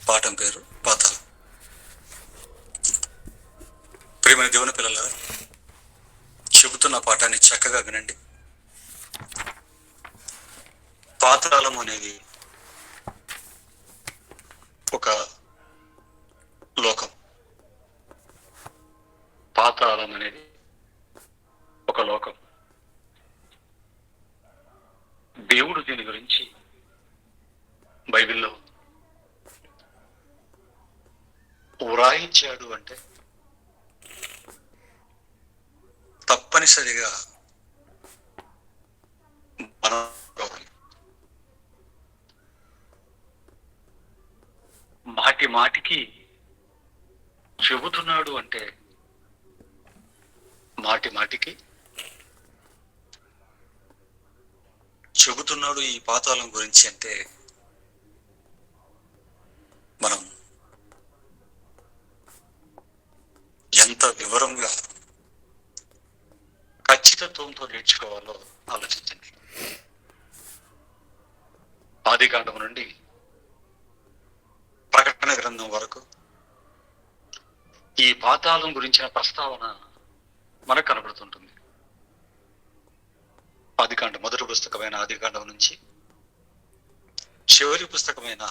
పాఠం పేరు పాతాళం. ప్రియమైన దేవుని పిల్లలారా, చెబుతున్న పాఠాన్ని చక్కగా వినండి. పాతాళం అనేది ఒక లోకం. పాతాళం అనేది ఒక లోకం. దేవుడు దీని గురించి బైబిల్లో వ్రాయించాడు అంటే తప్పనిసరిగా మనం మాటి మాటికి చెబుతున్నాడు అంటే మాటి మాటికి చెబుతున్నాడు ఈ పాతాళం గురించి అంటే మనం ఎంత వివరంగా ఖచ్చితత్వంతో నేర్చుకోవాలో ఆలోచించండి. ఆదికాండం నుండి ప్రకటన గ్రంథం వరకు ఈ పాతాళం గురించిన ప్రస్తావన మనకు కనబడుతుంటుంది. ఆదికాండం మొదటి పుస్తకమైన ఆదికాండం నుంచి చివరి పుస్తకమైన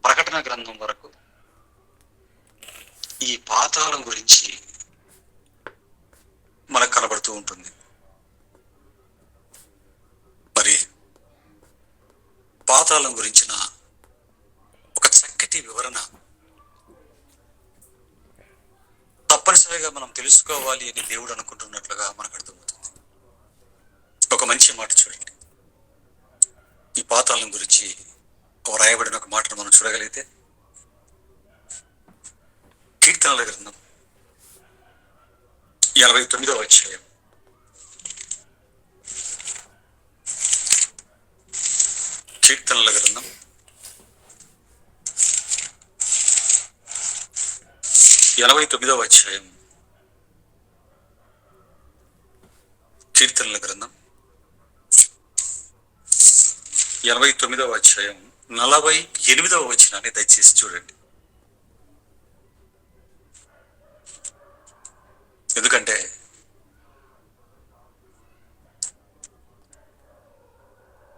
ప్రకటన గ్రంథం వరకు ఈ పాతాళం గురించి మనకు కనబడుతూ ఉంటుంది. మరి పాతాళం గురించిన ఒక చక్కటి వివరణ తప్పనిసరిగా మనం తెలుసుకోవాలి అని దేవుడు అనుకుంటున్నట్లుగా మనకు అర్థమవుతుంది. ఒక మంచి మాట చూడండి. ఈ పాతాళం గురించి రాయబడిన ఒక మాటను మనం చూడగలిగితే, కీర్తనల గ్రంథం 89వ అధ్యాయం కీర్తనల గ్రంథం 89వ అధ్యాయం కీర్తనల గ్రంథం 89వ అధ్యాయం 48వ వచనాన్ని దయచేసి చూడండి. ఎందుకంటే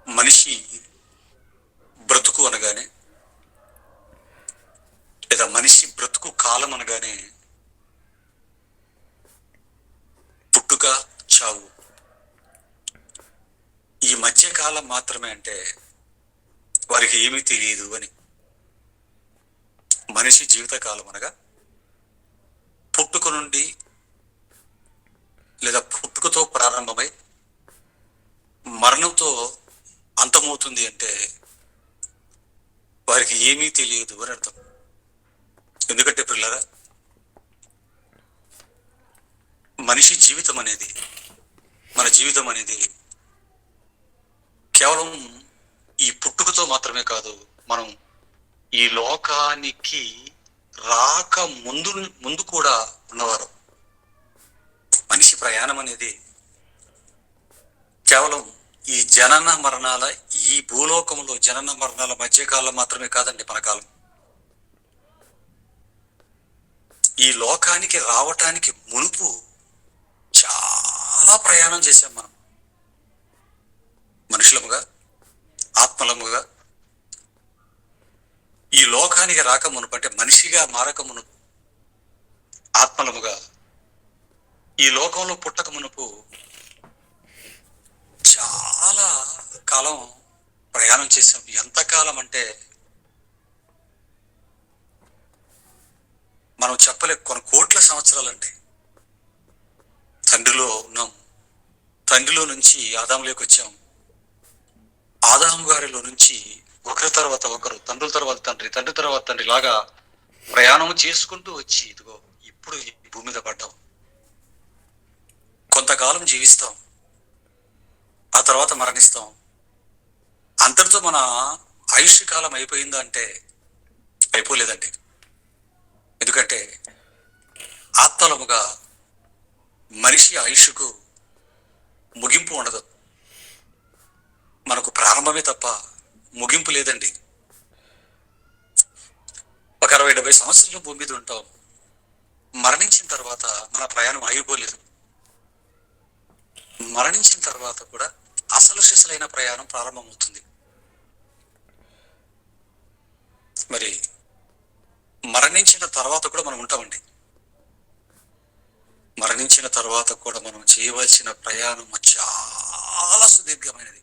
మనిషి బ్రతుకు అనగానే, లేదా మనిషి బ్రతుకు కాలం అనగానే పుట్టుక, చావు ఈ మధ్య కాలం మాత్రమే అంటే వారికి ఏమీ తెలియదు అని. మనిషి జీవితకాలం అనగా పుట్టుక నుండి లేదా పుట్టుకతో ప్రారంభమై మరణంతో అంతమవుతుంది అంటే వారికి ఏమీ తెలియదు అని అర్థం. ఎందుకంటే పిల్లరా, మనిషి జీవితం అనేది, మన జీవితం అనేది కేవలం ఈ పుట్టుకతో మాత్రమే కాదు, మనం ఈ లోకానికి రాక ముందు కూడా ఉన్నవారు. మనిషి ప్రయాణం అనేది కేవలం ఈ జనన మరణాల, ఈ భూలోకంలో జనన మరణాల మధ్యకాలం మాత్రమే కాదండి మన కాలం. ఈ లోకానికి రావటానికి మునుపు చాలా ప్రయాణం చేశాం మనం, మనుషులముగా, ఆత్మలముగా. ఈ లోకానికి రాక మునుపు అంటే మనిషిగా మారక మునుపు, ఆత్మలముగా ఈ లోకంలో పుట్టక మునుపు చాలా కాలం ప్రయాణం చేశాం. ఎంతకాలం అంటే మనం చెప్పలేం, కొన్ని కోట్ల సంవత్సరాలండి. తండ్రిలో ఉన్నాం, తండ్రిలో నుంచి ఆదాములోకి వచ్చాం, ఆదాము గారిలో నుంచి ఒకరి తర్వాత ఒకరు, తండ్రుల తర్వాత తండ్రి, తండ్రి తర్వాత తండ్రి లాగా ప్రయాణం చేసుకుంటూ వచ్చి ఇదిగో ఇప్పుడు ఈ భూమి మీద పడ్డాం. కొంతకాలం జీవిస్తాం, ఆ తర్వాత మరణిస్తాం. అంతటితో మన ఆయుష్ కాలం అయిపోయిందా అంటే అయిపోలేదండి. ఎందుకంటే ఆత్మలముగా మనిషి ఆయుష్కు ముగింపు ఉండదు. మనకు ప్రారంభమే తప్ప ముగింపు లేదండి. 70 సంవత్సరాలు భూమి మీద ఉంటాం. మరణించిన తర్వాత మన ప్రయాణం ఆగిపోలేదు. మరణించిన తర్వాత కూడా అసలు సిసలైన ప్రయాణం ప్రారంభమవుతుంది. మరి మరణించిన తర్వాత కూడా మనం ఉంటామండి. మరణించిన తర్వాత కూడా మనం చేయవలసిన ప్రయాణం చాలా సుదీర్ఘమైనది.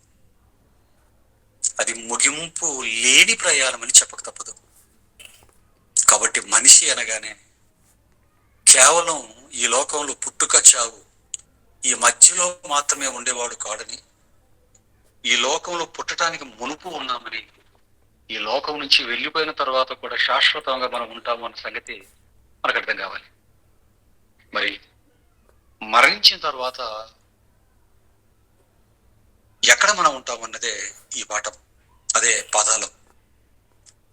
అది ముగింపు లేని ప్రయాణం అని చెప్పక తప్పదు. కాబట్టి మనిషి అనగానే కేవలం ఈ లోకంలో పుట్టుక చావు ఈ మధ్యలో మాత్రమే ఉండేవాడు కాడని, ఈ లోకంలో పుట్టడానికి మునుపు ఉన్నామని, ఈ లోకం నుంచి వెళ్ళిపోయిన తర్వాత కూడా శాశ్వతంగా మనం ఉంటాము అన్న సంగతి మనకు అర్థం కావాలి. మరి మరణించిన తర్వాత ఎక్కడ మనం ఉంటామన్నదే ఈ పాఠం. అదే పాతాళం.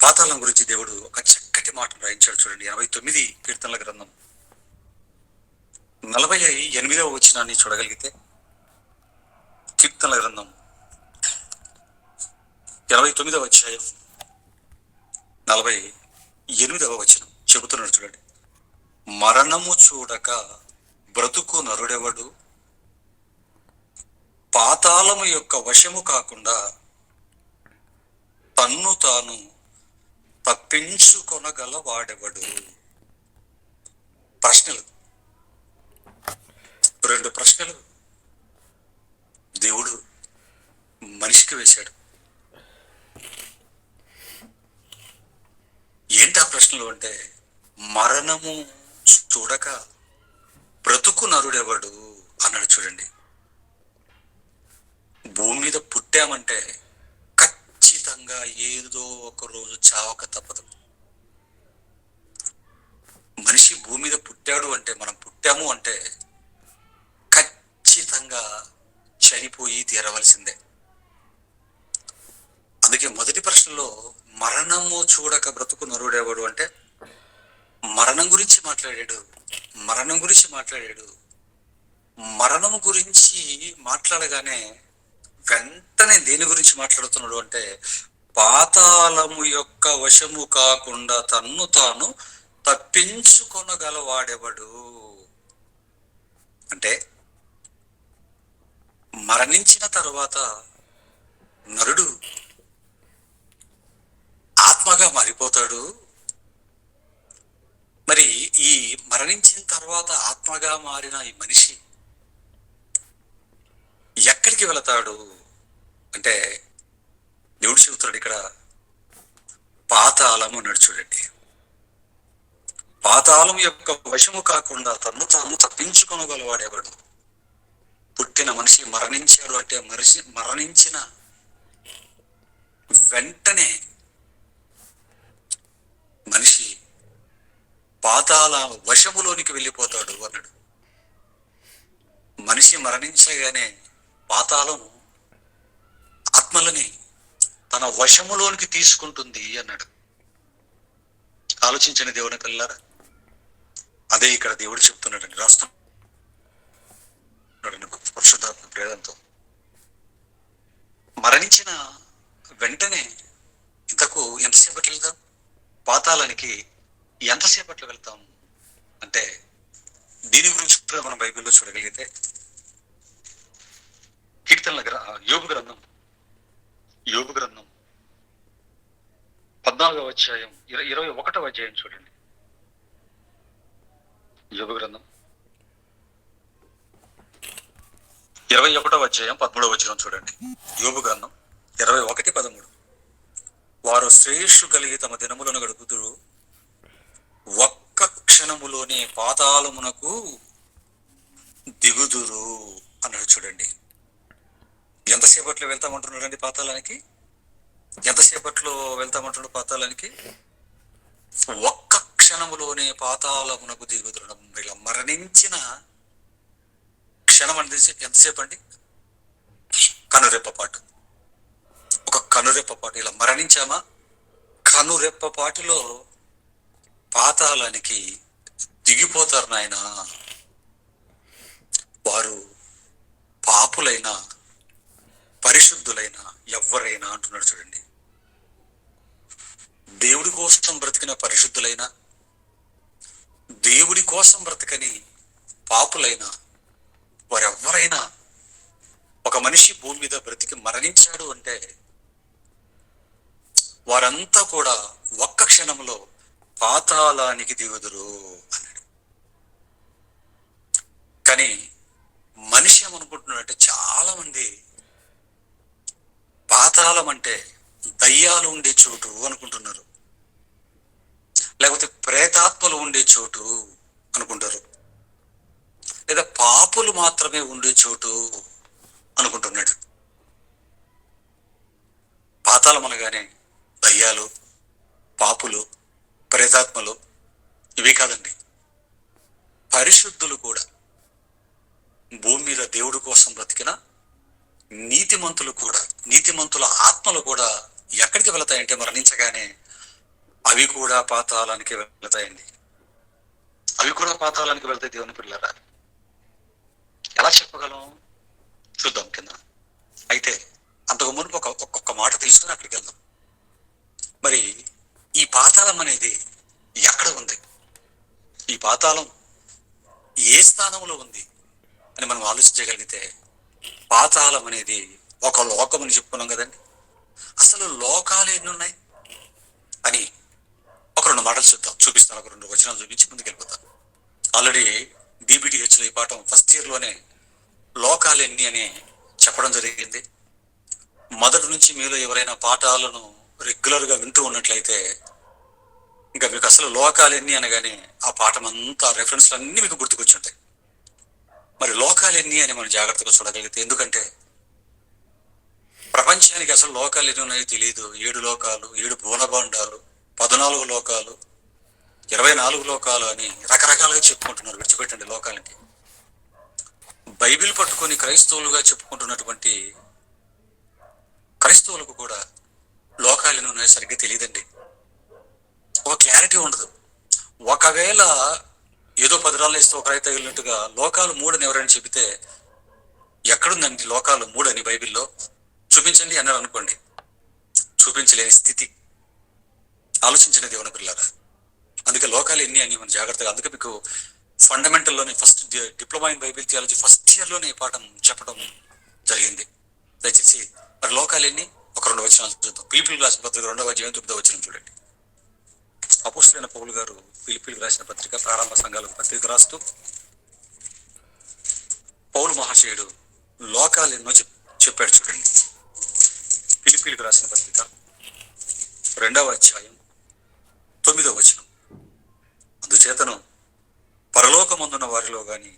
పాతాళం గురించి దేవుడు ఒక చక్కటి మాటను రాయించాడు చూడండి. 89 కీర్తనల గ్రంథం 48వ వచనాన్ని చూడగలిగితే, కీర్తనల గ్రంథం 89వ అధ్యాయం 48వ వచనం చెబుతున్నాడు చూడండి. మరణము చూడక బ్రతుకు నరుడెవడు, పాతాళము యొక్క వశము కాకుండా తన్ను తాను తప్పించుకొనగల వాడెవడు. ప్రశ్నలు, 2 ప్రశ్నలు దేవుడు మనిషికి వేశాడు. ఏంటి ఆ ప్రశ్నలు అంటే, మరణము చూడక బ్రతుకు నరుడెవడు అన్నాడు చూడండి. భూమి మీద పుట్టామంటే ఖచ్చితంగా ఏదో ఒక రోజు చావక తప్పదు. మనిషి భూమి మీద పుట్టాడు అంటే, మనం పుట్టాము అంటే ఖచ్చితంగా చనిపోయి తీరవలసిందే. అందుకే మొదటి ప్రశ్నలో మరణము చూడక బ్రతుకు నరుడెవడు అంటే మరణం గురించి మాట్లాడాడు. మరణము గురించి మాట్లాడగానే వెంటనే దేని గురించి మాట్లాడుతున్నాడు అంటే, పాతాళము యొక్క వశము కాకుండా తన్ను తాను తప్పించుకొనగలవాడెవడు అంటే, మరణించిన తర్వాత నరుడు ఆత్మగా మారిపోతాడు. మరి ఈ మరణించిన తర్వాత ఆత్మగా మారిన ఈ మనిషి ఎక్కడికి వెళతాడు అంటే, దేవుడు చెబుతాడు ఇక్కడ, పాతాళము అన్నాడు చూడండి. పాతాళం యొక్క వశము కాకుండా తన్ను తాను తప్పించుకొనగలవాడెవడు. పుట్టిన మనిషి మరణించాడు అంటే మరణించిన వెంటనే మనిషి పాతాళ వశములోనికి వెళ్ళిపోతాడు అన్నాడు. మనిషి మరణించగానే పాతాళం ఆత్మలని తన వశములోనికి తీసుకుంటుంది అన్నాడు. ఆలోచించని దేవుని పిల్లలారా, అదే ఇక్కడ దేవుడు చెప్తున్నాడండి, రాస్తున్నాడు పరిశుద్ధాత్మ ప్రేరణతో. మరణించిన వెంటనే ఇంతకు ఎంతసేపట్లో వెళ్తాం పాతాళానికి? ఎంతసేపట్లో వెళ్తాం అంటే, దీని గురించి కూడా మనం బైబిల్లో చూడగలిగితే, కీర్తనల యోబు గ్రంథం 14వ అధ్యాయం 21వ అధ్యాయం చూడండి. యోబు గ్రంథం 21వ అధ్యాయం 13వ వచనం చూడండి. యోబు గ్రంథం 21:13. వారు శ్రేయస్సు కలిగి తమ దినములను గడుపుదురు, ఒక్క క్షణములోనే పాతాళమునకు దిగుదురు అన్నాడు చూడండి. ఎంతసేపట్లో వెళ్తామంటున్నాడండి పాతాళానికి? ఎంతసేపట్లో వెళ్తామంటున్నాడు పాతాళానికి? ఒక్క క్షణములోనే పాతాళమునకు దిగుదురు. ఇలా మరణించిన క్షణం అనేది ఎంతసేపు అండి? కనురెప్పపాటు. ఒక కనురెప్పపాటు. ఇలా మరణించామా, కనురెప్పపాటులో పాతాళానికి దిగిపోతారు నాయన. వారు పాపులైన పరిశుద్ధులైన ఎవరైనా అంటున్నాడు చూడండి. దేవుడి కోసం బ్రతికిన పరిశుద్ధులైన దేవుడి కోసం బ్రతకని పాపులైన వారెవ్వరైనా ఒక మనిషి భూమి మీద బ్రతికి మరణించాడు అంటే వారంతా కూడా ఒక్క క్షణంలో పాతాళానికి దిగుదురు అన్నాడు. కానీ మనిషి ఏమనుకుంటున్నాడంటే, చాలా మంది పాతాళం అంటే దయ్యాలు ఉండే చోటు అనుకుంటున్నారు, లేకపోతే ప్రేతాత్మలు ఉండే చోటు అనుకుంటారు, లేదా పాపులు మాత్రమే ఉండే చోటు అనుకుంటున్నాడు. పాతాళం అనగానే దయ్యాలు, పాపులు, ప్రేతాత్మలు ఇవే కాదండి, పరిశుద్ధులు కూడా, భూమి మీద దేవుడి కోసం బ్రతికిన నీతిమంతులు కూడా, నీతిమంతుల ఆత్మలు కూడా ఎక్కడికి వెళతాయంటే మరణించగానే అవి కూడా పాతాళానికి వెళతాయండి. అవి కూడా పాతాళానికి వెళ్తాయి. దేవుని పిల్లరా, ఎలా చెప్పగలం? చూద్దాం కింద. అయితే అంతకు మునుపు ఒక్కొక్క మాట తెలుసుకుని అక్కడికి వెళ్దాం. మరి ఈ పాతాళం అనేది ఎక్కడ ఉంది, ఈ పాతాళం ఏ స్థానంలో ఉంది అని మనం ఆలోచించగలిగితే, పాతాళం అనేది ఒక లోకం అని చెప్పుకున్నాం కదండి. అసలు లోకాలు ఎన్ని ఉన్నాయి అని ఒక 2 మాటలు చూపిస్తాను. ఒక 2 వచనాలు చూపించి ముందుకు వెళ్ళిపోతాను. ఆల్రెడీ DBTH ఈ పాఠం ఫస్ట్ ఇయర్ లోనే లోకాలు ఎన్ని అని చెప్పడం జరిగింది. మొదటి నుంచి మీలో ఎవరైనా పాఠాలను రెగ్యులర్ గా వింటూ ఉన్నట్లయితే ఇంకా మీకు అసలు లోకాలు ఎన్ని అనగానే ఆ పాఠం అంతా రెఫరెన్స్లు అన్ని మీకు గుర్తుకొచ్చుంటాయి. మరి లోకాలు ఎన్ని అని మనం జాగ్రత్తగా చూడగలిగితే, ఎందుకంటే ప్రపంచానికి అసలు లోకాలు ఎన్ని ఉన్నాయో తెలియదు. 7 లోకాలు, 7 భువనభాండాలు, 14 లోకాలు, 24 లోకాలు అని రకరకాలుగా చెప్పుకుంటున్నారు. విడిచిపెట్టండి లోకాలకి. బైబిల్ పట్టుకొని క్రైస్తవులుగా చెప్పుకుంటున్నటువంటి క్రైస్తవులకు కూడా లోకాలు ఎన్ని ఉన్నాయో సరిగ్గా తెలియదండి. ఒక క్లారిటీ ఉండదు. ఒకవేళ ఏదో 10 రాళ్ళు వేస్తే ఒక రాయి తగిలినట్టుగా లోకాలు 3 అని ఎవరైనా చెబితే, ఎక్కడుందండి లోకాలు 3 అని బైబిల్లో చూపించండి అన్నారు అనుకోండి, చూపించలేని స్థితి. ఆలోచించిన దేవుని పిల్లరా, అందుకే లోకాలు ఎన్ని అని మనం జాగ్రత్తగా, అందుకే మీకు ఫండమెంటల్లోనే first diploma in Bible theology first ఇయర్లోనే ఈ పాఠం చెప్పడం జరిగింది. దయచేసి మరి లోకాలు ఎన్ని ఒక 2 వచనాలు చూద్దాం. ఫిలిప్పీయులకు రాసిన పత్రిక 2వ అధ్యాయం 9వ వచనం చూడండి. అపోస్తలుడైన పౌలు గారు ఫిలిప్పీయులకు రాసిన పత్రిక, ప్రారంభ సంఘాలకు పత్రిక రాస్తూ, పౌలు మహాశయుడు లోకాలు ఎన్నో చెప్పాడు చూడండి. ఫిలిప్పీయులకు రాసిన పత్రిక 2వ అధ్యాయం 9వ వచనం. అందుచేతను పరలోకమందున్న వారిలో గాని,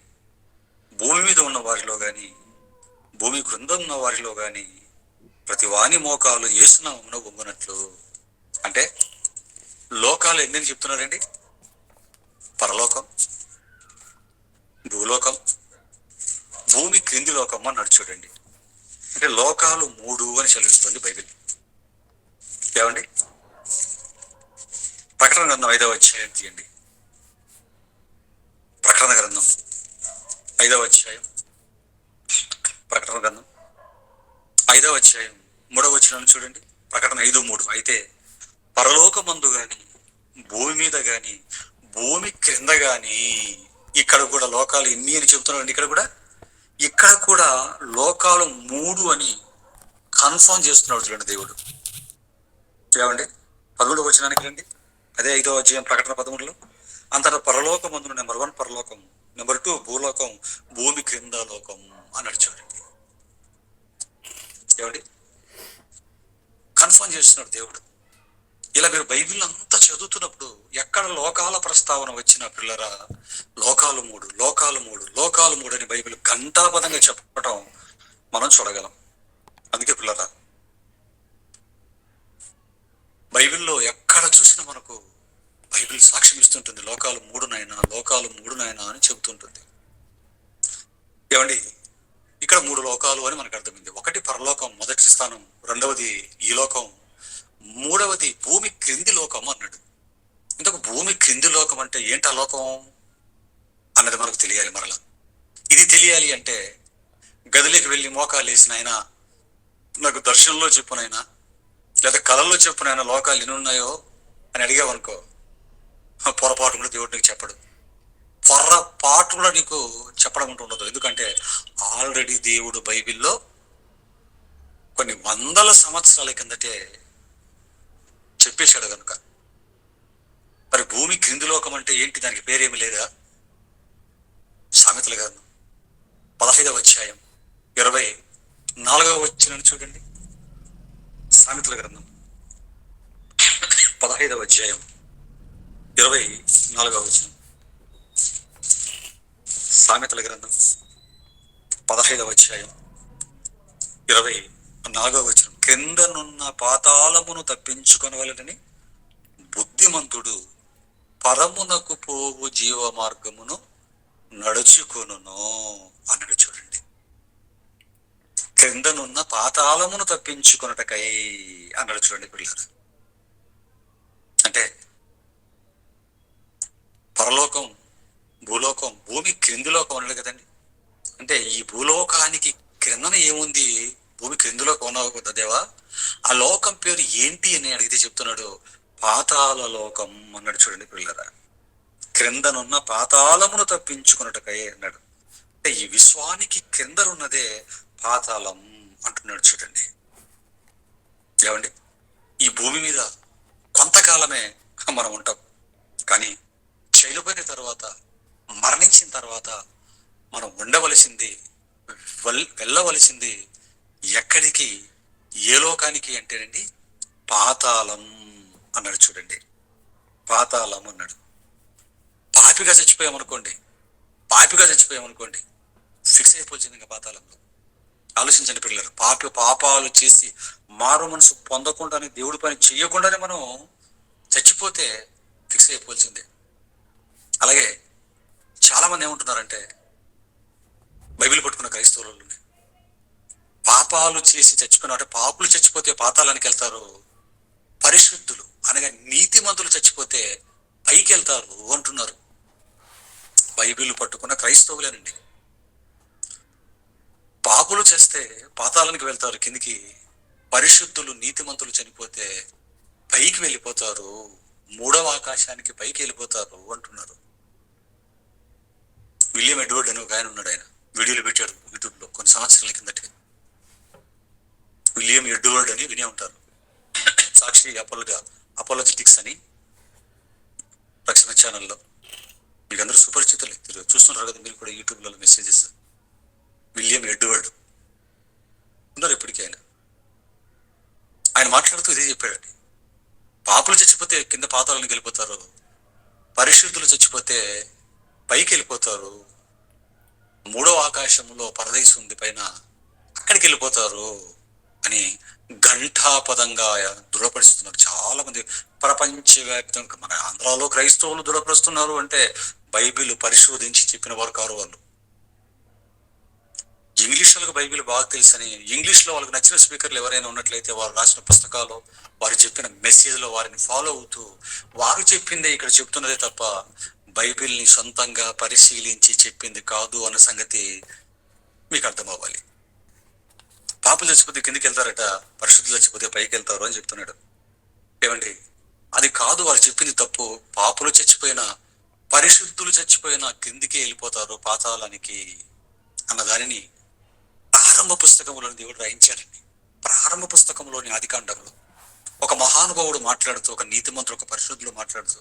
భూమి మీద ఉన్న వారిలో గాని, భూమి క్రింద ఉన్న వారిలో గాని ప్రతి వాని మోకాలు యేసునామమున వంగునట్లు. అంటే లోకాలు ఎన్ని చెప్తున్నారండి? పరలోకం, భూలోకం, భూమి క్రింది లోకం అన్నాడు చూడండి. అంటే లోకాలు 3 అని చదివిస్తుంది బైబిల్. ఏమండి? ప్రకటన గ్రంథం 5వ అధ్యాయం తీయండి. ప్రకటన గ్రంథం 5వ అధ్యాయం, ప్రకటన గ్రంథం 5వ అధ్యాయం 3వ వచనం చూడండి. ప్రకటన 5:3. అయితే పరలోకమందు గాని, భూమి మీద గాని, భూమి క్రింద గాని, ఇక్కడ కూడా లోకాలు ఎన్ని అని చెబుతున్నారండి. ఇక్కడ కూడా లోకాలు 3 అని కన్ఫర్మ్ చేస్తున్నాడు చూడండి దేవుడు. ఏమండి? 13వ వచనానికి రండి. అదే 5వ అధ్యాయం ప్రకటన 13లో, అంతటా పరలోకమందున నెంబర్ 1 పరలోకం, నెంబర్ 2 భూలోకం, భూమి క్రింద లోకం అన్నాడు చూడండి. ఏమండి? కన్ఫర్మ్ చేస్తున్నాడు దేవుడు. ఇలా మీరు బైబిల్ అంతా చదువుతున్నప్పుడు ఎక్కడ లోకాల ప్రస్తావన వచ్చిన పిల్లరా, లోకాలు 3, లోకాలు 3, లోకాలు 3 అని బైబిల్ ఘంటాపదంగా చెప్పడం మనం చూడగలం. అందుకే పిల్లరా, బైబిల్లో ఎక్కడ చూసినా మనకు బైబిల్ సాక్ష్యం ఇస్తుంటుంది. లోకాలు 3 నాయనా, లోకాలు 3 నాయనా అని చెబుతుంటుంది. ఏమండి? ఇక్కడ 3 లోకాలు అని మనకు అర్థమైంది. 1 పరలోకం మొదటి స్థానం, 2వది ఈ లోకం, 3వది భూమి క్రింది లోకం అన్నాడు. ఇంతకు భూమి క్రింది లోకం అంటే ఏంటి? ఆ లోకం అన్నది మనకు తెలియాలి. మరలా ఇది తెలియాలి అంటే గదిలోకి వెళ్ళి మోకాలు వేసిన ఆయన నాకు దర్శనంలో చెప్పునైనా లేదా కళల్లో చెప్పునైనా లోకాలు ఎన్ని ఉన్నాయో అని అడిగావనుకో, పొరపాటు కూడా దేవుడు నీకు చెప్పడు. పొర్రపాటు కూడా నీకు చెప్పడం అంటూ ఉండదు. ఎందుకంటే ఆల్రెడీ దేవుడు బైబిల్లో కొన్ని వందల సంవత్సరాల కిందటే చెప్పేశాడు కనుక. మరి భూమి క్రింది లోకం అంటే ఏంటి? దానికి పేరేమి లేదా? సామెతల గ్రంథం 15వ అధ్యాయం 24వ వచనం చూడండి. సామెతల గ్రంథం 15వ అధ్యాయం 24వ వచనం. సామెతల గ్రంథం 15వ అధ్యాయం 24వ వచనం. క్రిందనున్న పాతాళమును తప్పించుకొనవలెనని బుద్ధిమంతుడు పరమునకు పోవు జీవ మార్గమును నడుచుకొనును అన్నాడు. చూడండి, క్రిందనున్న పాతాళమును తప్పించుకొనుటకై అన్నాడు. చూడండి పిల్లలు, అంటే పరలోకం, భూలోకం, భూమి క్రింది లోకం అన్నాడు కదండి. అంటే ఈ భూలోకానికి క్రిందన ఏముంది? భూమి క్రిందిలోకి ఉన్నావు కదా దేవా, ఆ లోకం పేరు ఏంటి అని అడిగితే చెప్తున్నాడు, పాతాళ లోకం అన్నాడు. చూడండి పిల్లరా, క్రిందనున్న పాతాళమును తప్పించుకున్నట్టుకై అన్నాడు. అంటే ఈ విశ్వానికి క్రిందనున్నదే పాతాళం అంటున్నాడు. చూడండి ఏమండి, ఈ భూమి మీద కొంతకాలమే మనం ఉంటాం, కానీ చనిపోయిన తర్వాత, మరణించిన తర్వాత మనం ఉండవలసింది, వెళ్ళవలసింది ఎక్కడికి, ఏ లోకానికి అంటేనండి పాతాళం అన్నాడు. చూడండి, పాతాళం అన్నాడు. పాపిగా చచ్చిపోయామనుకోండి ఫిక్స్ అయిపోతుంది ఇంకా పాతాళంలో. ఆలోచించండి పిల్లలు, పాపాలు చేసి మారు మనసు పొందకుండానే, దేవుడి పని చెయ్యకుండానే మనం చచ్చిపోతే ఫిక్స్ అయిపోవాల్సిందే. అలాగే చాలా మంది ఏమంటున్నారంటే, బైబిల్ పట్టుకున్న క్రైస్తవులని, పాపాలు చేసి చచ్చిపోయిన అంటే పాపులు చచ్చిపోతే పాతాళానికి వెళ్తారు, పరిశుద్ధులు అనగా నీతిమంతులు చచ్చిపోతే పైకి వెళ్తారు అంటున్నారు. బైబిల్ పట్టుకున్న క్రైస్తవులేనండి. పాపులు చేస్తే పాతాళానికి వెళ్తారు కిందికి, పరిశుద్ధులు నీతిమంతులు చనిపోతే పైకి వెళ్ళిపోతారు, 3వ ఆకాశానికి పైకి వెళ్ళిపోతారు అంటున్నారు. విలియం ఎడ్వర్డ్ అని ఒక ఆయన ఉన్నాడు. ఆయన వీడియోలు పెట్టాడు యూట్యూబ్లో కొన్ని సంవత్సరాల కిందటే. విలియం ఎడ్వర్డ్ అని వినే ఉంటారు. సాక్షి అపోలజెటిక్స్ అని రక్షణ ఛానల్లో మీకు అందరూ సుపరిచితులు, చూస్తున్నారు కదా మీరు కూడా యూట్యూబ్లో మెసేజెస్. విలియం ఎడ్వర్డ్ ఉన్నారు ఇప్పటికీ. ఆయన మాట్లాడుతూ ఇదే చెప్పాడండి, పాపులు చచ్చిపోతే కింద పాతాళానికి వెళ్ళిపోతారు, పరిశుద్ధులు చచ్చిపోతే పైకి వెళ్ళిపోతారు, 3వ ఆకాశంలో పరదేశం ఉంది పైన, అక్కడికి వెళ్ళిపోతారు అని ఘంటాపదంగా దృఢపరుస్తున్నారు. చాలా మంది ప్రపంచవ్యాప్తంగా, మన ఆంధ్రాలో క్రైస్తవులు దృఢపరుస్తున్నారు అంటే బైబిల్ పరిశోధించి చెప్పిన వారు కారు వాళ్ళు. ఇంగ్లీష్ వాళ్ళకి బైబిల్ బాగా తెలుసని, ఇంగ్లీష్లో వాళ్ళకి నచ్చిన స్పీకర్లు ఎవరైనా ఉన్నట్లయితే వారు రాసిన పుస్తకాలు, వారు చెప్పిన మెసేజ్లో వారిని ఫాలో అవుతూ వారు చెప్పిందే ఇక్కడ చెప్తున్నదే తప్ప బైబిల్ని సొంతంగా పరిశీలించి చెప్పింది కాదు అన్న సంగతి మీకు అర్థం అవ్వాలి. పాపులు చచ్చిపోతే కిందికి వెళ్తారట, పరిశుద్ధులు చచ్చిపోతే పైకి వెళ్తారు అని చెప్తున్నాడు. ఏమండి, అది కాదు, వారు చెప్పింది తప్పు. పాపులు చచ్చిపోయినా, పరిశుద్ధులు చచ్చిపోయినా కిందికి వెళ్ళిపోతారు పాతాళానికి అన్న దానిని ప్రారంభ పుస్తకంలోని దేవుడు రాయించాడండి. ప్రారంభ పుస్తకంలోని ఆదికాండంలో ఒక మహానుభావుడు మాట్లాడుతూ, ఒక నీతిమంతుడు, ఒక పరిశుద్ధులు మాట్లాడుతూ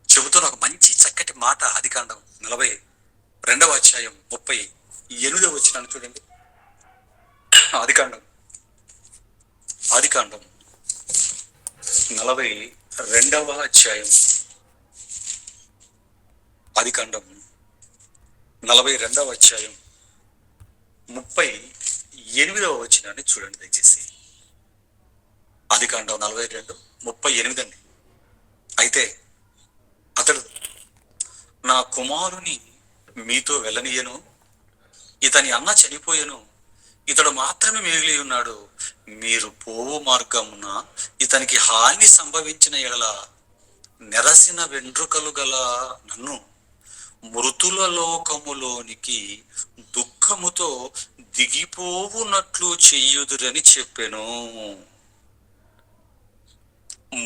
చెబుతున్న ఒక మంచి చక్కటి మాట. ఆదికాండం 42వ అధ్యాయం 38వ వచనాన్ని చూడండి. ఆదికాండం 42వ అధ్యాయం, ఆదికాండం 42వ అధ్యాయం 38వ వచనాన్ని చూడండి దయచేసి. ఆదికాండం 42:38 అండి. అయితే అతడు, నా కుమారుని మీతో వెళ్ళనీయను, ఇతని అన్న చనిపోయెను, ఇతడు మాత్రమే మిగిలి ఉన్నాడు, మీరు పోవు మార్గమున ఇతనికి హాని సంభవించిన ఎడల నెరసిన వెంట్రుకలు గల నన్ను మృతుల లోకములోనికి దుఃఖముతో దిగిపోవునట్లు చెయ్యుదురని చెప్పెను.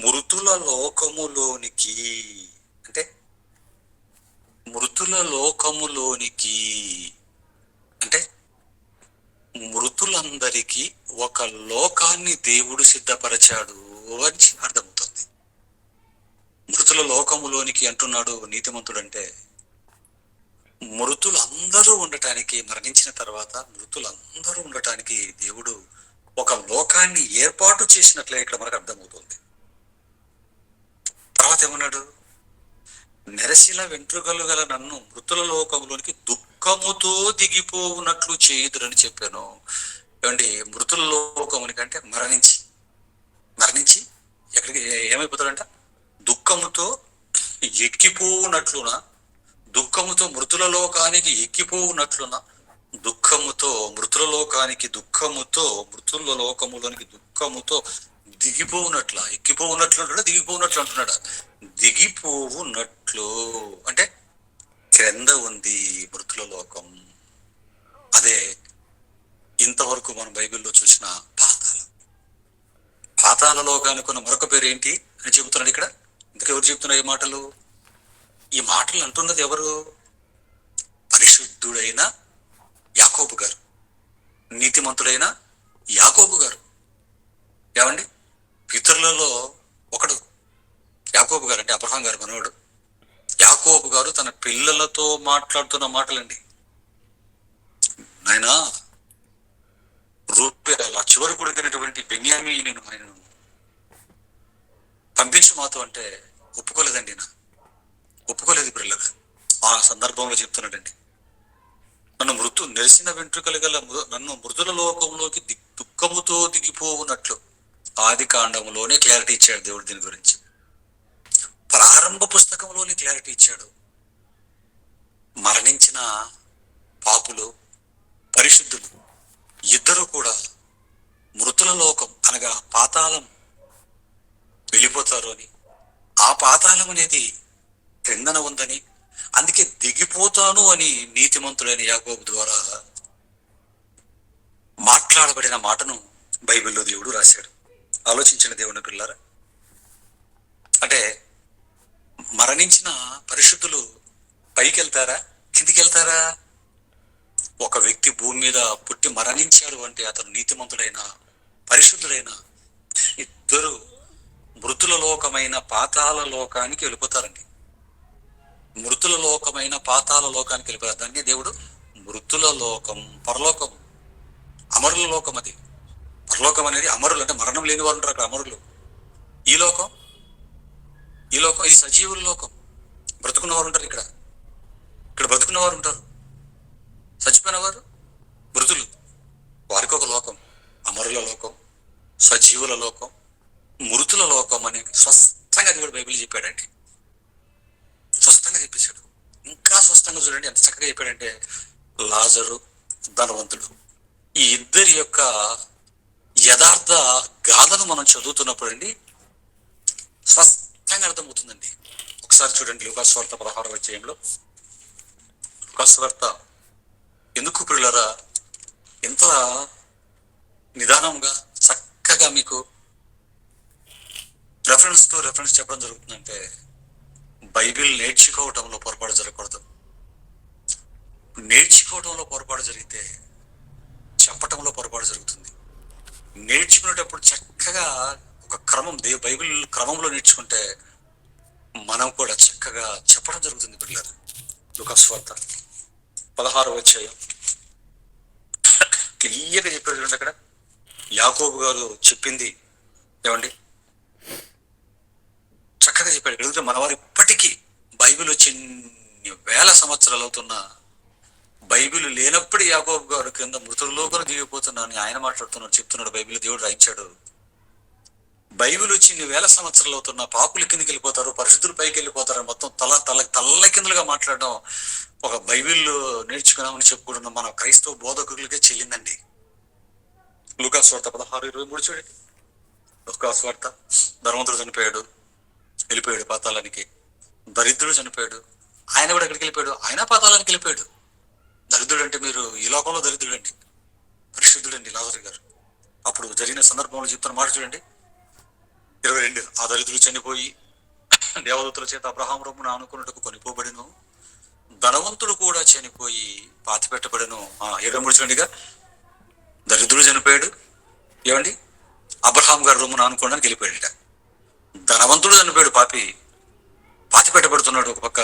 మృతుల లోకములోనికి అంటే మృతుల లోకములోనికి, అంటే మృతులందరికీ ఒక లోకాన్ని దేవుడు సిద్ధపరిచాడు అని అర్థమవుతుంది. మృతుల లోకములోనికి అంటున్నాడు నీతిమంతుడంటే, మృతులందరూ ఉండటానికి, మరణించిన తర్వాత మృతులందరూ ఉండటానికి దేవుడు ఒక లోకాన్ని ఏర్పాటు చేసినట్లే ఇక్కడ మనకు అర్థమవుతుంది. తర్వాత ఏమన్నాడు? నెరసిన వెంట్రుకలు గల నన్ను మృతుల లోకములోనికి దుఃఖముతో దిగిపోవునట్లు చేయుదురని చెప్పాను. ఏమండి, మృతుల లోకమునికి అంటే మరణించి ఎక్కడికి ఏమైపోతాడంట? దుఃఖముతో ఎక్కిపోవునట్లున, దుఃఖముతో మృతుల లోకానికి ఎక్కిపోవునట్లున, దుఃఖముతో మృతుల లోకానికి, దుఃఖముతో మృతుల లోకములోనికి దుఃఖముతో దిగిపోవునట్ల, ఎక్కిపోవునట్లు అంటున్నాడు, దిగిపోవునట్లు అంటున్నాడు. దిగిపోవునట్లు అంటే క్రింద ఉంది మృతుల లోకం. అదే ఇంతవరకు మనం బైబిల్లో చూసిన పాతాళ లోకానికి ఉన్న మరొక పేరు ఏంటి అని చెబుతున్నాడు ఇక్కడ. ఇంతకెవరు చెబుతున్నారు ఈ మాటలు? ఈ మాటలు అంటున్నది ఎవరు? పరిశుద్ధుడైన యాకోబు గారు, నీతిమంతుడైన యాకోబు గారు. ఏమండి, పితరులలో ఒకడు యాకోబు గారు, అంటే అబ్రహాం గారు మనవడు. యాకోబు గారు తన పిల్లలతో మాట్లాడుతున్న మాటలండి. నాయనా, రూపేల చివరి కొడుకునేటువంటి బెన్యామీను ఆయనను పంపించు మాతో అంటే ఒప్పుకోలేదండి. ఒప్పుకోలేదు పిల్లలు. ఆ సందర్భంలో చెప్తున్నాడండి, నన్ను నెరిసిన వెంట్రుకలు గల నన్ను మృదుల లోకంలోకి దుఃఖముతో దిగిపోవునట్లు. ఆది కాండంలోనే క్లారిటీ ఇచ్చాడు దేవుడు దీని గురించి. ప్రారంభ పుస్తకంలోనే క్లారిటీ ఇచ్చాడు. మరణించిన పాపులు, పరిశుద్ధులు ఇద్దరు కూడా మృతుల లోకం అనగా పాతాళం వెళ్ళిపోతారు అని, ఆ పాతాళం అనేది క్రిందన ఉందని, అందుకే దిగిపోతాను అని నీతిమంతుడైన యాకోబు ద్వారా మాట్లాడబడిన మాటను బైబిల్లో దేవుడు రాశాడు. ఆలోచించిన దేవుని పిల్లారా, అంటే మరణించిన పరిశుద్ధులు పైకి వెళ్తారా, కిందికి వెళ్తారా? ఒక వ్యక్తి భూమి మీద పుట్టి మరణించాడు అంటే అతను నీతిమంతుడైన, పరిశుద్ధుడైన ఇద్దరు మృతుల లోకమైన పాతాళ లోకానికి వెళ్ళిపోతారండి. మృతుల లోకమైన పాతాళ లోకానికి వెళ్ళిపోతారు. దాన్ని దేవుడు మృతుల లోకం, పరలోకం, అమరుల లోకం. అది పరలోకం అనేది అమరులు, అంటే మరణం లేని వారు ఉంటారు అక్కడ అమరులు. ఈ లోకం ఇది సజీవుల లోకం. బ్రతుకున్న వారు ఉంటారు ఇక్కడ బ్రతుకున్న వారు ఉంటారు. చచ్చిపోయిన వారు మృతులు, వారికి ఒక లోకం, అమరుల లోకం, సజీవుల లోకం, మృతుల లోకం అని స్పష్టంగా దేవుడు బైబిల్ చెప్పాడండి. స్పష్టంగా చెప్పేశాడు. ఇంకా స్పష్టంగా చూడండి ఎంత చక్కగా చెప్పాడంటే, లాజరు, ధనవంతుడు, ఈ ఇద్దరి యొక్క యథార్థ గాథను మనం చదువుతున్నప్పుడు అండి స్పష్టంగా అర్థమవుతుందండి. ఒకసారి చూడండి, లూకాసు వార్త 16వ అధ్యాయంలో. లూకాసు వార్త ఎందుకు ప్రియులారా ఎంత నిదానంగా చక్కగా మీకు రెఫరెన్స్ చెప్పడం జరుగుతుందంటే, బైబిల్ నేర్చుకోవటంలో పొరపాటు జరగకూడదు. నేర్చుకోవటంలో పొరపాటు జరిగితే చెప్పటంలో పొరపాటు జరుగుతుంది. నేర్చుకునేటప్పుడు చక్కగా ఒక క్రమం, బైబిల్ క్రమంలో నేర్చుకుంటే మనం కూడా చక్కగా చెప్పడం జరుగుతుంది పిల్లలు. లూకాసు వార్త 16వ అధ్యాయం క్లియర్గా చెప్పారు చూడండి. అక్కడ యాకోబు గారు చెప్పింది ఏమండి, చక్కగా చెప్పాడు. ఇక్కడ మన వారు ఇప్పటికీ బైబిల్ వచ్చి వేల సంవత్సరాలు అవుతున్నా, బైబిల్ లేనప్పుడు యాకోబు గారు కింద మృతుల్లోకి దిగిపోతున్నాను ఆయన మాట్లాడుతున్నాడు, చెప్తున్నాడు. బైబిల్ దేవుడు రాయించాడు. బైబిల్ వచ్చి ఇన్ని వేల సంవత్సరాలు అవుతున్నా పాపులు కిందకి వెళ్ళిపోతారు, పరిశుద్ధులు పైకి వెళ్ళిపోతారు, మొత్తం తల్ల కిందలుగా మాట్లాడడం ఒక బైబిల్ నేర్చుకున్నామని చెప్పుకుంటున్న మన క్రైస్తవ బోధకులకే చెల్లిందండి. లూకాసు వార్త 16:23 చూడండి. లూకాసు వార్త, ధనవంతుడు చనిపోయాడు, వెళ్ళిపోయాడు పాతాళానికి. దరిద్రుడు చనిపోయాడు, ఆయన కూడా ఎక్కడికి వెళ్ళిపోయాడు? ఆయన పాతాళానికి వెళ్ళిపోయాడు. దరిద్రుడు అంటే మీరు ఈ లోకంలో దరిద్రుడు అండి, పరిశుద్ధుడండి లాజరు గారు. అప్పుడు జరిగిన సందర్భంలో చెప్తున్న మాట చూడండి 22. ఆ దరిద్రుడు చనిపోయి దేవదూతల చేత అబ్రహాము రొమ్మున ఆనుకున్నట్టుకు కొనిపోబడిను. ధనవంతుడు కూడా చనిపోయి పాతిపెట్టబడను. 7 చూడండిగా, దరిద్రుడు చనిపోయాడు. ఏమండి, అబ్రహాం గారు రొమ్మును ఆనుకోవడానికి వెళ్ళిపోయాడట. ధనవంతుడు చనిపోయాడు, పాతి పెట్టబడుతున్నాడు ఒక పక్క.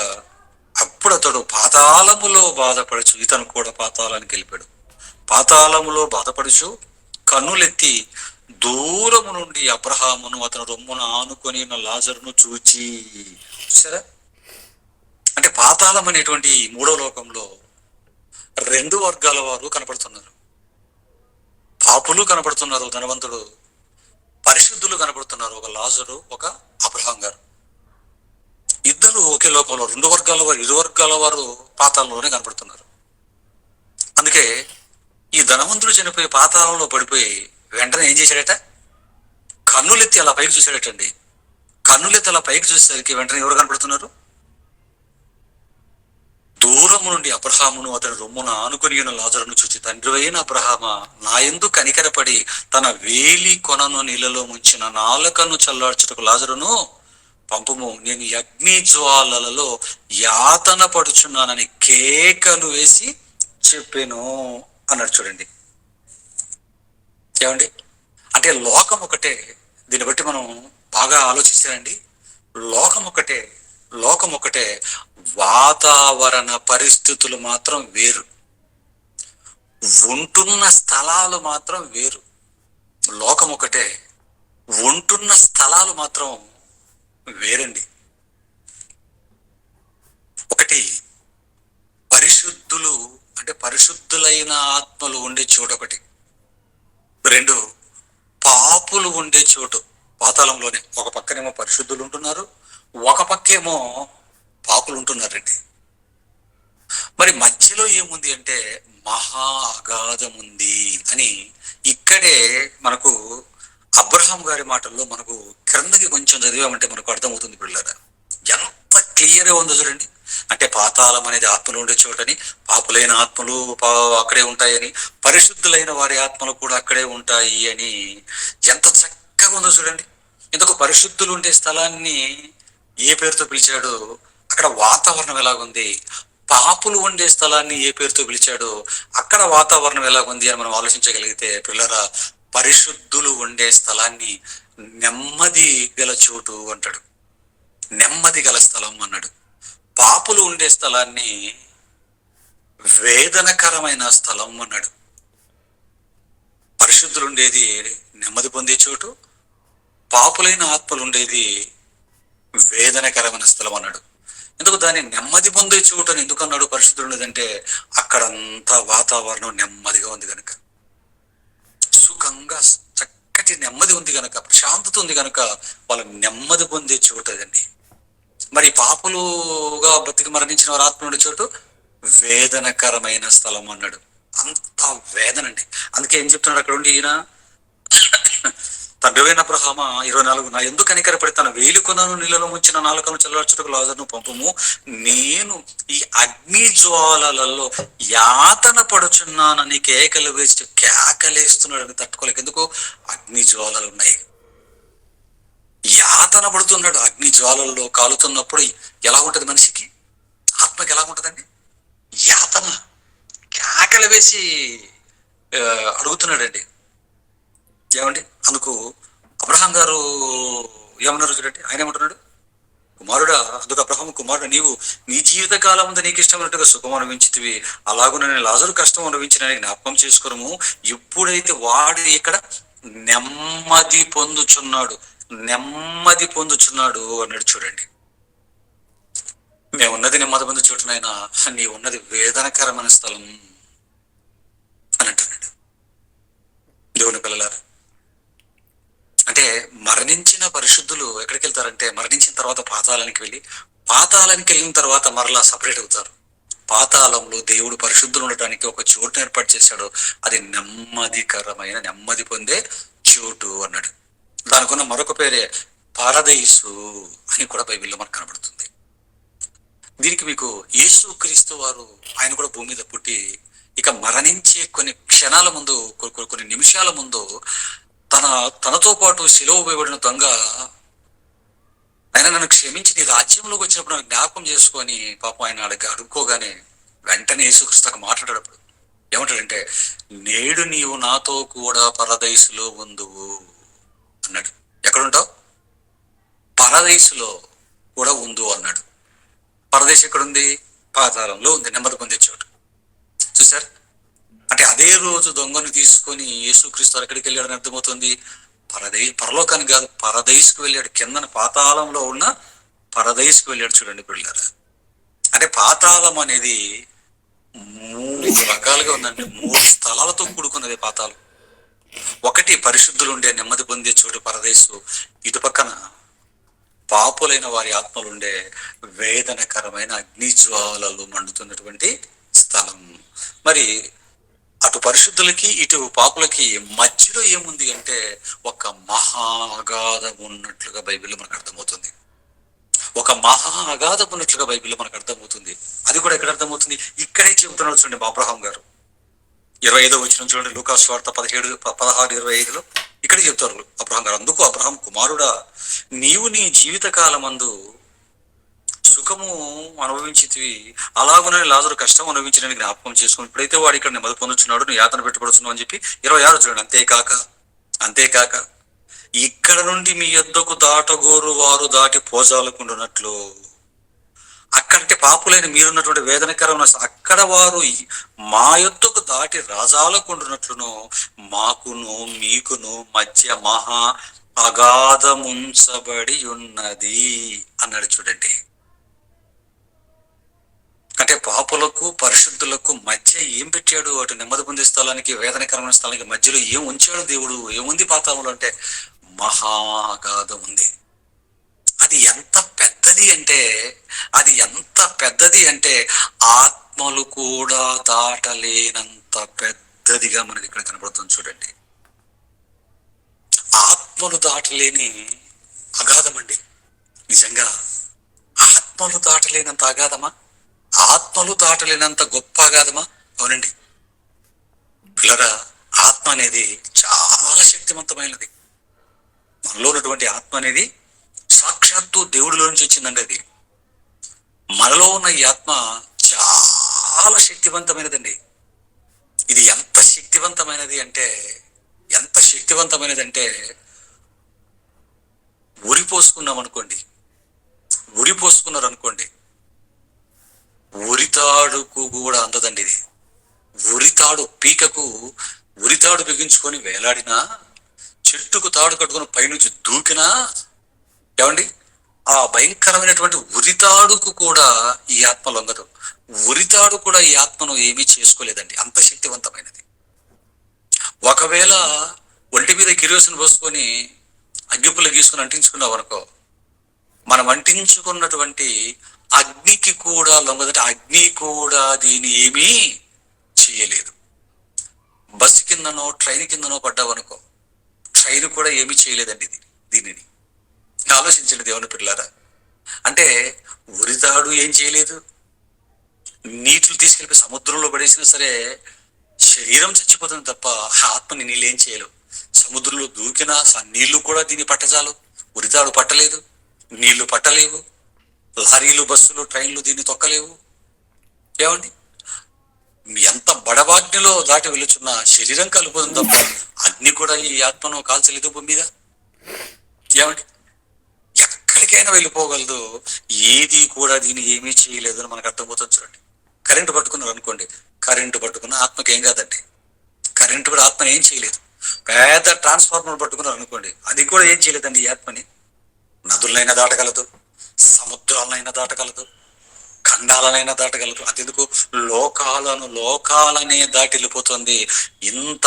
అప్పుడు అతడు పాతాళములో బాధపడుచు, ఇతను కూడా పాతాళానికి వెళ్ళిపోయాడు. పాతాళములో బాధపడుచు కన్నులెత్తి దూరము నుండి అబ్రహామును అతను రొమ్మును ఆనుకొని ఉన్న లాజరును చూసారా? అంటే పాతాళం అనేటువంటి మూడో లోకంలో 2 వర్గాల వారు కనపడుతున్నారు. పాపులు కనపడుతున్నారు, ధనవంతుడు. పరిశుద్ధులు కనపడుతున్నారు, ఒక లాజరు, ఒక అబ్రహాం గారు. ఇద్దరు ఒకే లోకంలో 2 వర్గాల వారు, 2 వర్గాల వారు పాతాళంలోనే కనపడుతున్నారు. అందుకే ఈ ధనవంతుడు చనిపోయి పాతాళంలో పడిపోయి వెంటనే ఏం చేశాడట? కన్నులెత్తి అలా పైకి చూశాడటండి. కన్నులెత్తి అలా పైకి చూసేసరికి వెంటనే ఎవరు కనపడుతున్నారు? దూరము నుండి అబ్రహామును అతని రొమ్మున ఆనుకొని ఉన్న లాజరును చూచి, తండ్రి అయిన అబ్రహామా, నా యందు కనికరపడి తన వేలి కొనను నీళ్ళలో ముంచిన నాలుకను చల్లార్చుటకు లాజరును పంపుము, నేను అగ్ని జ్వాలలలో యాతన పడుచున్నానని కేకలు వేసి చెప్పాను అన్నాడు. చూడండి ఏమండి, అంటే లోకం ఒకటే. దీన్ని బట్టి మనం బాగా ఆలోచిస్తారండి. లోకం ఒకటే, వాతావరణ పరిస్థితులు మాత్రం వేరు, ఉంటున్న స్థలాలు మాత్రం వేరు. లోకం ఒకటే, ఉంటున్న స్థలాలు మాత్రం వేరండి. ఒకటి పరిశుద్ధులు, అంటే పరిశుద్ధులైన ఆత్మలు ఉండే చోటు ఒకటి. 2 పాపులు ఉండే చోటు. పాతాళంలోనే ఒక పక్కనేమో పరిశుద్ధులు ఉంటున్నారు, ఒక పక్కేమో పాపులు ఉంటున్నారండి. మరి మధ్యలో ఏముంది అంటే మహా అగాధం ఉంది అని ఇక్కడే మనకు అబ్రహాం గారి మాటల్లో మనకు క్రిందకి కొంచెం చదివామంటే మనకు అర్థమవుతుంది పిల్లరా. ఎంత క్లియర్గా ఉందో చూడండి. అంటే పాతాళం అనేది ఆత్మలు ఉండే చోటని, పాపులైన ఆత్మలు అక్కడే ఉంటాయని, పరిశుద్ధులైన వారి ఆత్మలు కూడా అక్కడే ఉంటాయి అని ఎంత చక్కగా ఉందో చూడండి. ఇందుకు పరిశుద్ధులు ఉండే స్థలాన్ని ఏ పేరుతో పిలిచాడు, అక్కడ వాతావరణం ఎలాగుంది. పాపులు ఉండే స్థలాన్ని ఏ పేరుతో పిలిచాడు, అక్కడ వాతావరణం ఎలాగుంది అని మనం ఆలోచించగలిగితే పిల్లరా, పరిశుద్ధులు ఉండే స్థలాన్ని నెమ్మది గల చోటు అంటాడు, నెమ్మది గల స్థలం అన్నాడు. పాపులు ఉండే స్థలాన్ని వేదనకరమైన స్థలం అన్నాడు. పరిశుద్ధులు ఉండేది నెమ్మది పొందే చోటు, పాపులైన ఆత్మలు ఉండేది వేదనకరమైన స్థలం అన్నాడు. ఎందుకు దాన్ని నెమ్మది పొందే చోటు అని ఎందుకు అన్నాడు? పరిశుద్ధులు ఉండేదంటే అక్కడంతా వాతావరణం నెమ్మదిగా ఉంది కనుక, సుఖంగా చక్కటి నెమ్మది ఉంది కనుక, ప్రశాంతత ఉంది కనుక వాళ్ళు నెమ్మది పొందే చోటు అదండి. మరి పాపులుగా బ్రతికి మరణించిన వారు ఆత్మ ఉండే చోటు వేదనకరమైన స్థలం అన్నాడు. అంత వేదన అండి. అందుకే ఏం చెప్తున్నాడు అక్కడ ఉండి ఈయన, తండ్రి అబ్రహామా 24, నా ఎందుకు కనికరపడి తన వేలి కొనను నీళ్ళలో ముంచిన నాలుకను చల్లార్చుటకు లాజరును పంపుము, నేను ఈ అగ్ని జ్వాలలలో యాతన పడుచున్నానని కేకలు వేసి కేకలేస్తున్నాడు అని తట్టుకోలేక. ఎందుకు? అగ్ని జ్వాలలు ఉన్నాయి, యాతన పడుతున్నాడు. అగ్ని జ్వాలల్లో కాలుతున్నప్పుడు ఎలా ఉంటది మనిషికి, ఆత్మకి ఎలా ఉంటదండి? యాతన. కేకలు వేసి అడుగుతున్నాడండి. ఏమండి, అందుకు అబ్రహాం గారు ఏమన్నారు చూడండి. ఆయన ఏమంటున్నాడు? కుమారుడా, అందుకు అబ్రహాం, కుమారుడు, నీవు నీ జీవిత కాలం ముందు నీకు ఇష్టమైనట్టుగా సుఖం అనుభవించితివి, అలాగూ నేను లాజరు కష్టం అనుభవించిన జ్ఞాపకం చేసుకోము. ఎప్పుడైతే వాడు ఇక్కడ నెమ్మది పొందుచున్నాడు అన్నాడు. చూడండి, మేమున్నది నెమ్మది పొందు చోటునైనా నీ ఉన్నది వేదనకరమైన స్థలం అని అంటున్నాడు. దేవుని పిల్లలారా, అంటే మరణించిన పరిశుద్ధులు ఎక్కడికి వెళ్తారంటే, మరణించిన తర్వాత పాతాళానికి వెళ్ళిన తర్వాత మరలా సపరేట్ అవుతారు. పాతాళంలో దేవుడు పరిశుద్ధులు ఉండటానికి ఒక చోటు ఏర్పాటు చేశాడు. అది నెమ్మదికరమైన, నెమ్మది పొందే చోటు అన్నాడు. దానికున్న మరొక పేరే పారదైసు అని కూడా బైబిల్లో మనకు కనబడుతుంది. దీనికి మీకు యేసు క్రీస్తు వారు, ఆయన కూడా భూమి మీద పుట్టి ఇక మరణించే కొన్ని క్షణాల ముందు, కొన్ని నిమిషాల ముందు తనతో పాటు సిలువ వేయబడిన దొంగ ఆయన నన్ను క్షమించి నీ రాజ్యంలోకి వచ్చినప్పుడు నన్ను జ్ఞాపకం చేసుకొని పాపం ఆయన అడుక్కోగానే వెంటనే యేసుక్రీస్తు మాట్లాడేటప్పుడు ఏమంటాడంటే, నేడు నీవు నాతో కూడా పరదైసులో ఉందువు అన్నాడు. ఎక్కడుంటావు? పరదైసులో కూడా ఉందు అన్నాడు. పరదేశం ఎక్కడుంది? పాతాళంలో ఉంది, నెమ్మది పొందే చోటు. చూసారు? అంటే అదే రోజు దొంగను తీసుకొని యేసుక్రీస్తు ఎక్కడికి వెళ్ళాడని అర్థమవుతుంది. పరలోకానికి కాదు, పరదైసుకు వెళ్ళాడు. కిందన పాతాళంలో ఉన్న పరదైసుకు వెళ్ళాడు. చూడండి పిల్లరా, అంటే పాతాళం అనేది 3 రకాలుగా ఉందండి. 3 స్థలాలతో కూడుకున్నది పాతాళం. ఒకటి పరిశుద్ధులు ఉండే నెమ్మది పొందే చోటు పరదేశు, ఇటు పక్కన పాపులైన వారి ఆత్మలుండే వేదనకరమైన అగ్ని జ్వాలలు మండుతున్నటువంటి స్థలం. మరి అటు పరిశుద్ధులకి ఇటు పాపులకి మధ్యలో ఏముంది అంటే ఒక మహా అగాధం ఉన్నట్లుగా బైబిల్లో మనకు అర్థమవుతుంది. ఒక మహా అగాధం ఉన్నట్లుగా బైబిల్లో మనకు అర్థమవుతుంది. అది కూడా ఎక్కడ అర్థమవుతుంది? ఇక్కడే చెబుతున్నాడు చూడండి అబ్రహాం గారు. 25వ వచనం చూడండి, లూకాసు వార్త 16:25 ఇక్కడే చెప్తారు అబ్రహాం గారు. అందుకు అబ్రహాం, కుమారుడా, నీవు నీ జీవిత కాలమందు సుఖము అనుభవించితివి, అలాగునని లాజరు కష్టం అనుభవించడానికి జ్ఞాపకం చేసుకుని ఇప్పుడైతే వాడు ఇక్కడ నెమ్మది పొందుతున్నాడు, నువ్వు యాతన పెట్టుబడుతున్నావు అని చెప్పి 26 చూడండి. అంతేకాక ఇక్కడ నుండి మీ యొద్దకు దాటగోరు వారు దాటి పోజాలకుండునట్లు, అక్కడంటే పాపులైన మీరున్నటువంటి వేదనకరమైన అక్కడ వారు మా యొద్దకు దాటి రాజాలకుండునట్లును మాకును మీకును మధ్య మహా అగాధముంచబడి ఉన్నది అన్నాడు. చూడండి, అంటే పాపులకు పరిశుద్ధులకు మధ్య ఏం పెట్టాడు? అటు నెమ్మది పొందే స్థలానికి వేదనకరమైన స్థలానికి మధ్యలో ఏం ఉంచాడు దేవుడు? ఏముంది పాతాళంలో అంటే మహా అగాధం ఉంది. అది ఎంత పెద్దది అంటే ఆత్మలు కూడా దాటలేనంత పెద్దదిగా మనకి ఇక్కడ కనబడుతుంది. చూడండి, ఆత్మలు దాటలేని అగాధం అండి. నిజంగా ఆత్మలు దాటలేనంత అగాధమా? ఆత్మలు దాటలేనంత గొప్ప అగాధమా? అవునండి పిల్లరా, ఆత్మ అనేది చాలా శక్తివంతమైనది. మనలో ఉన్నటువంటి ఆత్మ అనేది సాక్షాత్తు దేవుడిలో నుంచి వచ్చిందండి. అది మనలో ఉన్న ఈ ఆత్మ చాలా శక్తివంతమైనదండి. ఇది ఎంత శక్తివంతమైనది అంటే ఉరి పోసుకున్నారు అనుకోండి, ఉరితాడుకు కూడా అందదండి ఇది. ఉరితాడు పీకకు ఉరితాడు బిగించుకొని వేలాడినా, చెట్టుకు తాడు కట్టుకుని పైనుంచి దూకినా, ఏమండి, ఆ భయంకరమైనటువంటి ఉరితాడుకు కూడా ఈ ఆత్మ లొంగదు. ఉరితాడు కూడా ఈ ఆత్మను ఏమీ చేసుకోలేదండి, అంత శక్తివంతమైనది. ఒకవేళ ఒంటి మీద కిరోసిన్ పోసుకొని అగ్గిపుల్ల గీసుకుని అంటించుకున్నావు అనుకో, మనం అంటించుకున్నటువంటి అగ్నికి కూడా లొంగదంటే అగ్ని కూడా దీన్ని ఏమీ చేయలేదు. బస్సు కిందనో ట్రైన్ కిందనో పడ్డావనుకో, ట్రైన్ కూడా ఏమీ చేయలేదండి దీనిని. ఆలోచించండి దేవుని పిల్లారా. అంటే ఉరితాడు ఏం చేయలేదు, నీటిని తీసుకెళ్ళి సముద్రంలో పడేసినా సరే శరీరం చచ్చిపోతుంది తప్ప ఆత్మని నీళ్ళు ఏం చేయలేవు. సముద్రంలో దూకినా నీళ్లు కూడా దీన్ని పట్టజాలు, ఉరితాడు పట్టలేదు, నీళ్లు పట్టలేవు, లారీలు బస్సులు ట్రైన్లు దీన్ని తొక్కలేవు. ఏమండి, ఎంత బడవాగ్నిలో దాటి వెళ్ళుచున్న శరీరం కలుపుతుంది తప్ప అగ్ని కూడా ఈ ఆత్మను కాల్చలేదు భూమి మీద. ఏమండి, ఎక్కడికైనా వెళ్ళిపోగలదు, ఏది కూడా దీన్ని ఏమీ చేయలేదు అని మనకు అర్థమవుతుంది. చూడండి, కరెంటు పట్టుకున్నారు అనుకోండి, కరెంటు పట్టుకున్న ఆత్మకి ఏం కాదండి, కరెంటు కూడా ఆత్మని ఏం చేయలేదు. పెద్ద ట్రాన్స్ఫార్మర్ పట్టుకున్నారు అనుకోండి, అది కూడా ఏం చేయలేదండి ఈ ఆత్మని. నదులనైనా దాటగలదు, సముద్రాలనైనా దాటగలదు, ఖండాలనైనా దాటగలదు. అదెందుకు, లోకాలనే దాటి వెళ్ళిపోతుంది. ఇంత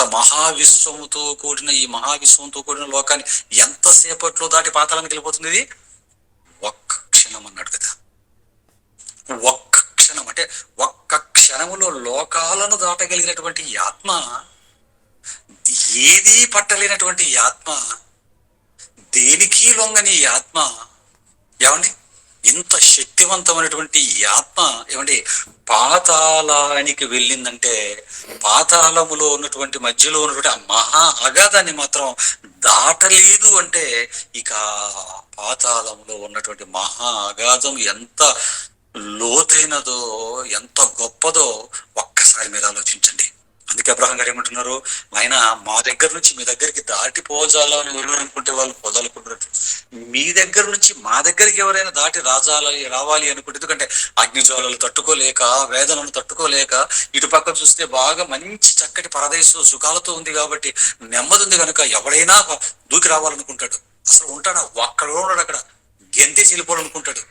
ఈ మహావిశ్వంతో కూడిన లోకాన్ని ఎంతసేపట్లో దాటి పాతాళానికి వెళ్ళిపోతుంది? ఇది ఒక్క క్షణం అన్నాడు కదా. ఒక్క క్షణం అంటే ఒక్క క్షణములో లోకాలను దాటగలిగినటువంటి ఈ ఆత్మ, ఏదీ పట్టలేనటువంటి ఈ ఆత్మ, దేనికి లొంగని ఈ ఆత్మ, ఏమండి, ఇంత శక్తివంతమైనటువంటి ఈ ఆత్మ ఏమంటే పాతాళానికి వెళ్ళిందంటే, పాతాళములో ఉన్నటువంటి మధ్యలో ఉన్నటువంటి ఆ మహా అగాధాన్ని మాత్రం దాటలేదు అంటే, ఇక పాతాళంలో ఉన్నటువంటి మహా అగాధం ఎంత లోతైనదో, ఎంత గొప్పదో ఒక్కసారి మీరు ఆలోచించండి. అందుకే అబ్రహం గారు ఏమంటున్నారు, ఆయన మా దగ్గర నుంచి మీ దగ్గరికి దాటిపోజాలని అనుకుంటే వాళ్ళు పోదాలనుకుంటున్నారు, మీ దగ్గర నుంచి మా దగ్గరికి ఎవరైనా దాటి రావాలి అనుకుంటే, ఎందుకంటే అగ్నిజ్వాలలు తట్టుకోలేక, వేదనను తట్టుకోలేక, ఇటు పక్క చూస్తే బాగా మంచి చక్కటి పరదేశం సుఖాలతో ఉంది కాబట్టి నెమ్మది ఉంది కనుక ఎవడైనా దూకి రావాలనుకుంటాడు. అసలు ఉంటాడా? ఒక్కడ ఉన్నాడు అక్కడ, గెంతేసి వెళ్ళిపోవాలనుకుంటాడు.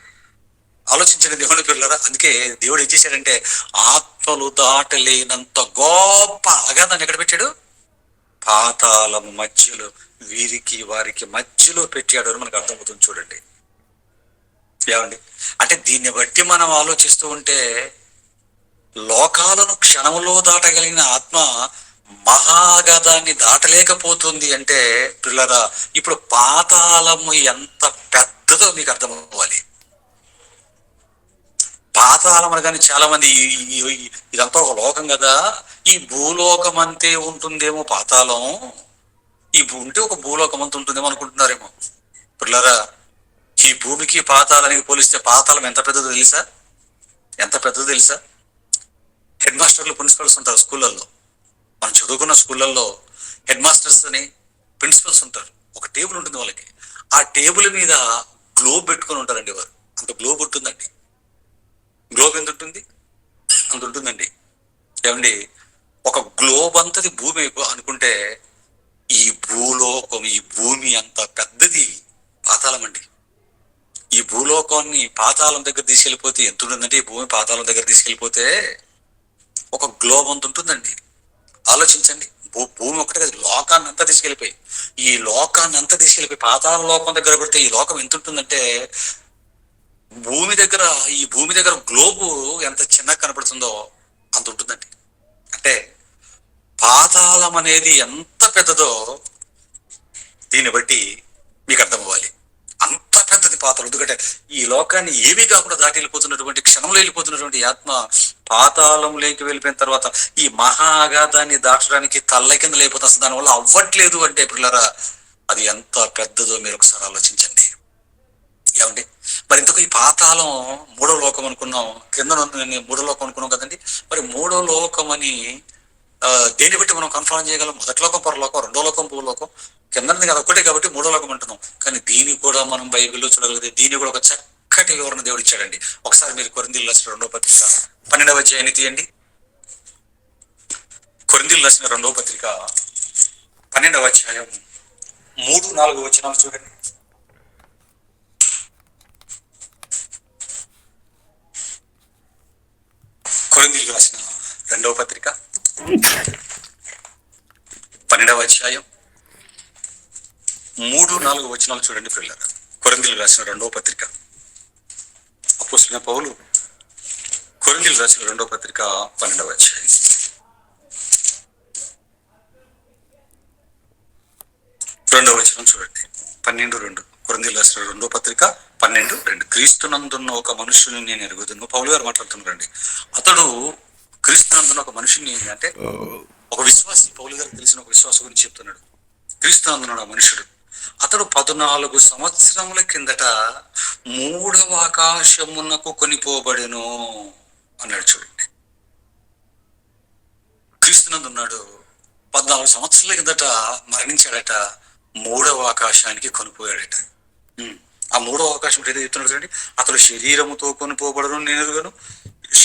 ఆలోచించండి దేవుని పిల్లరా. అందుకే దేవుడు ఏం చేశాడంటే, ఆత్మలు దాటలేనంత గొప్ప అగాధాన్ని ఎక్కడ పెట్టాడు? పాతాళము మధ్యలో, వీరికి వారికి మధ్యలో పెట్టాడు అని మనకు అర్థమవుతుంది. చూడండి ఏమండి, అంటే దీన్ని బట్టి మనం ఆలోచిస్తూ ఉంటే, లోకాలను క్షణంలో దాటగలిగిన ఆత్మ మహాగధాన్ని దాటలేకపోతుంది అంటే పిల్లరా, ఇప్పుడు పాతాళము ఎంత పెద్దదో మీకు అర్థం అవ్వాలి. పాతాళం అనగానే చాలా మంది ఇదంతా ఒక లోకం కదా, ఈ భూలోకం అంతే ఉంటుందేమో పాతాళం, ఈ ఉంటే ఒక భూలోకం అంత ఉంటుందేమో అనుకుంటున్నారేమో. పిల్లరా, ఈ భూమికి పాతాళానికి పోలిస్తే పాతాళం ఎంత పెద్దదో తెలుసా? ఎంత పెద్దదో తెలుసా? హెడ్ మాస్టర్లు, ప్రిన్సిపల్స్ ఉంటారు స్కూళ్ళల్లో. మనం చదువుకున్న స్కూళ్ళల్లో హెడ్ మాస్టర్స్ అని, ప్రిన్సిపల్స్ ఉంటారు. ఒక టేబుల్ ఉంటుంది వాళ్ళకి, ఆ టేబుల్ మీద గ్లోబ్ పెట్టుకొని ఉంటారండి వారు. అంత గ్లోబ్ ఉంటుందండి. గ్లోబ్ ఎంత ఉంటుంది? అంత ఉంటుందండి. ఏమండి, ఒక గ్లోబ్ అంతది భూమి అనుకుంటే, ఈ భూలోకం, ఈ భూమి అంత పెద్దది పాతాళం అండి. ఈ భూలోకాన్ని పాతాళం దగ్గర తీసుకెళ్ళిపోతే ఎంత ఉంటుందంటే, ఈ భూమి పాతాళం దగ్గర తీసుకెళ్ళిపోతే ఒక గ్లోబ్ అంత ఉంటుందండి. ఆలోచించండి, భూమి ఒకటే కదా, లోకాన్ని అంతా తీసుకెళ్ళిపోయి, ఈ లోకాన్ని అంతా తీసుకెళ్ళిపోయి పాతాళ లోకం దగ్గర పెడితే ఈ లోకం ఎంత ఉంటుందంటే, ఈ భూమి దగ్గర గ్లోబు ఎంత చిన్నగా కనపడుతుందో అంత ఉంటుందండి. అంటే పాతాళం అనేది ఎంత పెద్దదో దీన్ని బట్టి మీకు అర్థం అవ్వాలి. అంత పెద్దది పాతాళం. ఎందుకంటే ఈ లోకాన్ని ఏమీ కాకుండా దాటి వెళ్ళిపోతున్నటువంటి, క్షణంలో వెళ్ళిపోతున్నటువంటి ఆత్మ పాతాళంలోకి వెళ్ళిపోయిన తర్వాత ఈ మహా అగాధాన్ని దాటడానికి తల్ల కింద లేకపోతే దానివల్ల అవ్వట్లేదు అంటే పిల్లరా, అది ఎంత పెద్దదో మీరు ఒకసారి ఆలోచించండి. ఏమండి, మరి ఇంతకు ఈ పాతాళం మూడో లోకం అనుకున్నాం, కింద మూడో లోకం అనుకున్నాం కదండి. మరి మూడో లోకం అని దేన్ని బట్టి మనం కన్ఫర్మ్ చేయగలం? మొదటి లోకం పరలోకం, రెండో లోకం భూలోకం, కిందది కదా ఒక్కటే కాబట్టి మూడో లోకం అంటున్నాం. కానీ దీన్ని కూడా మనం బైబిల్లో చూడగలిగితే దీన్ని కూడా ఒక చక్కటి వివరణ దేవుడు ఇచ్చాడండి. ఒకసారి మీరు కొరింథీయులకు రాసిన 2వ పత్రిక 12వ అధ్యాయాన్ని తీయండి. కొరింథీయులకు రాసిన 2వ పత్రిక 12వ అధ్యాయం 3-4 వచనాలు చూడండి. కొరింథీయులకు రాసిన 2వ పత్రిక 12వ అధ్యాయం 3-4 వచనాలు చూడండి పిల్లలు. కొరింథీయులకు రాసిన 2వ పత్రిక, అపోస్తలుడైన పౌలు కొరింథీయులకు రాసిన 2వ పత్రిక 12వ అధ్యాయం 2వ వచనం చూడండి. 12:2. కొరింథీయులకు రాసిన 2వ పత్రిక 12:2. క్రీస్తునందున్న ఒక మనుషుని నేను ఎరుగుదును. పౌలు గారు మాట్లాడుతున్నారండి. అతడు క్రీస్తునందున్న ఒక మనుషుని అంటే ఒక విశ్వాసి, పౌలు గారికి తెలిసిన ఒక విశ్వాస గురించి చెప్తున్నాడు. క్రీస్తునందున్న మనుషుడు, అతడు 14 సంవత్సరముల కిందట 3వ ఆకాశమునకు కొనిపోబడెను అన్నాడు. చూడండి, క్రీస్తునందున్నాడు, 14 సంవత్సరాల కిందట మరణించాడట, 3వ ఆకాశానికి కొనిపోయాడట. ఆ 3వ ఆకాశం ఏదో చెప్తున్నాడు చూడండి. అతడు శరీరముతో కొనిపోబడను నేను ఎరుగను,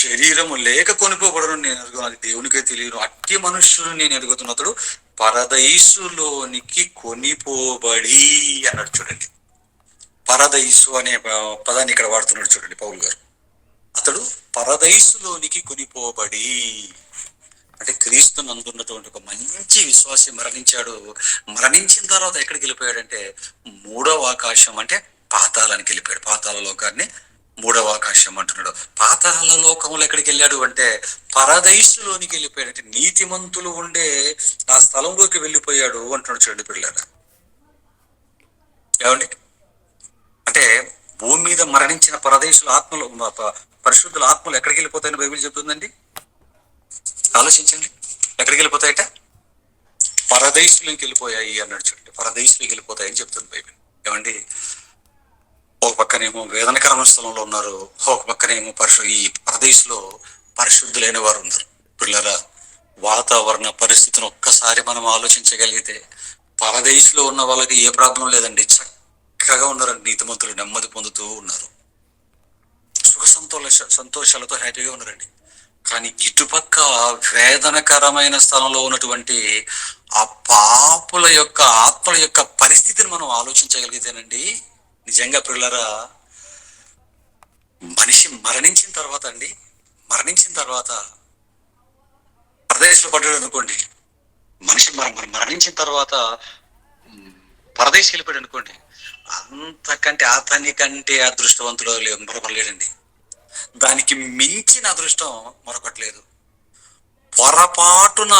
శరీరము లేక కొనిపోబడను నేను ఎరుగను, అది దేవునికే తెలియను. అట్టి మనుష్యుడు నేను ఎరుగుతున్న అతడు పరదైసులోనికి కొనిపోబడి అన్నాడు. చూడండి, పరదైసు అనే పదాన్ని ఇక్కడ వాడుతున్నాడు చూడండి పౌలు గారు. అతడు పరదైసులోనికి కొనిపోబడి అంటే క్రీస్తు నందున్నటువంటి ఒక మంచి విశ్వాసి మరణించాడు. మరణించిన తర్వాత ఎక్కడికి వెళ్ళిపోయాడంటే 3వ ఆకాశం అంటే పాతాళానికి వెళ్ళిపోయాడు. పాతాళ లోకాన్ని 3వ ఆకాశం అంటున్నాడు. పాతాళ లోకంలో ఎక్కడికి వెళ్ళాడు అంటే పరదైసులోనికి వెళ్ళిపోయాడు. అంటే నీతిమంతులు ఉండే ఆ స్థలంలోకి వెళ్ళిపోయాడు అంటున్నాడు. చూడండి పిల్లలు, ఏమండి, అంటే భూమి మీద మరణించిన పరదేశుల ఆత్మలు, పరిశుద్ధుల ఆత్మలు ఎక్కడికి వెళ్ళిపోతాయని బైబిల్ చెప్తుందండి? ఆలోచించండి. ఎక్కడికి వెళ్ళిపోతాయట? పరదేశులకి వెళ్ళిపోయాయి అన్నాడు. చూడండి, పరదేశులకి వెళ్ళిపోతాయని చెప్తుంది బైబిల్. ఏమండి, ఒక పక్కనేమో వేదనకరమైన స్థలంలో ఉన్నారు, ఒక పక్కనేమో ఈ పరదేశంలో పరిశుద్ధులైన వారు ఉన్నారు. పిల్లరా, వాతావరణ పరిస్థితిని ఒక్కసారి మనం ఆలోచించగలిగితే పరదేశంలో ఉన్న వాళ్ళకి ఏ ప్రాబ్లం లేదండి, చక్కగా ఉన్నారండి. నీతిమంతులు నెమ్మది పొందుతూ ఉన్నారు, సుఖ సంతోషాలతో హ్యాపీగా ఉన్నారండి. కానీ ఇటుపక్క వేదనకరమైన స్థలంలో ఉన్నటువంటి ఆ పాపుల యొక్క ఆత్మల యొక్క పరిస్థితిని మనం ఆలోచించగలిగితేనండి, నిజంగా పిల్లరా, మనిషి మరణించిన తర్వాత పరదేశంలో పడ్డాడు అనుకోండి, మనిషి మరణించిన తర్వాత పరదేశం వెళ్ళిపోయాడు అనుకోండి, అంతకంటే అతనికంటే అదృష్టవంతుడు మరొకరు లేడండి. దానికి మించిన అదృష్టం మరొకటి లేదు. పొరపాటున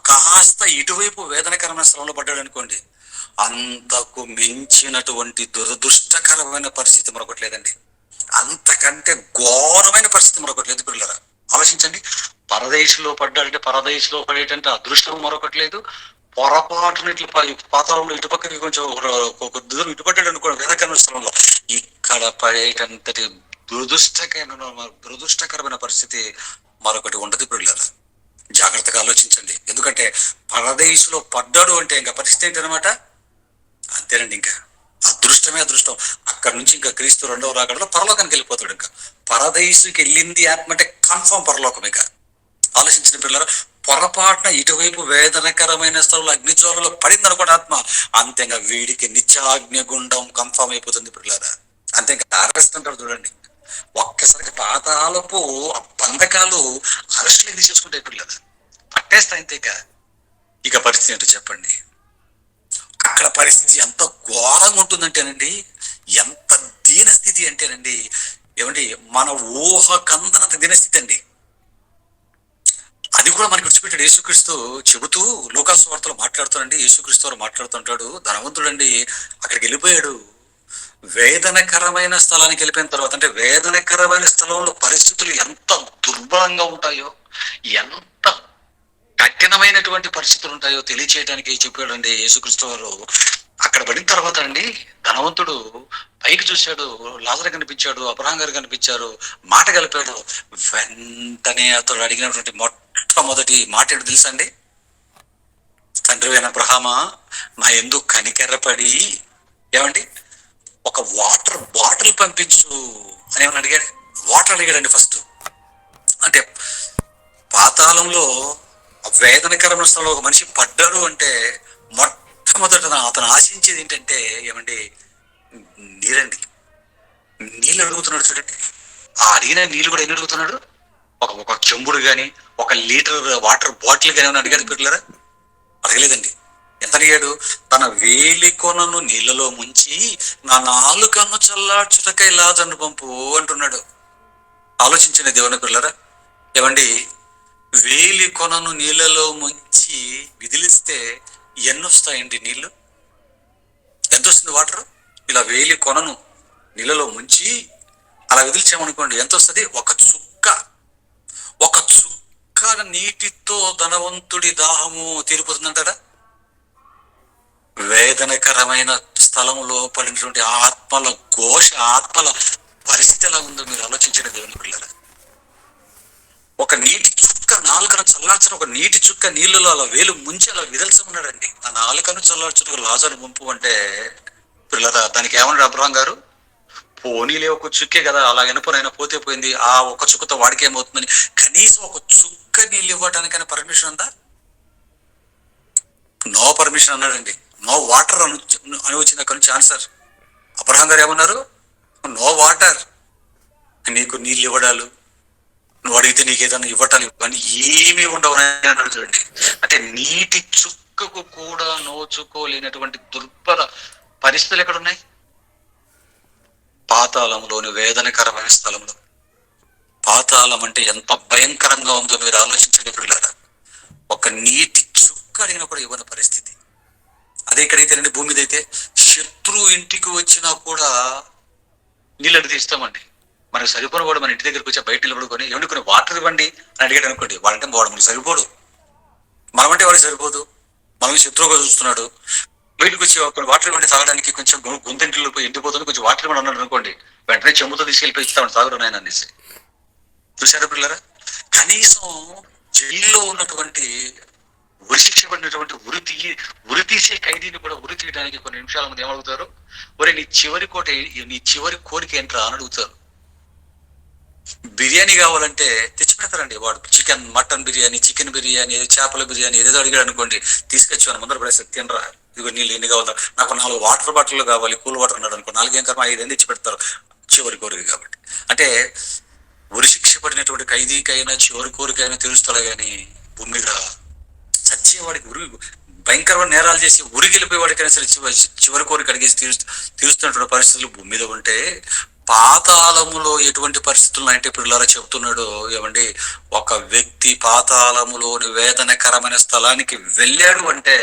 కాస్త ఇటువైపు వేదనకరమైన స్థలంలో పడ్డాడు అనుకోండి, అంతకు మించినటువంటి దురదృష్టకరమైన పరిస్థితి మరొకటి లేదండి. అంతకంటే ఘోరమైన పరిస్థితి మరొకటి లేదు. పిల్లరా, ఆలోచించండి. పరదేశంలో పడ్డాడంటే, పరదేశంలో పడేటంటే అదృష్టం మరొకటి లేదు. పొరపాటున ఇట్లా పాతాళంలో ఇటుపక్కకి కొంచెం ఒక దూరం ఇటుపడ్డాడు అనుకోండి వేదకరమైన స్థలంలో, ఇక్కడ పడేటంతటి దురదృష్టకరమైన పరిస్థితి మరొకటి ఉండదు. పిల్లరా, జాగ్రత్తగా ఆలోచించండి. ఎందుకంటే పరదేశంలో పడ్డాడు అంటే ఇంకా పరిస్థితి ఏంటనమాట, అంతేనండి. ఇంకా అదృష్టమే అదృష్టం. అక్కడ నుంచి ఇంకా క్రీస్తు రెండవ రాకడలో పరలోకానికి వెళ్ళిపోతాడు. ఇంకా పరదేశుకి వెళ్ళింది ఆత్మ అంటే కన్ఫర్మ్ పరలోకం. ఇక ఆలోచించిన పిల్లలు, పొరపాటున ఇటువైపు వేదనకరమైన స్థలంలో అగ్నిజ్వాలలో పడింది అనుకోండి ఆత్మ, అంతే ఇంకా వీడికి నిత్యాగ్నిగుండం కన్ఫర్మ్ అయిపోతుంది. పిల్లరా, అంతే ఇంకా అరెస్ట్ అంటారు చూడండి. ఒక్కసారికి పాతాలపు బంధకాలు అరెస్టులు ఎన్ని చేసుకుంటాయి పిల్లలు, పట్టేస్తాయి. అంతే ఇక పరిస్థితి ఏంటో చెప్పండి. అక్కడ పరిస్థితి ఎంత ఘోరంగా ఉంటుందంటేనండి, ఎంత దీనస్థితి అంటేనండి, ఏమండి, మన ఊహకందనంత దీనస్థితి అండి. అది కూడా మనకి విడిచిపెట్టాడు యేసుక్రీస్తు. చెబుతూ లూకాసు వార్తలో మాట్లాడుతానండి, యేసుక్రీస్తు వారు మాట్లాడుతుంటాడు, ధనవంతుడండి అక్కడికి వెళ్ళిపోయాడు. వేదనకరమైన స్థలానికి వెళ్ళిపోయిన తర్వాత, అంటే వేదనకరమైన స్థలంలో పరిస్థితులు ఎంత దుర్బలంగా ఉంటాయో, ఎంత కఠినమైనటువంటి పరిస్థితులు ఉంటాయో తెలియచేయడానికి చెప్పాడండి యేసుక్రీస్తు వారు. అక్కడ పడిన తర్వాత అండి, ధనవంతుడు పైకి చూశాడు, లాజరు కనిపించాడు, అబ్రహాం గారు కనిపించారు, మాట కలిపాడు. వెంటనే అతడు అడిగినటువంటి మొట్టమొదటి మాట ఏంటో తెలుసా అండి? తండ్రి అయిన అబ్రహామా, నా యందు కనికెరపడి ఏమండి ఒక వాటర్ బాటిల్ పంపించు అని ఏమని అడిగాడు? వాటర్ అడిగాడండి ఫస్ట్. అంటే పాతాళంలో వేదనకరమైన స్థలంలో ఒక మనిషి పడ్డాడు అంటే మొట్టమొదట అతను ఆశించేది ఏంటంటే, ఏమండి, నీరండి. నీళ్ళు అడుగుతున్నాడు చూడండి. ఆ అడిగిన నీళ్ళు కూడా ఎన్ని అడుగుతున్నాడు? ఒక చెంబుడు కానీ, ఒక లీటర్ వాటర్ బాటిల్ కానీ ఏమైనా అడిగాడు పిల్లరా? అడగలేదండి. ఎంత అడిగాడు? తన వేలి కొనను నీళ్ళలో ముంచి నా నాలుకను చల్లార్చుటకై లాజరును పంపు అంటున్నాడు. ఆలోచించిన దేవుని పిల్లరా, ఏమండి, వేలి కొనను నీళ్ళలో ముంచి విదిలిస్తే ఎన్నొస్తాయండి నీళ్లు? ఎంత వస్తుంది వాటర్? ఇలా వేలి కొనను నీళ్ళలో ముంచి అలా విదిల్చామనుకోండి, ఎంత వస్తుంది? ఒక చుక్క నీటితో ధనవంతుడి దాహము తీరిపోతుందంటారా? వేదనకరమైన స్థలంలో పడినటువంటి ఆత్మల ఘోష, ఆత్మల పరిస్థితి ఎలా ఉందో మీరు ఆలోచించిన దేవుని పిల్లరా. ఒక నీటి చుక్క నాలుకను చల్లార్చడం, ఒక నీటి చుక్క నీళ్ళలో అలా వేలు ముంచి అలా విదల్చమన్నాడండి. ఆ నాలుకను చల్లార్చుటకు లాజరు ముంపు అంటే పిల్లరా, దానికి ఏమన్నాడు అబ్రహాం గారు? పోనీలే, ఒక చుక్కే కదా, అలా వినపోనైనా పోతే పోయింది, ఆ ఒక చుక్కతో వాడికి ఏమవుతుందని కనీసం ఒక చుక్క నీళ్ళు ఇవ్వటానికైనా పర్మిషన్ ఉందా? నో పర్మిషన్ అన్నాడండి. నో వాటర్ అని వచ్చింది అక్కడి నుంచి ఆన్సర్. అబ్రహాం గారు ఏమన్నారు? No water. నీకు నీళ్ళు ఇవ్వడాలు, నువ్వు అడిగితే నీకు ఏదైనా ఇవ్వటాలు ఇవన్నీ ఏమీ ఉండవు అన్నాడు చూడండి. అంటే నీటి చుక్కకు కూడా నోచుకోలేనటువంటి దుర్భర పరిస్థితులు ఎక్కడున్నాయి? పాతాళంలోని వేదనకరమైన స్థలంలో. పాతాళం అంటే ఎంత భయంకరంగా ఉందో మీరు ఆలోచించండి పిల్లరా. ఒక నీటి చుక్క అడిగినా కూడా ఇవ్వని పరిస్థితి. అదే ఇక్కడైతే భూమి మీద అయితే శత్రువు ఇంటికి వచ్చినా కూడా నీళ్ళు అడిగితే ఇస్తామండి. మనకు సరిపోని వాడు మన ఇంటి దగ్గరికి వచ్చి బయట నిలబడుకొని ఏమండి కొన్ని వాటర్ ఇవ్వండి అని అడిగాడు అనుకోండి, వాడంటే వాడు మనకు సరిపోడు. మనమంటే వాడికి సరిపోదు, మనల్ని శత్రువుగా చూస్తున్నాడు. బయటకు వచ్చి కొన్ని వాటర్ ఇవ్వండి తాగడానికి, కొంచెం గొంతెంట్లో ఎండిపోతుంది, కొంచెం వాటర్ ఇవ్వండి అన్నాడు అనుకోండి, వెంటనే చెంబుతో తీసుకెళ్ళిపోయి ఇస్తామండి, తాగుడు నాయన అనేసి. చూశారు పిల్లరా? కనీసం జైల్లో ఉన్నటువంటి ఉరిశిక్ష పడినటువంటి ఉరి తీసే ఖైదీని కూడా ఉరి తీయడానికి కొన్ని నిమిషాల ముందు ఏమడుగుతారు? ఒరే నీ చివరి కోరిక ఏంట్రా అని అడుగుతారు. బిర్యానీ కావాలంటే తెచ్చి పెడతారండి. వాడు chicken, mutton biryani, chicken biryani, చేపల బిర్యానీ ఏదేదో అడిగాడు అనుకోండి, తీసుకొచ్చి మన ముందర పడేసి తినరా, ఇదిగో నీళ్ళు ఎన్ని కావాలి, నాకు 4 వాటర్ బాటిల్ కావాలి, కూల్ వాటర్ అన్నాడు అనుకో, 4 ఏం కర్మ 5 తెచ్చి పెడతారు, చివరి కోరిక కాబట్టి. అంటే ఉరిశిక్ష పడినటువంటి ఖైదీకైనా చివరి కోరికైనా తీరుస్తాడు కానీ భూమి మీద చచ్చేవాడికి భయంకరమైన నేరాలు చేసి ఉరికెళ్ళిపోయేవాడికైనా సరే చివరి కోరిక అడిగేసి తీరుస్తున్నటువంటి పరిస్థితులు భూమి మీద ఉంటే, పాతాళములో ఎటువంటి పరిస్థితులు అంటే పిల్లల చెబుతున్నాడు. ఏమండి, ఒక వ్యక్తి పాతాళములోని వేదనకరమైన స్థలానికి వెళ్ళాడు అంటే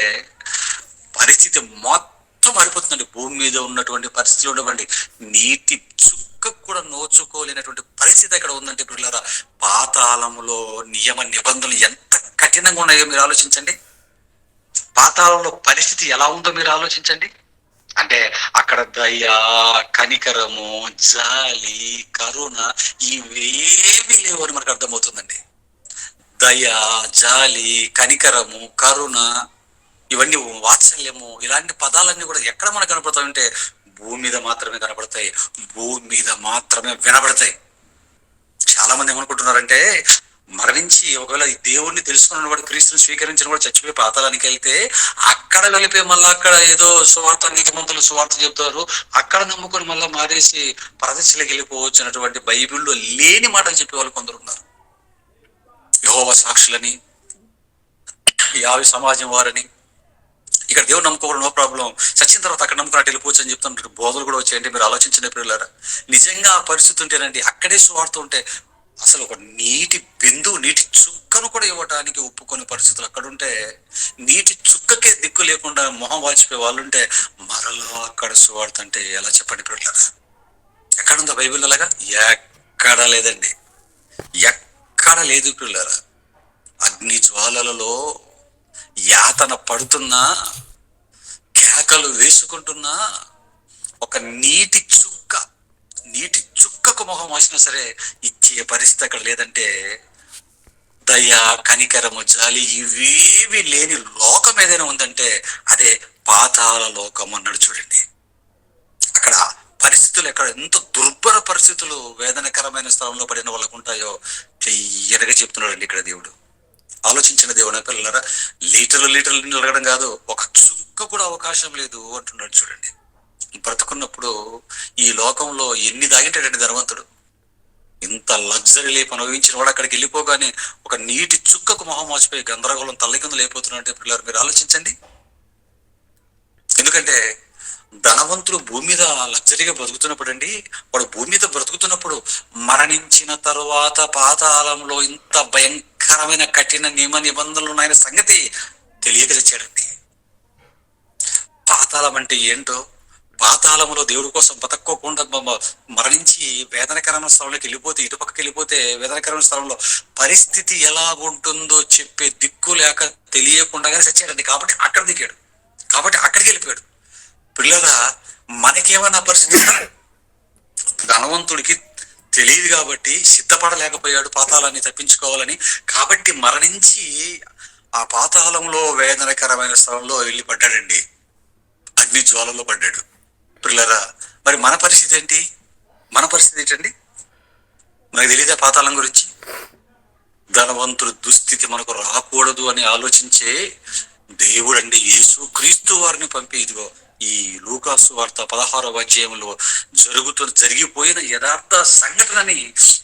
పరిస్థితి మొత్తం మారిపోతుందండి. భూమి మీద ఉన్నటువంటి పరిస్థితులు ఉండవండి, నీటి చుక్క కూడా నోచుకోలేనటువంటి పరిస్థితి అక్కడ ఉందంటే పిల్లరా, పాతాళములో నియమ నిబంధనలు ఎంత కఠినంగా ఉన్నాయో మీరు ఆలోచించండి. పాతాళంలో పరిస్థితి ఎలా ఉందో మీరు ఆలోచించండి. అంటే అక్కడ దయ, కనికరము, జాలి, కరుణ ఇవేవి లేవు అని మనకు అర్థమవుతుందండి. దయ, జాలి, కనికరము, కరుణ, ఇవన్నీ వాత్సల్యము, ఇలాంటి పదాలన్నీ కూడా ఎక్కడ మనకు కనపడతాయంటే భూమి మీద మాత్రమే కనపడతాయి, భూమి మీద మాత్రమే వినబడతాయి. చాలా మంది ఏమనుకుంటున్నారంటే, మరణించి ఒకవేళ దేవుణ్ణి తెలుసుకున్న వాడు, క్రీస్తుని స్వీకరించిన వాడు చచ్చిపోయి పాతాళానికి వెళ్తే అక్కడ వెళ్ళిపోయి మళ్ళీ అక్కడ ఏదో సువార్త, నీతిమంతులు సువార్త చెప్తారు, అక్కడ నమ్ముకొని మళ్ళీ మారేసి పరదేశాలకు వెళ్ళిపోవచ్చు అన్నటువంటి బైబిల్లో లేని మాటలు చెప్పే వాళ్ళు కొందరు ఉన్నారు. యెహోవా సాక్షులని, యావి సమాజం వారని, ఇక్కడ దేవుడు నమ్ముకోవడం నో ప్రాబ్లం, చచ్చిన తర్వాత అక్కడ నమ్ముకున్నట్టు వెళ్ళిపోవచ్చు అని చెప్తున్నట్టు బోధలు కూడా వచ్చాయండి. మీరు ఆలోచించిన పిల్లలారా, నిజంగా ఆ పరిస్థితి ఉంటేనండి, అక్కడే సువార్త ఉంటే అసలు ఒక నీటి బిందువు, నీటి చుక్కను కూడా ఇవ్వటానికి ఒప్పుకునే పరిస్థితులు అక్కడుంటే, నీటి చుక్కకే దిక్కు లేకుండా మొహం వాచిపోయే వాళ్ళుంటే మరలా అక్కడ సువార్త అంటే ఎలా చెప్పండి పిల్లలారా? ఎక్కడుందా బైబిల్ అలాగా? ఎక్కడ లేదండి, ఎక్కడ లేదు పిల్లలారా. అగ్ని జ్వాలలలో యాతన పడుతున్నా, కేకలు వేసుకుంటున్నా, ఒక నీటి చుక్కకు మొహం వాసినా సరే ఇచ్చే పరిస్థితి అక్కడ లేదంటే, దయ, కనికరము, జాలి ఇవేవి లేని లోకం ఏదైనా ఉందంటే అదే పాతాళ లోకం అన్నాడు చూడండి. అక్కడ పరిస్థితులు ఎక్కడ ఎంత దుర్భర పరిస్థితులు వేదనకరమైన స్థలంలో పడిన వాళ్ళకు ఉంటాయో క్లియర్గా చెప్తున్నాడండి ఇక్కడ దేవుడు. ఆలోచించిన దేవుడు పిల్లలారా, లీటర్లు నీళ్ళు అడగడం కాదు, ఒక చుక్క కూడా అవకాశం లేదు అంటున్నాడు చూడండి. బ్రతుకున్నప్పుడు ఈ లోకంలో ఎన్ని తాగింటాడండి ధనవంతుడు, ఇంత లగ్జరీ లైఫ్ అనుభవించిన వాడు అక్కడికి వెళ్ళిపోగానే ఒక నీటి చుక్కకు మొహం మోసిపోయి గందరగోళం తల్లికిందులు అయిపోతున్నాడంటే పిల్లలు మీరు ఆలోచించండి. ఎందుకంటే ధనవంతులు భూమి మీద లగ్జరీగా బ్రతుకుతున్నప్పుడు అండి, వాడు భూమి మీద బ్రతుకుతున్నప్పుడు మరణించిన తరువాత పాతాళంలో ఇంత భయంకరమైన కఠిన నియమ నిబంధనలు ఉన్నాయన్న సంగతి తెలియక తెచ్చాడండి. పాతాళం అంటే ఏంటో, పాతాళంలో దేవుడి కోసం బతక్కోకుండా మరణించి వేదనకరమైన స్థలంలోకి వెళ్ళిపోతే, ఇటుపక్కకి వెళ్ళిపోతే వేదనకరమైన స్థలంలో పరిస్థితి ఎలా ఉంటుందో చెప్పే దిక్కు లేక తెలియకుండానే చచ్చాడండి. కాబట్టి అక్కడ దిగాడు, కాబట్టి అక్కడికి వెళ్ళిపోయాడు. పిల్లరా, మనకేమన్నా పరిస్థితి? ధనవంతుడికి తెలియదు కాబట్టి సిద్ధపడలేకపోయాడు పాతాళాన్ని తప్పించుకోవాలని, కాబట్టి మరణించి ఆ పాతాళంలో వేదనకరమైన స్థలంలో వెళ్ళి పడ్డాడండి, అగ్ని జ్వాలలో పడ్డాడు. పిల్లరా, మరి మన పరిస్థితి ఏంటి? మన పరిస్థితి ఏంటండి? మనకు తెలియదా పాతాళం గురించి? ధనవంతుడు దుస్థితి మనకు రాకూడదు అని ఆలోచించే దేవుడు అండి యేసు క్రీస్తు వారిని పంపి, ఇదిగో ఈ లూకాసు వార్త 16వ అధ్యాయంలో జరిగిపోయిన యథార్థ సంఘటనని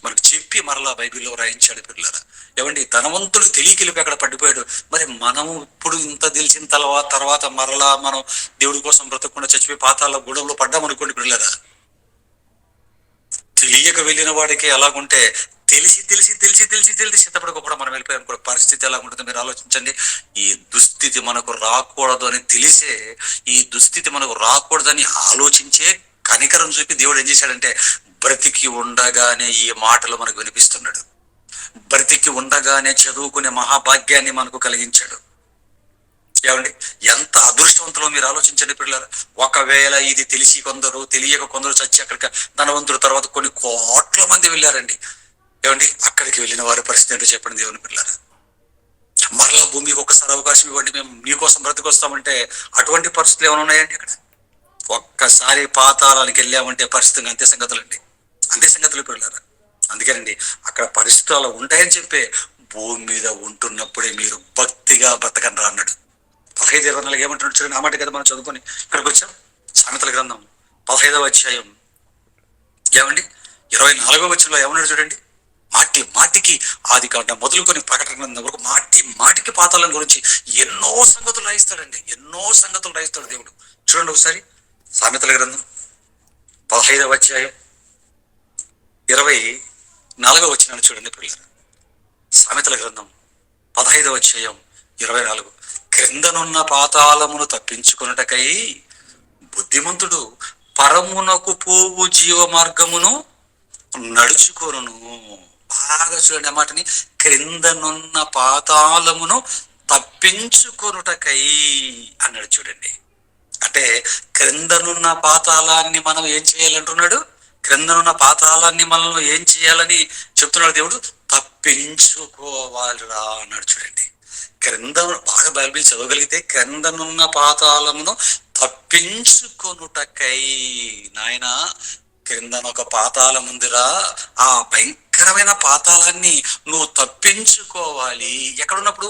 మనకు చెప్పి మరలా బైబిల్లో రాయించాడు పిల్లరా. ఏమండి, ధనవంతుడు తెలియకెళ్ళిపోయి అక్కడ పడిపోయాడు. మరి మనము ఇప్పుడు ఇంత తెలిసిన తర్వాత మరలా మనం దేవుడి కోసం బ్రతకకుండా చచ్చిపోయి పాతాళ గూడెంలో పడ్డామనుకోండి పిల్లరా, తెలియక వెళ్ళిన వాడికి ఎలాగుంటే తెలిసి తెలిసి తెలిసి తెలిసి తెలిసి సిద్ధపడకుండా మనం వెళ్ళిపోయాం అనుకో, పరిస్థితి ఎలా ఉంటుందో మీరు ఆలోచించండి. ఈ దుస్థితి మనకు రాకూడదు అని తెలిసే, ఈ దుస్థితి మనకు రాకూడదని ఆలోచించే కనికరం చూపి దేవుడు ఏం చేశాడంటే బ్రతికి ఉండగానే ఈ మాటలు మనకు వినిపిస్తున్నాడు. బ్రతికి ఉండగానే చదువుకునే మహాభాగ్యాన్ని మనకు కలిగించాడు. ఏమండి, ఎంత అదృష్టవంతులో మీరు ఆలోచించండి పిల్లలు. ఒకవేళ ఇది తెలిసి కొందరు, తెలియక కొందరు చచ్చి అక్కడికి ధనవంతుడు తర్వాత కొన్ని కోట్ల మంది వెళ్ళారండి. ఏమండి, అక్కడికి వెళ్ళిన వారి పరిస్థితి ఏంటో చెప్పండి దేవుని పిల్లలు. మరలా భూమికి ఒక్కసారి అవకాశం ఇవ్వండి, మేము మీకోసం బ్రతికొస్తామంటే అటువంటి పరిస్థితులు ఏమైనా ఉన్నాయండి అక్కడ? ఒక్కసారి పాతాళానికి వెళ్ళామంటే పరిస్థితి అంతే సంగతులండి, అంతే సంగతులు పిల్లలు. అందుకేనండి అక్కడ పరిస్థితులు అలా ఉంటాయని చెప్పే భూమి మీద ఉంటున్నప్పుడే మీరు భక్తిగా బ్రతకండి అన్నాడు. 15:24 ఏమంటున్నాడు చూడండి. ఆ మాట కదా మనం చదువుకొని ఇక్కడికి వచ్చాం. సామెతల గ్రంథం 15వ అధ్యాయం ఏమండి 24వ వచనంలో ఏమన్నాడు చూడండి. మాటి మాటికి ఆది కాండం మొదలుకొని ప్రకటన గ్రంథం వరకు మాటి మాటికి పాతాళం గురించి ఎన్నో సంగతులు రాయిస్తాడండి, ఎన్నో సంగతులు రాయిస్తాడు దేవుడు. చూడండి ఒకసారి సామెతల గ్రంథం 15వ అధ్యాయం 24వ వచనాన్ని చూడండి పిల్లలు. సామెతల గ్రంథం 15వ అధ్యాయం 24. క్రిందనున్న పాతాళమును తప్పించుకొనుటకై బుద్ధిమంతుడు పరమునకు పోవు జీవ మార్గమును నడుచుకొనును. బాగా చూడండి ఆ మాటని, క్రిందనున్న పాతాళమును తప్పించుకొనుటకై అన్నాడు చూడండి. అంటే క్రిందనున్న పాతాళాన్ని మనం ఏం చేయాలంటున్నాడు? క్రిందనున్న పాతాళాన్ని మనం ఏం చేయాలని చెప్తున్నాడు దేవుడు? తప్పించుకోవాలిరా అన్నాడు చూడండి. క్రింద బాగా బైబిల్ చదవగలిగితే క్రిందనున్న పాతాళమును తప్పించుకొనుటకై. నాయన, క్రిందన ఒక పాతాళం ఉందిరా, ఆ భయంకరమైన పాతాళాన్ని నువ్వు తప్పించుకోవాలి. ఎక్కడున్నప్పుడు?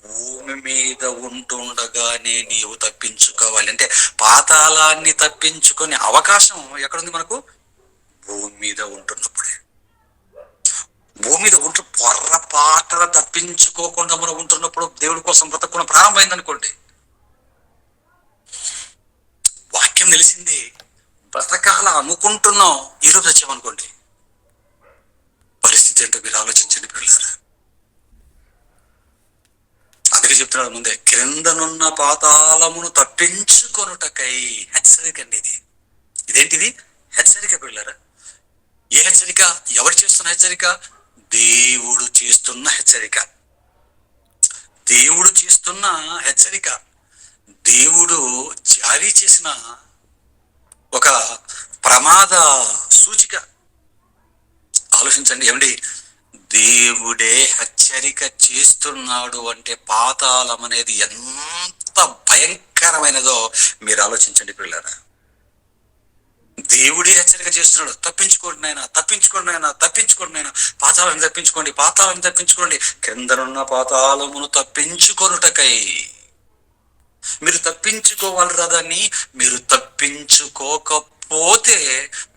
భూమి మీద ఉంటుండగానే నీవు తప్పించుకోవాలి. అంటే పాతాళాన్ని తప్పించుకునే అవకాశం ఎక్కడుంది మనకు? భూమి మీద ఉంటున్నప్పుడే. భూమి మీద ఉంటూ పొర్రపాటన తప్పించుకోకుండా మనం ఉంటున్నప్పుడు దేవుడి కోసం బ్రతకడం ప్రారంభమైంది అనుకోండి, వాక్యం తెలిసింది, బ్రతకాల అనుకుంటున్నాం, ఈరోజు వచ్చామనుకోండి, పరిస్థితి ఏంటో మీరు ఆలోచించండి పిల్లలు. అందుకే చెప్తున్నాడు ముందే, క్రిందనున్న పాతాళమును తప్పించుకొనుటకై. హెచ్చరిక అండి ఇది. ఇదేంటిది? హెచ్చరిక పిల్లరా. ఏ హెచ్చరిక? ఎవరు చేస్తున్న హెచ్చరిక? దేవుడు చేస్తున్న హెచ్చరిక. దేవుడు చేస్తున్న హెచ్చరిక. దేవుడు జారీ చేసిన ఒక ప్రమాద సూచిక. ఆలోచించండి. ఏమండి, దేవుడే హెచ్చరిక చేస్తున్నాడు అంటే పాతాళం అనేది ఎంత భయంకరమైనదో మీరు ఆలోచించండి పిల్లరా. దేవుడే హెచ్చరిక చేస్తున్నాడు, తప్పించుకోండి నాయన, తప్పించుకోండి నాయన, తప్పించుకోండి నాయన, పాతాళాన్ని తప్పించుకోండి, పాతాళాన్ని తప్పించుకోండి, క్రిందనున్న పాతాళమును తప్పించుకొనుటకై. మీరు తప్పించుకోవాలి రా దాన్ని. మీరు తప్పించుకోకపోతే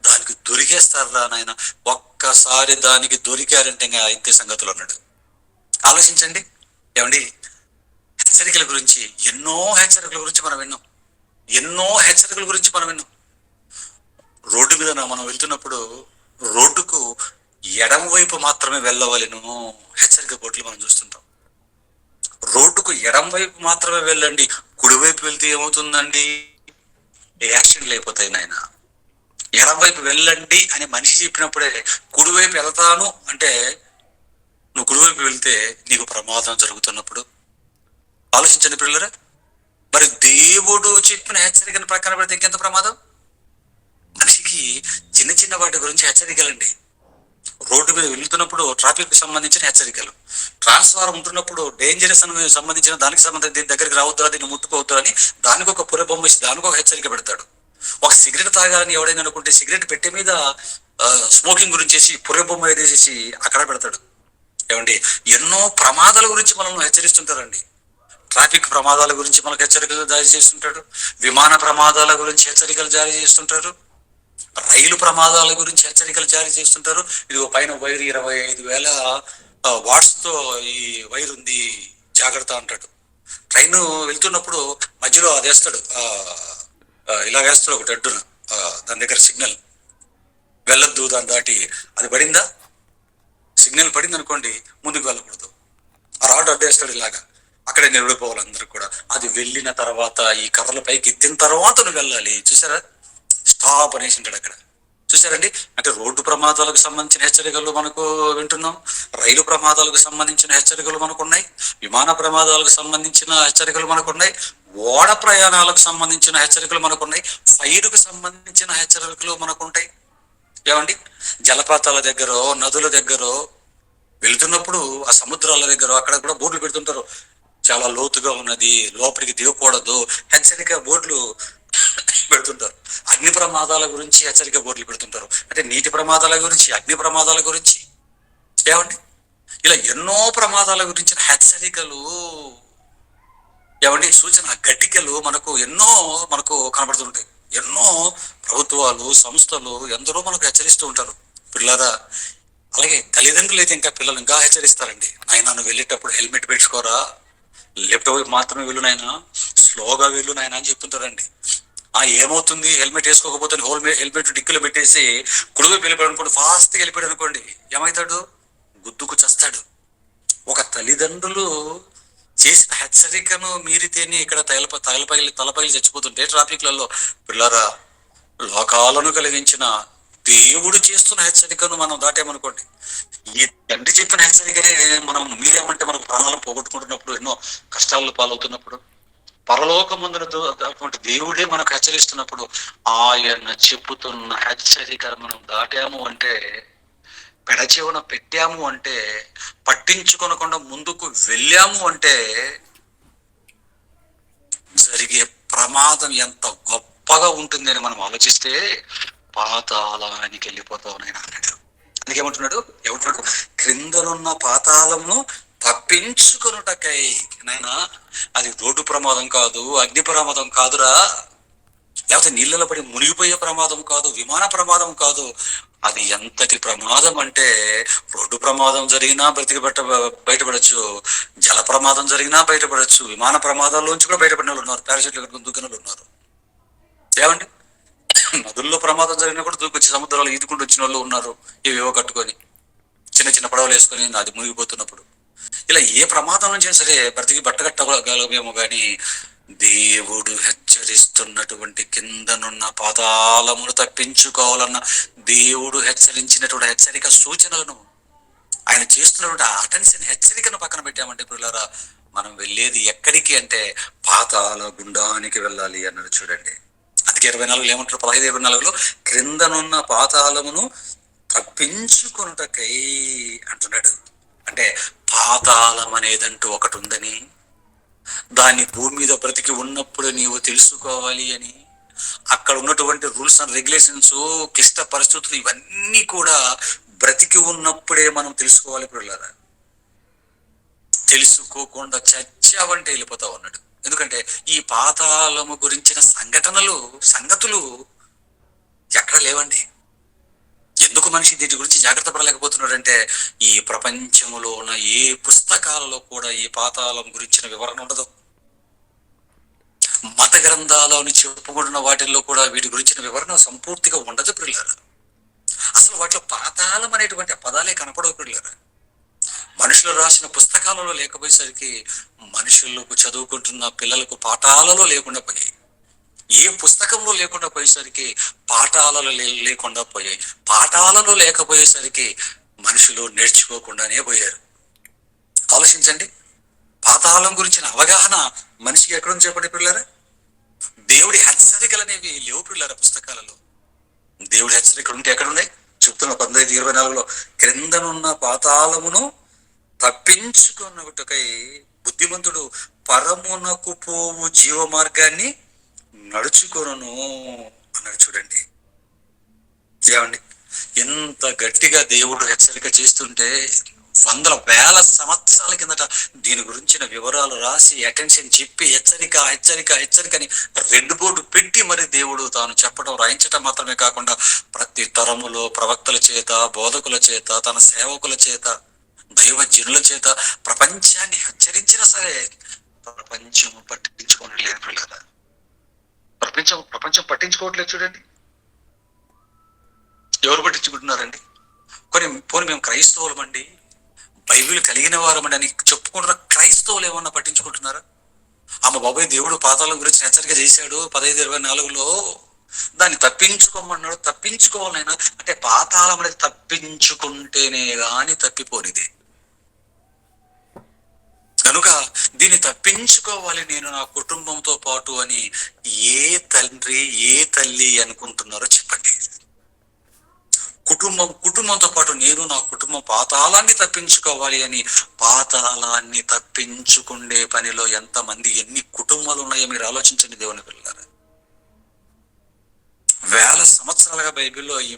దానికి దొరికేస్తారా నాయన. ఒక్కసారి దానికి దొరికారంటే ఇంకా ఇంతే సంగతులు అన్నాడు. ఆలోచించండి. ఏమండి, హెచ్చరికల గురించి, ఎన్నో హెచ్చరికల గురించి మనం విన్నాం, ఎన్నో హెచ్చరికల గురించి మనం విన్నాం. రోడ్డు మీద మనం వెళ్తున్నప్పుడు రోడ్డుకు ఎడమ వైపు మాత్రమే వెళ్ళవలెను హెచ్చరిక బోర్డులు మనం చూస్తుంటాం. రోడ్డుకు ఎడమ వైపు మాత్రమే వెళ్ళండి, కుడివైపు వెళ్తే ఏమవుతుందండి? యాక్సిడెంట్లు అయిపోతాయి నాయన. ఎడమ వైపు వెళ్ళండి అని మనిషి చెప్పినప్పుడే కుడివైపు వెళ్తాను అంటే, నువ్వు కుడివైపు వెళ్తే నీకు ప్రమాదం జరుగుతున్నప్పుడు ఆలోచించండి పిల్లరా. మరి దేవుడు చెప్పిన హెచ్చరికను ప్రక్కన పెడితే ఇంకెంత ప్రమాదం? మనిషికి చిన్న చిన్న వాటి గురించి హెచ్చరికలండి. రోడ్డు మీద వెళ్తున్నప్పుడు ట్రాఫిక్ సంబంధించిన హెచ్చరికలు, ట్రాన్స్ఫార్మర్ ఉంటున్నప్పుడు డేంజరస్ అని సంబంధించిన దానికి సంబంధించిన దీని దగ్గరికి రావద్దురా, దీన్ని ముట్టుకోవద్దు అని దానికి ఒక పుర బొమ్మ ఇచ్చి దానికి ఒక హెచ్చరిక పెడతాడు. ఒక సిగరెట్ తాగాలని ఎవడైనా అనుకుంటే సిగరెట్ పెట్టే మీద స్మోకింగ్ గురించి పుర బొమ్మ వేసేసి అక్కడ పెడతాడు. ఏమండి, ఎన్నో ప్రమాదాల గురించి మనల్ని హెచ్చరిస్తుంటారండి. ట్రాఫిక్ ప్రమాదాల గురించి మనకు హెచ్చరికలు జారీ చేస్తుంటాడు, విమాన ప్రమాదాల గురించి హెచ్చరికలు జారీ చేస్తుంటారు, రైలు ప్రమాదాల గురించి హెచ్చరికలు జారీ చేస్తుంటారు. ఇది పైన వైర్ 25,000 వాట్స్ తో ఈ వైర్ ఉంది, జాగ్రత్త అంటాడు. ట్రైన్ వెళ్తున్నప్పుడు మధ్యలో అది వేస్తాడు, ఇలా వేస్తాడు ఒకటి అడ్డున, దాని దగ్గర సిగ్నల్ వెళ్ళొద్దు, దాన్ని దాటి అది పడిందా, సిగ్నల్ పడింది అనుకోండి ముందుకు వెళ్ళకూడదు, ఆ రాడ్ అడ్డు వేస్తాడు ఇలాగా, అక్కడే నిలబడిపోవాలి అందరూ కూడా. అది వెళ్ళిన తర్వాత ఈ కర్రల పైకి ఎత్తిన తర్వాత నువ్వు వెళ్ళాలి. చూసారా, స్టాప్ అనేసి ఉంటాడు అక్కడ. చూసారండి, అంటే రోడ్డు ప్రమాదాలకు సంబంధించిన హెచ్చరికలు మనకు వింటున్నాం, రైలు ప్రమాదాలకు సంబంధించిన హెచ్చరికలు మనకు ఉన్నాయి, విమాన ప్రమాదాలకు సంబంధించిన హెచ్చరికలు మనకు ఉన్నాయి, ఓడ ప్రయాణాలకు సంబంధించిన హెచ్చరికలు మనకు ఉన్నాయి, ఫైర్కు సంబంధించిన హెచ్చరికలు మనకు ఉంటాయి. ఏమండి, జలపాతాల దగ్గర, నదుల దగ్గర వెళుతున్నప్పుడు, ఆ సముద్రాల దగ్గర అక్కడ కూడా బోర్డులు పెడుతుంటారు, చాలా లోతుగా ఉన్నది, లోపలికి దిగకూడదు, హెచ్చరిక బోర్డులు పెడుతుంటారు. అగ్ని ప్రమాదాల గురించి హెచ్చరిక బోర్డులు పెడుతుంటారు, అంటే నీటి ప్రమాదాల గురించి, అగ్ని ప్రమాదాల గురించి. ఏమండి, ఇలా ఎన్నో ప్రమాదాల గురించిన హెచ్చరికలు, ఏమండి, సూచన గట్టికలు మనకు ఎన్నో మనకు కనబడుతుంటాయి. ఎన్నో ప్రభుత్వాలు, సంస్థలు ఎందరో మనకు హెచ్చరిస్తూ ఉంటారు పిల్లరా. అలాగే తల్లిదండ్రులు అయితే ఇంకా పిల్లలు ఇంకా హెచ్చరిస్తారండి, నాయన నువ్వు వెళ్ళేటప్పుడు హెల్మెట్ పెట్టుకోరా, లెఫ్ట్ వైపు మాత్రమే వెళ్ళు నాయన, స్లోగా వెళ్ళు నాయన అని చెప్తుంటారండి. ఏమవుతుంది, హెల్మెట్ వేసుకోకపోతే హెల్మెట్ డిక్కీలో పెట్టేసి కుడివైపు వెళ్ళిపోయాడు అనుకోండి, ఫాస్ట్గా వెళ్ళిపోయాడు అనుకోండి, ఏమవుతాడు, గుద్దుకు చస్తాడు. ఒక తల్లిదండ్రులు చేసిన హెచ్చరికను మీరితేనే ఇక్కడ తలపగిలి చచ్చిపోతుంటే ట్రాఫిక్లలో, పిల్లరా, లోకాలను కలిగించిన దేవుడు చేస్తున్న హెచ్చరికను మనం దాటామనుకోండి, ఈ తండ్రి చెప్పిన హెచ్చరికనే మనం మీరేమంటే మనం ప్రాణాలను పోగొట్టుకుంటున్నప్పుడు, ఎన్నో కష్టాలను పాలవుతున్నప్పుడు, పరలోకమందున దేవుడే మనకు హెచ్చరిస్తున్నప్పుడు, ఆయన చెప్పుతున్న హెచ్చరిక మనం దాటాము అంటే, పెడచెవున పెట్టాము అంటే, పట్టించుకొనకుండా ముందుకు వెళ్ళాము అంటే, జరిగే ప్రమాదం ఎంత గొప్పగా ఉంటుంది అని మనం ఆలోచిస్తే పాతాళానికి వెళ్ళిపోతావు నాయన అన్నాడు. అందుకేమంటున్నాడు, ఏమంటున్నాడు, క్రిందనున్న పాతాళమును తప్పించుకొనుటకై. నాయన, అది రోడ్డు ప్రమాదం కాదు, అగ్ని ప్రమాదం కాదురా, లేకపోతే నీళ్ళలో పడి మునిగిపోయే ప్రమాదం కాదు, విమాన ప్రమాదం కాదు. అది ఎంతటి ప్రమాదం అంటే, రోడ్డు ప్రమాదం జరిగినా బయటపడచ్చు, జల ప్రమాదం జరిగినా బయటపడచ్చు, విమాన ప్రమాదాల్లోంచి కూడా బయటపడిన వాళ్ళు ఉన్నారు, పారాషూట్లు కట్టుకుని దూకిన వాళ్ళు ఉన్నారు. ఏమండి, నదుల్లో ప్రమాదం జరిగినా కూడా దూకొచ్చి సముద్రాలు ఈదుకుంటూ వచ్చిన వాళ్ళు ఉన్నారు, ఇవేవో కట్టుకొని చిన్న చిన్న పడవలు వేసుకొని అది మునిగిపోతున్నప్పుడు. ఇలా ఏ ప్రమాదం నుంచి సరే బట్టగట్టగలమేమో కానీ, దేవుడు హెచ్చరిస్తున్నటువంటి కిందనున్న పాతాళమును తప్పించుకోవాలన్న దేవుడు హెచ్చరించినటువంటి హెచ్చరిక సూచనలను, ఆయన చేస్తున్నటువంటి అటెన్షన్ హెచ్చరికను పక్కన పెట్టామంటే పిల్లరా, మనం వెళ్ళేది ఎక్కడికి అంటే పాతాళ గుండానికి వెళ్ళాలి అన్నది చూడండి. అందుకే 24 ఏమంటారు, 15-24లో క్రిందనున్న పాతాళమును తప్పించుకొనుటకై అంటున్నాడు. అంటే పాతాళం అనేదంటూ ఒకటి ఉందని, దాన్ని భూమి మీద బ్రతికి ఉన్నప్పుడు నీవు తెలుసుకోవాలి అని, అక్కడ ఉన్నటువంటి రూల్స్ అండ్ రెగ్యులేషన్స్, క్లిష్ట పరిస్థితులు ఇవన్నీ కూడా బ్రతికి ఉన్నప్పుడే మనం తెలుసుకోవాలి పిల్లరా. తెలుసుకోకుండా చచ్చావంటే వెళ్ళిపోతావు అన్నాడు. ఎందుకంటే ఈ పాతాళము గురించిన సంగతులు ఎక్కడ లేవండి. ఎందుకు మనిషి వీటి గురించి జాగ్రత్త పడలేకపోతున్నాడంటే, ఈ ప్రపంచంలో ఉన్న ఏ పుస్తకాలలో కూడా ఈ పాతాళం గురించిన వివరణ ఉండదు. మత గ్రంథాలను చెప్పుకుంటున్న వాటిల్లో కూడా వీటి గురించిన వివరణ సంపూర్తిగా ఉండదు పిల్లరా. అసలు వాటిలో పాతాళం అనేటువంటి పదాలే కనపడవు పిల్లరా. మనుషులు రాసిన పుస్తకాలలో లేకపోయేసరికి మనుషులకు చదువుకుంటున్న పిల్లలకు పాఠాలలో లేకుండా పోయాయి. ఏ పుస్తకంలో లేకుండా పోయేసరికి పాఠాలలో లేకుండా పోయాయి. పాఠాలలో లేకపోయేసరికి మనుషులు నేర్చుకోకుండానే పోయారు. ఆలోచించండి, పాతాళం గురించిన అవగాహన మనిషికి ఎక్కడుంది చెప్పండి పిల్లరా. దేవుడి హెచ్చరికలు అనేవి లేవు పిల్లరా పుస్తకాలలో. దేవుడి హెచ్చరికలు ఉంటే ఎక్కడున్నాయి చెప్తున్న 15-24లో, క్రిందనున్న పాతాళమును తప్పించుకున్నటకై బుద్ధిమంతుడు పరమునకు పోవు జీవ మార్గాన్ని నడుచుకొనును అన్నాడు. చూడండి, ఏమండి, ఎంత గట్టిగా దేవుడు హెచ్చరిక చేస్తుంటే, వందల వేల సంవత్సరాల కిందట దీని గురించిన వివరాలు రాసి అటెన్షన్ చెప్పి హెచ్చరికని రెడ్ బోర్డు పెట్టి మరి దేవుడు తాను చెప్పడం, రాయించటం మాత్రమే కాకుండా ప్రతి తరములో ప్రవక్తల చేత, బోధకుల చేత, తన సేవకుల చేత, దైవజనుల చేత ప్రపంచాన్ని హెచ్చరించినా సరే ప్రపంచం పట్టించుకోవట్లేదు పిల్లరా. ప్రపంచం పట్టించుకోవట్లేదు. చూడండి, ఎవరు పట్టించుకుంటున్నారండి? పోనీ మేము క్రైస్తవులమండి, బైబిల్ కలిగిన వారమండి అని చెప్పుకుంటున్న క్రైస్తవులు ఏమన్నా పట్టించుకుంటున్నారా? బాబాయ్ దేవుడు పాతాళం గురించి హెచ్చరిక చేశాడు 15-24లో, దాన్ని తప్పించుకోమన్నాడు. తప్పించుకోవాలైనా అంటే పాతాళం అనేది తప్పించుకుంటేనే గాని తప్పిపోనిది. కనుక దీన్ని తప్పించుకోవాలి నేను నా కుటుంబంతో పాటు అని ఏ తండ్రి ఏ తల్లి అనుకుంటున్నారో చెప్పండి. కుటుంబంతో పాటు నేను నా కుటుంబం పాతాళాన్ని తప్పించుకోవాలి అని పాతాళాన్ని తప్పించుకునే పనిలో ఎంతమంది ఎన్ని కుటుంబాలు ఉన్నాయో మీరు ఆలోచించండి దేవుని పిల్లలారా. వేల సంవత్సరాలుగా బైబిల్లో ఈ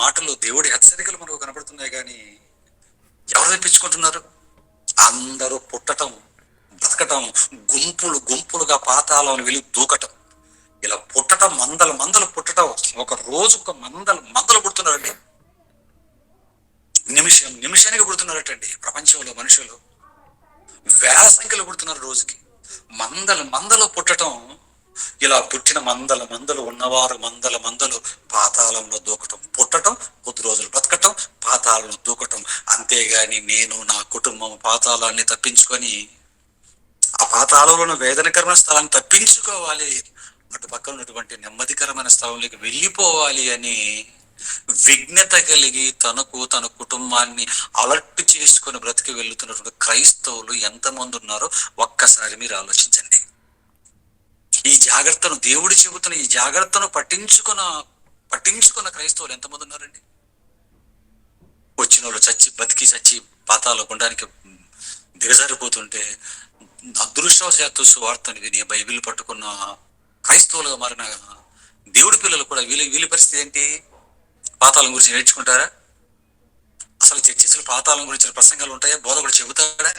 మాటలు దేవుడి హెచ్చరికలు మనకు కనబడుతున్నాయి, కానీ ఎవరు తప్పించుకుంటున్నారు? అందరూ పుట్టటం, బ్రతకటం, గుంపులుగా పాతాళాలను వెళ్ళి దూకటం, ఇలా పుట్టటం, మందలు పుట్టటం, ఒక రోజు ఒక మందలు పుడుతున్నారండి. నిమిషానికి పుడుతున్నారటండి. ప్రపంచంలో మనుషులు వేల సంఖ్యలో పుడుతున్నారు రోజుకి. మందలు పుట్టటం, ఇలా పుట్టిన మందలు ఉన్నవారు మందలు పాతాళంలో దూకటం, పుట్టటం, కొద్ది రోజులు బ్రతకటం, పాతాళంలో దూకటం. అంతేగాని నేను నా కుటుంబం పాతాళాన్ని తప్పించుకొని ఆ పాతాళంలో వేదనకరమైన స్థలాన్ని తప్పించుకోవాలి, అటు పక్కన ఉన్నటువంటి నెమ్మదికరమైన స్థలంలోకి వెళ్ళిపోవాలి అని విఘ్నత కలిగి తన కుటుంబాన్ని అలర్ట్ చేసుకొని బ్రతికి వెళ్తున్నటువంటి క్రైస్తవులు ఎంతమంది ఉన్నారో ఒక్కసారి మీరు ఆలోచించండి. ఈ జాగ్రత్తను దేవుడు చెబుతున్న ఈ జాగ్రత్తను పట్టించుకున్న క్రైస్తవులు ఎంతమంది ఉన్నారండి? వచ్చిన వాళ్ళు బతికి పాతాల గుండానికి దిగజారిపోతుంటే అదృష్టవశాత్తు సువార్తని విని బైబిల్ పట్టుకున్న క్రైస్తవులుగా మారిన దేవుడి పిల్లలు కూడా వీళ్ళ పరిస్థితి ఏంటి? పాతాళం గురించి నేర్చుకుంటారా? అసలు చర్చిస్లో పాతాళం గురించిన ప్రసంగాలు ఉంటాయా? బోధకుడు చెబుతాడా?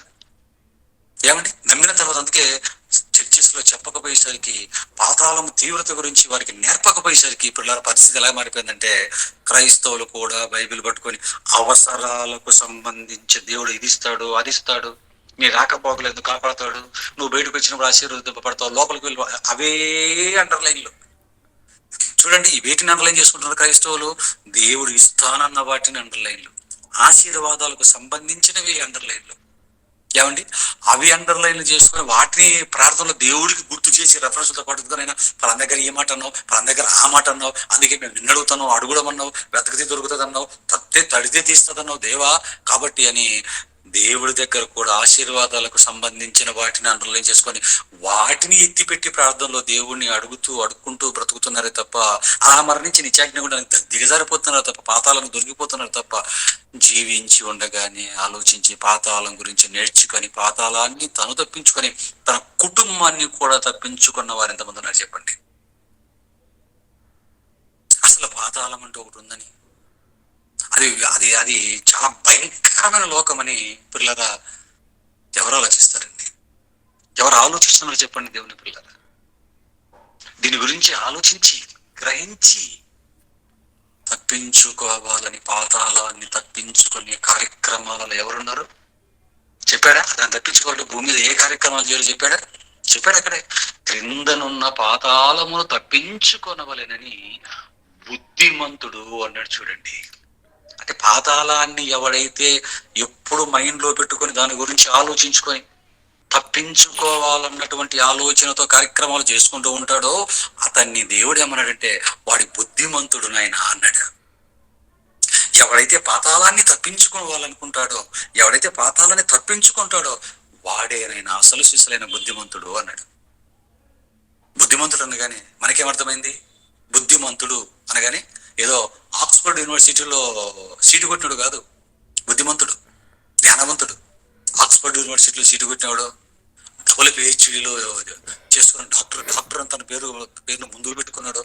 ఏమండి, నమ్మిన తర్వాత అందుకే చర్చిస్లో చెప్పకపోయేసరికి, పాతాళం తీవ్రత గురించి వారికి నేర్పకపోయేసరికి పిల్లల పరిస్థితి ఎలా మారిపోయిందంటే, క్రైస్తవులు కూడా బైబిల్ పట్టుకొని అవసరాలకు సంబంధించి దేవుడు ఇది ఇస్తాడు అది ఇస్తాడు, నీ రాకపోకలేదు కాపాడతాడు, నువ్వు బయటకు వచ్చినప్పుడు ఆశీర్వదింపబడతావు, లోపలికి వెళ్ళి అవే అండర్లైన్లు. చూడండి, వేటిని అండర్లైన్ చేసుకుంటున్నారు క్రైస్తవులు? దేవుడు ఇస్తానన్న వాటిని అండర్లైన్లు, ఆశీర్వాదాలకు సంబంధించినవి అండర్లైన్లు. ఏమండి, అవి అండర్లైన్లు చేసుకుని వాటిని ప్రార్థనలో దేవుడికి గుర్తు చేసి రెఫరెన్స్తో పడుతుందనైనా పలాన దగ్గర ఏ మాట అన్నావు, పలాన దగ్గర ఆ మాట అన్నావు, అందుకే మేము నిన్ను అడుగుతాను, అడగడమన్నావు, వెతకితే దొరుకుతుంది అన్నావు, తడితే తీస్తుంది అన్నావు దేవా, కాబట్టి అని దేవుడి దగ్గర కూడా ఆశీర్వాదాలకు సంబంధించిన వాటిని అండర్లైన్ చేసుకొని వాటిని ఎత్తిపెట్టి ప్రార్థనలో దేవుడిని అడుక్కుంటూ బ్రతుకుతున్నారే తప్ప, అలా మరణించి నిత్యాజ్ఞ కూడా దిగజారిపోతున్నారు తప్ప, పాతాలను దొరికిపోతున్నారు తప్ప, జీవించి ఉండగానే ఆలోచించి పాతాళం గురించి నేర్చుకొని పాతాళాన్ని తను తప్పించుకొని తన కుటుంబాన్ని కూడా తప్పించుకున్న వారు ఎంతమంది ఉన్నారు చెప్పండి? అసలు పాతాళం అంటూ ఒకటి ఉందని, అది అది అది చాలా భయంకరమైన లోకం అని పిల్లరా ఎవరు ఆలోచిస్తారండి? ఎవరు ఆలోచిస్తున్నారు చెప్పండి దేవుని పిల్లరా? దీని గురించి ఆలోచించి గ్రహించి తప్పించుకోవాలని పాతాళాన్ని తప్పించుకునే కార్యక్రమాలలో ఎవరున్నారు చెప్పాడా? దాన్ని తప్పించుకోవాలంటే భూమి మీద ఏ కార్యక్రమాలు చేయాలో చెప్పాడు అక్కడే. క్రిందనున్న పాతాళమును తప్పించుకొనవలెనని బుద్ధిమంతుడు అన్నాడు. చూడండి, అంటే పాతాళాన్ని ఎవడైతే ఎప్పుడు మైండ్ లో పెట్టుకొని దాని గురించి ఆలోచించుకొని తప్పించుకోవాలన్నటువంటి ఆలోచనతో కార్యక్రమాలు చేసుకుంటూ ఉంటాడో అతన్ని దేవుడు ఏమన్నాడంటే వాడి బుద్ధిమంతుడు నాయన అన్నాడు. ఎవడైతే పాతాళాన్ని తప్పించుకోవాలనుకుంటాడో, ఎవడైతే పాతాళాన్ని తప్పించుకుంటాడో వాడేనైనా అసలు శిశులైన బుద్ధిమంతుడు అన్నాడు. బుద్ధిమంతుడు అనగానే మనకేమర్థమైంది? బుద్ధిమంతుడు అనగానే ఏదో ఆక్స్ఫర్డ్ యూనివర్సిటీలో సీటు కొట్టినాడు కాదు బుద్ధిమంతుడు, జ్ఞానవంతుడు. ఆక్స్ఫర్డ్ యూనివర్సిటీలో సీటు కొట్టినాడు, డబుల్ పిహెచ్డీలో చేసుకున్న డాక్టర్ అని తన పేరును ముందుకు పెట్టుకున్నాడు.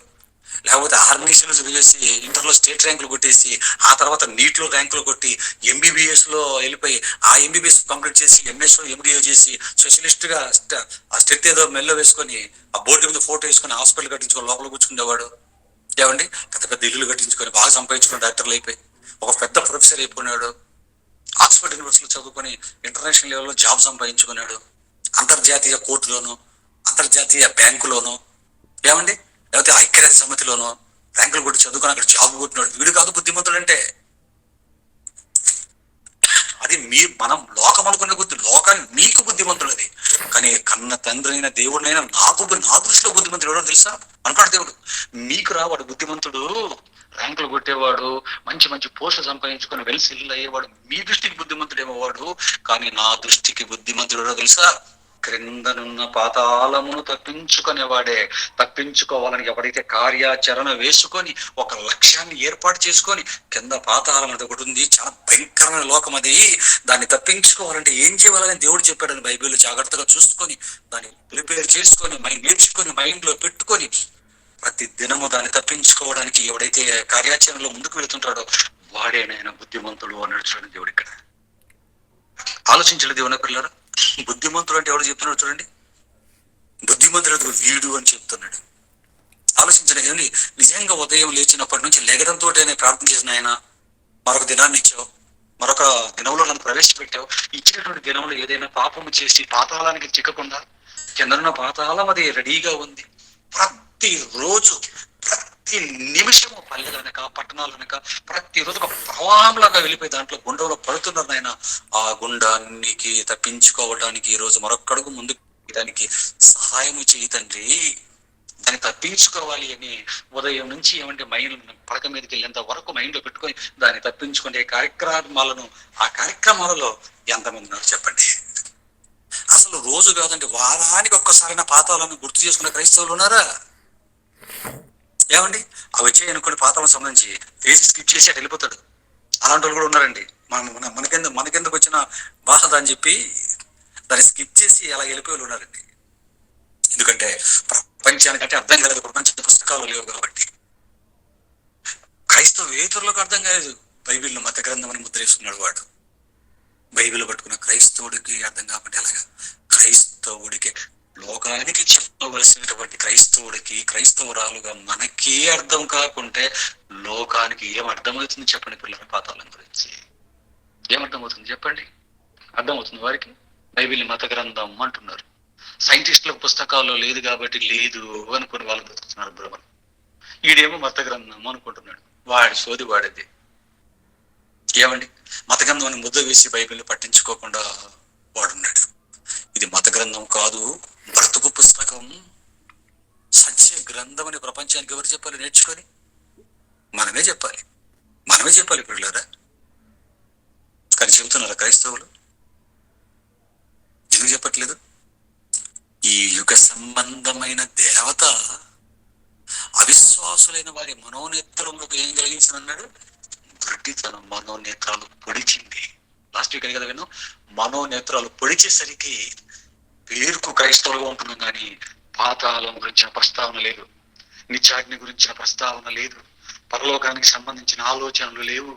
లేకపోతే ఆర్గనైజేషన్లో చదివేసి ఇంటర్లో స్టేట్ ర్యాంకులు కొట్టేసి ఆ తర్వాత నీట్లో ర్యాంకులు కొట్టి ఎంబీబీఎస్ లో వెళ్ళిపోయి ఆ ఎంబీబీఎస్ కంప్లీట్ చేసి ఎంఎస్ ఎండిఓ చేసి స్పెషలిస్ట్ గా ఆ స్టెట్ ఏదో మెల్లో వేసుకొని ఆ బోర్డు మీద ఫోటో వేసుకొని హాస్పిటల్ కట్టించుకొని లోపల కూర్చుకునేవాడు. ఏమండి, పెద్ద ఇల్లులు కట్టించుకొని బాగా సంపాదించుకుని డాక్టర్లు అయిపోయి ఒక పెద్ద ప్రొఫెసర్ అయిపోయినాడు. ఆక్స్ఫర్డ్ యూనివర్సిటీలో చదువుకొని ఇంటర్నేషనల్ లెవెల్లో జాబ్ సంపాదించుకున్నాడు. అంతర్జాతీయ కోర్టులోను, అంతర్జాతీయ బ్యాంకులోను, ఏమండి, లేకపోతే ఐక్యరాజ్య సమితిలోనో ర్యాంకులు కొట్టి చదువుకొని అక్కడ జాబ్ కొట్టినాడు. వీడు కాదు బుద్ధిమంతుడు అంటే. అది మనం లోకం అనుకునే బుద్ధి, లోకాన్ని మీకు బుద్ధిమంతుడు. అది కానీ కన్న తండ్రి అయిన దేవుడినైనా నా దృష్టిలో బుద్ధిమంతుడు ఎవడో తెలుసా అనుకున్నాడు దేవుడు. మీకు వాడు బుద్ధిమంతుడు, ర్యాంకులు కొట్టేవాడు, మంచి మంచి పోస్టులు సంపాదించుకొని వెల్సిల్లు అయ్యేవాడు, మీ దృష్టికి బుద్ధిమంతుడేమో వాడు. కానీ నా దృష్టికి బుద్ధిమంతుడు ఎవడో తెలుసా? క్రిందనున్న పాతాళమును తప్పించుకునేవాడే. తప్పించుకోవాలని ఎవడైతే కార్యాచరణ వేసుకొని ఒక లక్ష్యాన్ని ఏర్పాటు చేసుకొని, కింద పాతాళం అనేది ఒకటి ఉంది, చాలా భయంకరమైన లోకం అది, దాన్ని తప్పించుకోవాలంటే ఏం చేయాలని దేవుడు చెప్పాడని బైబిల్లో జాగ్రత్తగా చూసుకొని, దాన్ని ప్రిపేర్ చేసుకొని, నేర్చుకొని, మైండ్ లో పెట్టుకొని, ప్రతి దినము దాన్ని తప్పించుకోవడానికి ఎవడైతే కార్యాచరణలో ముందుకు వెళుతుంటాడో వాడేనైనా బుద్ధిమంతుడు అన్నాడు. చూడండి దేవుడు ఇక్కడ ఆలోచించలేదు. దేవుని పిల్లలు, బుద్ధిమంతుడు అంటే ఎవడు చెప్తున్నాడు చూడండి. బుద్ధిమంతుడు వీడు అని చెప్తున్నాడు. ఆలోచించండి. ఏమి నిజంగా ఉదయం లేచినప్పటి నుంచి లెగడంతో ప్రార్థన చేసిన ఆయన మరొక దినాన్ని ఇచ్చావు, మరొక దినంలో నన్ను ప్రవేశపెట్టావు. ఇచ్చినటువంటి దినంలో ఏదైనా పాపము చేసి పాతాళానికి చిక్కకుండా, కిందనున్న పాతాళం అది రెడీగా ఉంది. ప్రతి రోజు ప్రతి నిమిషము పల్లెలనక పట్టణాలనక ప్రతిరోజు ఒక ప్రవాహంలాగా వెళ్ళిపోయి దాంట్లో గుండంలో పడుతున్నారు ఆయన. ఆ గుండానికి తప్పించుకోవడానికి ఈ రోజు మరొక్కడుగు ముందుకు దానికి సహాయం చేయి తండ్రి. దాన్ని తప్పించుకోవాలి అని ఉదయం నుంచి ఏమంటే మైండ్ పడక మీదకి వెళ్ళేంత వరకు మైండ్ లో పెట్టుకొని దాన్ని తప్పించుకునే ఆ కార్యక్రమాలలో ఎంతమంది ఉన్నారు చెప్పండి. అసలు రోజు కాదండి, వారానికి ఒక్కసారైనా పాతాలను గుర్తు చేసుకునే క్రైస్తవులు ఉన్నారా? ఏమండి అవి వచ్చాయి అనుకోండి, పాతాలకు సంబంధించి ఫేస్ స్కిప్ చేసి అటు వెళ్ళిపోతాడు. అలాంటి వాళ్ళు కూడా ఉన్నారండి. మనకెందుకు వచ్చిన బాధ అని చెప్పి దాన్ని స్కిప్ చేసి అలా వెళ్ళిపోయి ఉన్నారండి. ఎందుకంటే ప్రపంచానికంటే అర్థం కాలేదు, ప్రపంచ పుస్తకాలు లేవు కాబట్టి. క్రైస్తవేతరులకు అర్థం కాలేదు. బైబిల్ను మత గ్రంథం అని ముద్రేసుకున్నాడు వాడు. బైబిల్ పట్టుకున్న క్రైస్తవుడికి అర్థం కాబట్టి అలాగా క్రైస్తవుడికి, లోకానికి చెప్పవలసినటువంటి క్రైస్తవుడికి, క్రైస్తవురాలుగా మనకే అర్థం కాకుంటే లోకానికి ఏం అర్థమవుతుంది చెప్పండి? పిల్లల పాతాళం గురించి ఏమర్థమవుతుంది చెప్పండి? అర్థమవుతుంది వారికి? బైబిల్ మత గ్రంథం అంటున్నారు. సైంటిస్టుల పుస్తకాల్లో లేదు కాబట్టి లేదు అనుకుని వాళ్ళు బ్రతుకుతున్నారు బ్రహ్మలు. ఈడేమో మత గ్రంథం అనుకుంటున్నాడు. వాడి సోది వాడేది. ఏమండి మత గ్రంథం ముద్ద వేసి బైబిల్ని పట్టించుకోకుండా వాడున్నాడు. ఇది మత గ్రంథం కాదు, బ్రతుకు పుస్తకం, సత్య గ్రంథం అని ప్రపంచానికి ఎవరు చెప్పాలి? నేర్చుకొని మనమే చెప్పాలి పిల్లరా. కానీ చెబుతున్నారా క్రైస్తవులు? ఎందుకు చెప్పట్లేదు? ఈ యుగ సంబంధమైన దేవత అవిశ్వాసులైన వారి మనోనేత్రములకు ఏం కలిగించిందన్నాడు? గుడ్డితనం. మనోనేత్రాలు పొడిచింది. లాస్ట్ వీక్ అని కదా విన్నాం. మనోనేత్రాలు పొడిచేసరికి పేరుకు క్రైస్తవులుగా ఉంటున్నాం కానీ పాతాళం గురించిన ప్రస్తావన లేదు, నిత్యాగ్ని గురించిన ప్రస్తావన లేదు, పరలోకానికి సంబంధించిన ఆలోచనలు లేవు.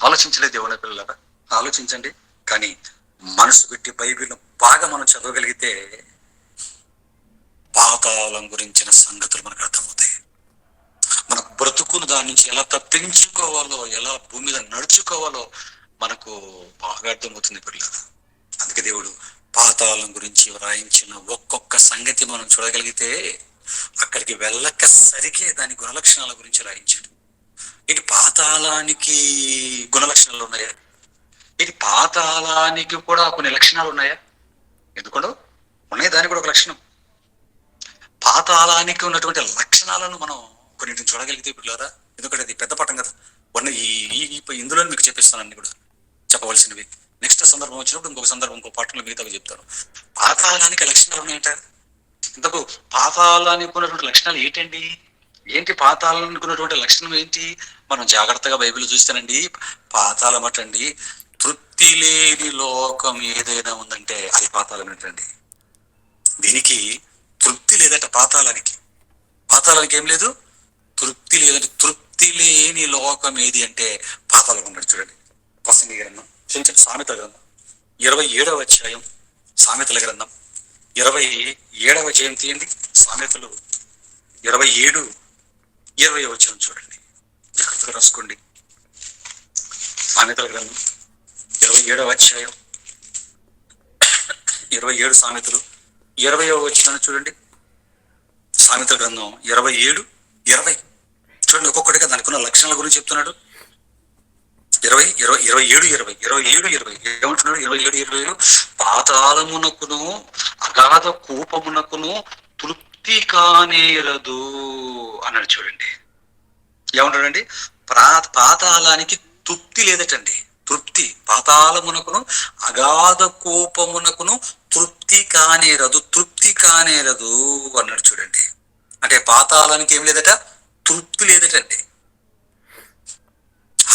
ఆలోచించలేదు దేవుని పిల్లలారా, ఆలోచించండి. కానీ మనసు పెట్టి బైబిల్ను బాగా మనం చదవగలిగితే పాతాళం గురించిన సంగతులు మనకు అర్థమవుతాయి. మన బ్రతుకును దాని నుంచి ఎలా తప్పించుకోవాలో, ఎలా భూమి మీద నడుచుకోవాలో మనకు బాగా అర్థమవుతుంది పిల్లలు. అందుకే దేవుడు పాతాళం గురించి వ్రాయించిన ఒక్కొక్క సంగతి మనం చూడగలిగితే అక్కడికి వెళ్ళక సరికే దాని గుణలక్షణాల గురించి రాయించాడు. ఇటు పాతాళానికి గుణలక్షణాలు ఉన్నాయా? ఇటు పాతాళానికి కూడా కొన్ని లక్షణాలు ఉన్నాయా? ఎందుకంటే ఉన్నాయి, దానికి కూడా ఒక లక్షణం. పాతాళానికి ఉన్నటువంటి లక్షణాలను మనం కొన్నింటిని చూడగలిగితే పిల్లరా, ఎందుకంటే అది పెద్ద పటం కదా. ఇందులో మీకు చెప్పిస్తాను అన్ని కూడా చెప్పవలసినవి. నెక్స్ట్ సందర్భం వచ్చినప్పుడు ఇంకొక సందర్భం, ఇంకో పాఠంలో మిగతావి చెప్తాను. పాతాళానికి లక్షణాలు ఉన్నాయంట. ఇంతకు పాతాళానికి ఉన్నటువంటి లక్షణాలు ఏంటి పాతాళానికి ఉన్నటువంటి లక్షణం ఏంటి? మనం జాగ్రత్తగా బైబిల్ చూస్తానండి. పాతాళం అటండి, తృప్తి లేని లోకం ఏదైనా ఉందంటే అది పాతాళం ఏంటండి. దీనికి తృప్తి లేదట. పాతాళానికి ఏం లేదు? తృప్తి లేదంటే. తృప్తి లేని లోకం ఏది అంటే పాతాళం ఉన్నాడు. చూడండి ప్రసంగి గ్రంథం, సామెతల గ్రంథం 27వ అధ్యాయం, సామెతల గ్రంథం 27వ అధ్యాయం తీయండి. సామెతలు 27:20 వచనం చూడండి, జాగ్రత్తగా రాసుకోండి. సామెతల గ్రంథం 27వ అధ్యాయం 27 సామెతలు 20వ వచనం చూడండి. సామెతల గ్రంథం 27:20 చూడండి. ఒక్కొక్కటిగా దానికి ఉన్న లక్షణాల గురించి చెప్తున్నాడు. 27 20 ఏమంటున్నాడు? 27 20 పాతాళమునకును అగాధ కూపమునకును తృప్తి కానేరదు అన్నాడు చూడండి. ఏమంటాడండి? పాతాళానికి తృప్తి లేదటండి. తృప్తి పాతాళమునకును అగాధ కూపమునకును తృప్తి కానేరదు, తృప్తి కానేరదు అన్నాడు చూడండి. అంటే పాతాళానికి ఏం లేదట? తృప్తి లేదటండి.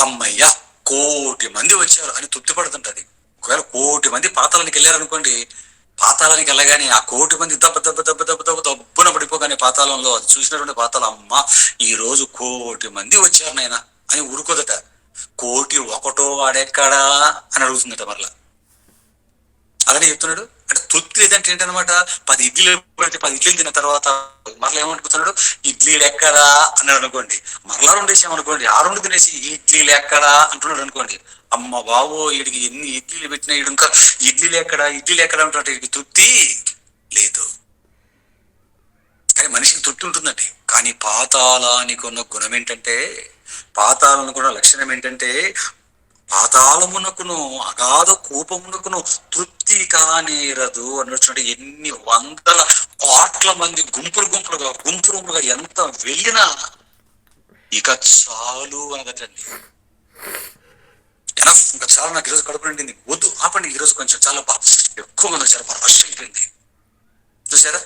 అమ్మయ్య 1,000,000 మంది వచ్చారు అని తృప్తి పడుతుంటది. ఒకవేళ 1,000,000 మంది పాతాళానికి వెళ్ళారనుకోండి, పాతాళానికి వెళ్ళగానే ఆ 1,000,000 మంది దెబ్బ దెబ్బ దెబ్బ దెబ్బ దెబ్బ దబ్బున పడిపోగానే పాతాళంలో అది చూసినటువంటి పాతాళం, అమ్మ ఈ రోజు 1,000,000 మంది వచ్చారు నాయన అని ఊరుకోదట. 1,001 వాడెక్కడా అని అడుగుతుందట మరలా. అలానే చెప్తున్నాడు. అంటే తృప్తి లేదంటే ఏంటనమాట? 10 ఇడ్లీలు పెడితే 10 ఇడ్లీలు తిన్న తర్వాత మరలా ఏమనుకుంటున్నాడు? ఇడ్లీలు ఎక్కడా అన్నాడు అనుకోండి. మరలా 2 వేసామనుకోండి, ఆ 2 తినేసి ఇడ్లీలు ఎక్కడా అంటున్నాడు అనుకోండి. అమ్మ బాబో వీడికి ఎన్ని ఇడ్లీలు పెట్టినా వీడు ఇంకా ఇడ్లీలు ఎక్కడా అంటున్నట్టు వీడికి తృప్తి లేదు. కానీ మనిషికి తృప్తి ఉంటుందండి. కానీ పాతాళానికి ఉన్న గుణం ఏంటంటే, పాతాళానికి ఉన్న లక్షణం ఏంటంటే, పాతాళమునకును అగాధ కూపమునకును తృప్తి కానేరదు అన్నట్టు. ఎన్ని వందల కోట్ల మంది గుంపులుగా ఎంత వెళ్ళినా ఇక చాలు అనగటండి. ఎనఫ్, ఇంకా చాలా, నాకు ఈరోజు కడుపు నిండింది, వద్దు ఆపండి, ఈరోజు కొంచెం చాలా ఎక్కువ మంది వచ్చారు, రష్ అయిపోయింది. చూసారా?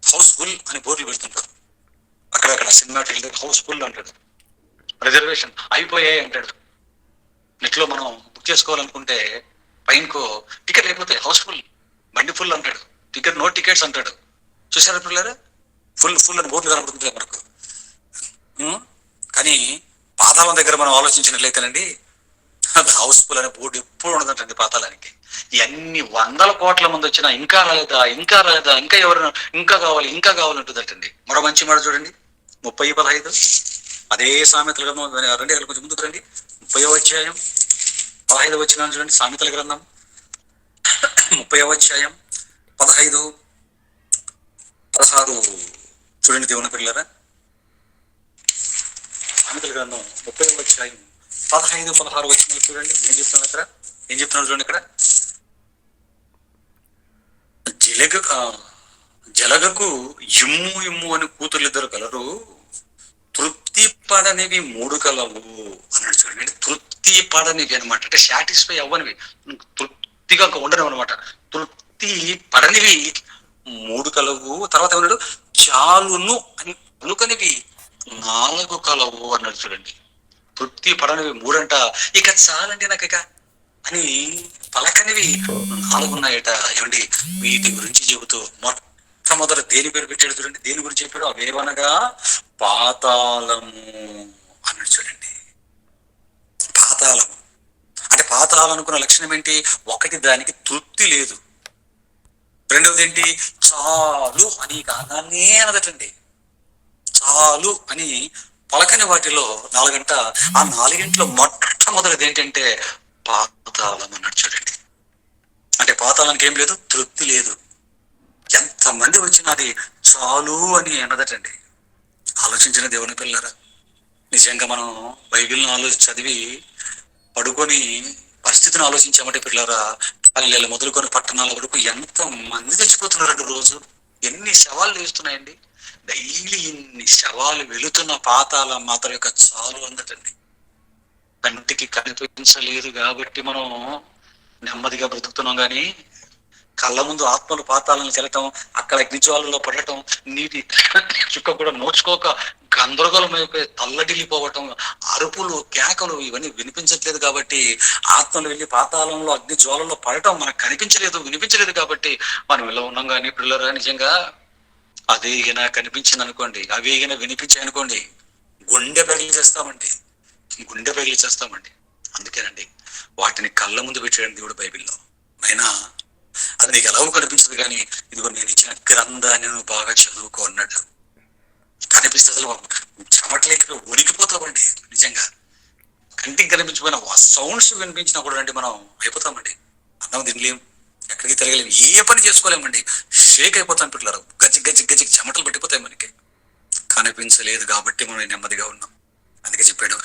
హౌస్ఫుల్ అని బోర్డులు పెడుతుంటారు అక్కడక్కడ. సినిమా థియేటర్ హౌస్ఫుల్ అంటాడు, రిజర్వేషన్ అయిపోయాయి అంటాడు. నెట్లో మనం బుక్ చేసుకోవాలనుకుంటే పైనకో టికెట్ అయిపోతాయి, హౌస్ఫుల్, బండి ఫుల్ అంటాడు, టికెట్ నో టికెట్స్ అంటాడు. చూసారా పిల్లరా? ఫుల్ అని బోర్డులు కనబడుతుంటాయి మనకు. కానీ పాతాళం దగ్గర మనం ఆలోచించినట్లయితేనండి, అది హౌస్ఫుల్ అనే బోర్డు ఎప్పుడు ఉండదంటండి పాతాళానికి. ఎన్ని వందల కోట్ల మంది వచ్చినా ఇంకా రాలేదా, ఇంకా ఎవరు, ఇంకా కావాలంటుందంటండి. మరో మంచి మాట చూడండి, 30:15 అదే సామెతల గ్రంథం రండి, అక్కడ కొంచెం ముందుకు రండి. 30వ అధ్యాయం 15వ వచనం చూడండి. సామెతల గ్రంథం 30వ అధ్యాయం 15 16 చూడండి దేవుని పిల్లరా. సామెతల గ్రంథం 30వ అధ్యాయం 15 16 వచనాలు చూడండి. ఏం చెప్తున్నారు చూడండి ఇక్కడ. జలగకు ఇమ్ము అని కూతుర్లిద్దరు కలరు, తృప్తి పడనివి 3 కలవు అన్నాడు చూడండి. తృప్తి పడనివి అనమాట, అంటే సాటిస్ఫై అవ్వనివి, తృప్తిగా ఉండడం అనమాట. తృప్తి పడనివి 3 కలవు. తర్వాత ఏమన్నాడు? చాలును అని పలుకనివి 4 కలవు అన్నాడు చూడండి. తృప్తి పడనివి 3 అంట, ఇక చాలండి నాకు ఇక అని పలకనివి 4 ఉన్నాయట. ఏమండి, వీటి గురించి చెబుతూ మొట్టమొదట దేని పేరు పెట్టాడు చూడండి. దేని గురించి చెప్పాడు? అవేవనగా పాతాళము అన్నాడు చూడండి. పాతాళము అంటే పాతాళం అనుకున్న లక్షణం ఏంటి? ఒకటి, దానికి తృప్తి లేదు. రెండవది ఏంటి? చాలు అని కాదాన్నే అనదటండి. చాలు అని పలకని వాటిలో 4 గంట. ఆ 4 మొట్టమొదటిది ఏంటంటే పాతాళం అన్నాడు చూడండి. అంటే పాతాళానికి ఏం లేదు? తృప్తి లేదు. ఎంతమంది వచ్చినా అది చాలు అని అనదటండి. ఆలోచించిన దేవుని పిల్లరా, నిజంగా మనం బైబిల్ని చదివి పడుకొని పరిస్థితిని ఆలోచించామంటే పిల్లరా, పల్లెలు మొదలుకొని పట్టణాల వరకు ఎంత మంది చచ్చిపోతున్నారండి రోజు. ఎన్ని శవాలు లేస్తున్నాయండి డైలీ. ఇన్ని శవాలు వెళుతున్న పాతాళం మాత్రం యొక్క చాలు అందటండి. కంటికి కనిపించలేదు కాబట్టి మనం నెమ్మదిగా బ్రతుకుతున్నాం. కానీ కళ్ళ ముందు ఆత్మలు పాతాలను చెల్లటం, అక్కడ అగ్నిజ్వాలలో పడటం, నీటి చుక్క కూడా నోచుకోక గందరగోళం అయిపోయి తల్లడిల్లిపోవటం, అరుపులు కేకలు ఇవన్నీ వినిపించట్లేదు కాబట్టి, ఆత్మలు వెళ్ళి పాతాళంలో అగ్ని జ్వాలలో పడటం మనకు కనిపించలేదు, వినిపించలేదు కాబట్టి మనం ఇలా ఉన్నాం. కానీ పిల్లరా, నిజంగా అదే ఈయన కనిపించింది అనుకోండి, అవి ఈయన వినిపించాయి అనుకోండి, గుండె పగిలి చేస్తామండి. అందుకేనండి వాటిని కళ్ళ ముందు పెట్టాడు దేవుడు బైబిల్లో. అయినా అది నీకు ఎలాగో కనిపించదు, కానీ ఇదిగో నేను ఇచ్చిన గ్రంథాన్ని నువ్వు బాగా చదువుకో అన్నాడు. కనిపిస్తే అసలు చెమటలేక ఉడికిపోతామండి. నిజంగా కంటికి కనిపించిపోయిన సౌండ్స్ వినిపించినా కూడా అండి మనం అయిపోతామండి. అన్నం తినలేం, ఎక్కడికి తిరగలేము, ఏ పని చేసుకోలేమండి. షేక్ అయిపోతాం పిల్లలు, గజ్జి చెమటలు పట్టిపోతాయి. మనకి కనిపించలేదు కాబట్టి మనం నెమ్మదిగా ఉన్నాం. అందుకే చెప్పాడు,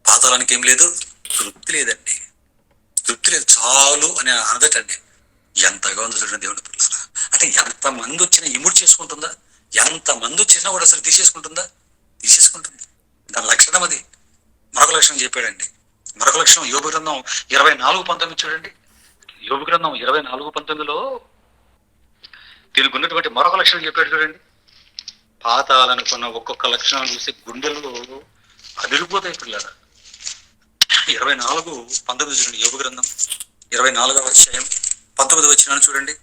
పాతాళానికి ఏం లేదు, తృప్తి లేదండి. తృప్తి లేదు, చాలు అని అనదటండి. ఎంతగా ఉంది చూడండి దేవుని పిల్లరా. అంటే ఎంతమంది వచ్చినా ఇముడు చేసుకుంటుందా? ఎంతమంది వచ్చినా కూడా అసలు తీసేసుకుంటుందా? తీసేసుకుంటుంది. దాని లక్షణం అది. మరొక లక్షణం చెప్పాడండి. మరొక లక్షణం యోబు గ్రంథం 24:19 చూడండి. యోబు గ్రంథం 24:19లో దీనికి ఉన్నటువంటి మరొక లక్షణం చెప్పాడు చూడండి. పాతాలనుకున్న ఒక్కొక్క లక్షణం చూసి గుండెలు అదిరిపోతాయి పిల్లరా. 24:19 చూడండి. యోబు గ్రంథం 24వ అధ్యాయం 19వ వచనం చూడండి.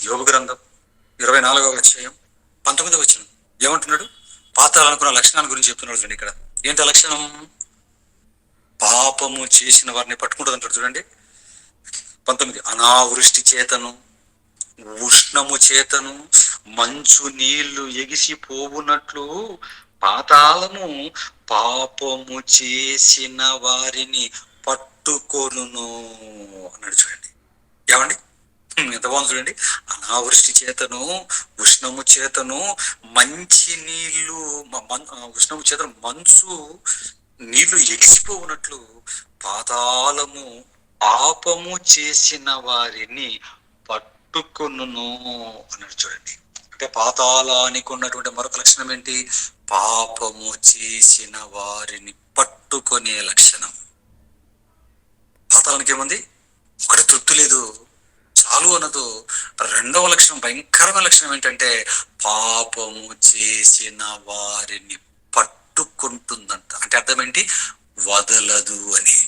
యోబు గ్రంథం 24వ అధ్యాయం 19వ వచనం ఏమంటున్నాడు? పాతాలనుకున్న లక్షణాల గురించి చెప్తున్నాడు చూడండి. ఇక్కడ ఏంటి ఆ లక్షణం? పాపము చేసిన వారిని పట్టుకుంటుంది అంటాడు చూడండి. 19, అనావృష్టి చేతను ఉష్ణము చేతను మంచు నీళ్లు ఎగిసిపోవునట్లు పాతాళము పాపము చేసిన వారిని పట్టుకొనును అన్నాడు చూడండి. ఏమండి ఎంత బాగుంది చూడండి. అనావృష్టి చేతను ఉష్ణము చేతను మంచి నీళ్లు ఉష్ణము చేతను మంచు నీళ్లు ఎగిసిపోవునట్లు పాతాళము పాపము చేసిన వారిని పట్టుకొనును అన్నాడు చూడండి. అంటే పాతాళానికి ఉన్నటువంటి మరొక లక్షణం ఏంటి? పాపము చేసిన వారిని పట్టుకునే లక్షణం. పాతాళానికి ఏముంది? ఒకటి తృప్తి లేదు, చాలు అనదు. రెండవ లక్షణం, భయంకరమైన లక్షణం ఏంటంటే పాపము చేసిన వారిని పట్టుకుంటుందంట. అంటే అర్థం ఏంటి? వదలదు అని.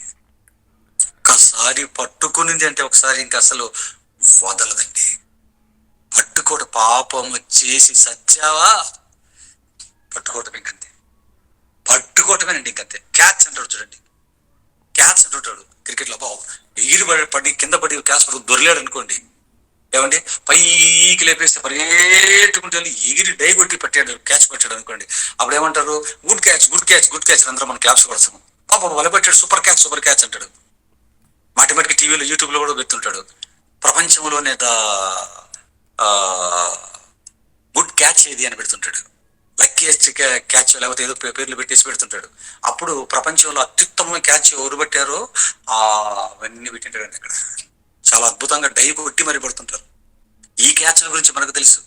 ఒక్కసారి పట్టుకునింది అంటే ఒకసారి ఇంకా అసలు వదలదండి. పట్టుకోవడం, పాపము చేసి సచ్చావా పట్టుకోవటం ఇంకంతే. పట్టుకోవటమేనండి ఇంకంతే. క్యాచ్ అంటాడు చూడండి. క్యాచ్ అంటుంటాడు క్రికెట్లో. బాబు ఎగిరి పడి కింద పడి క్యాచ్ పడి దొరిలాడు అనుకోండి, ఏమండి పైకి లేపేస్తే పరిగెట్టుకుంటూ వెళ్ళి ఎగిరి డై కొట్టి పట్టాడు, క్యాచ్ పట్టాడు అనుకోండి. అప్పుడు ఏమంటారు? Good catch, good catch, good catch. అందరూ మనం క్లాప్స్ కొడతాము. పాప వలపెట్టాడు, సూపర్ క్యాచ్, సూపర్ క్యాచ్ అంటాడు. మాటిమాటికి టీవీలో యూట్యూబ్లో కూడా పెడుతుంటాడు. ప్రపంచంలోనే గుడ్ క్యాచ్ ఏది అని పెడుతుంటాడు. లక్కీయెస్ట్ క్యాచ్ లేకపోతే ఏదో పేర్లు పెట్టేసి పెడుతుంటాడు. అప్పుడు ప్రపంచంలో అత్యుత్తమమైన క్యాచ్ ఎవరు పెట్టారో అవన్నీ పెట్టింటాడండి అక్కడ. చాలా అద్భుతంగా డై కొట్టి మరి పడుతుంటారు. ఈ క్యాచ్ల గురించి మనకు తెలుసు.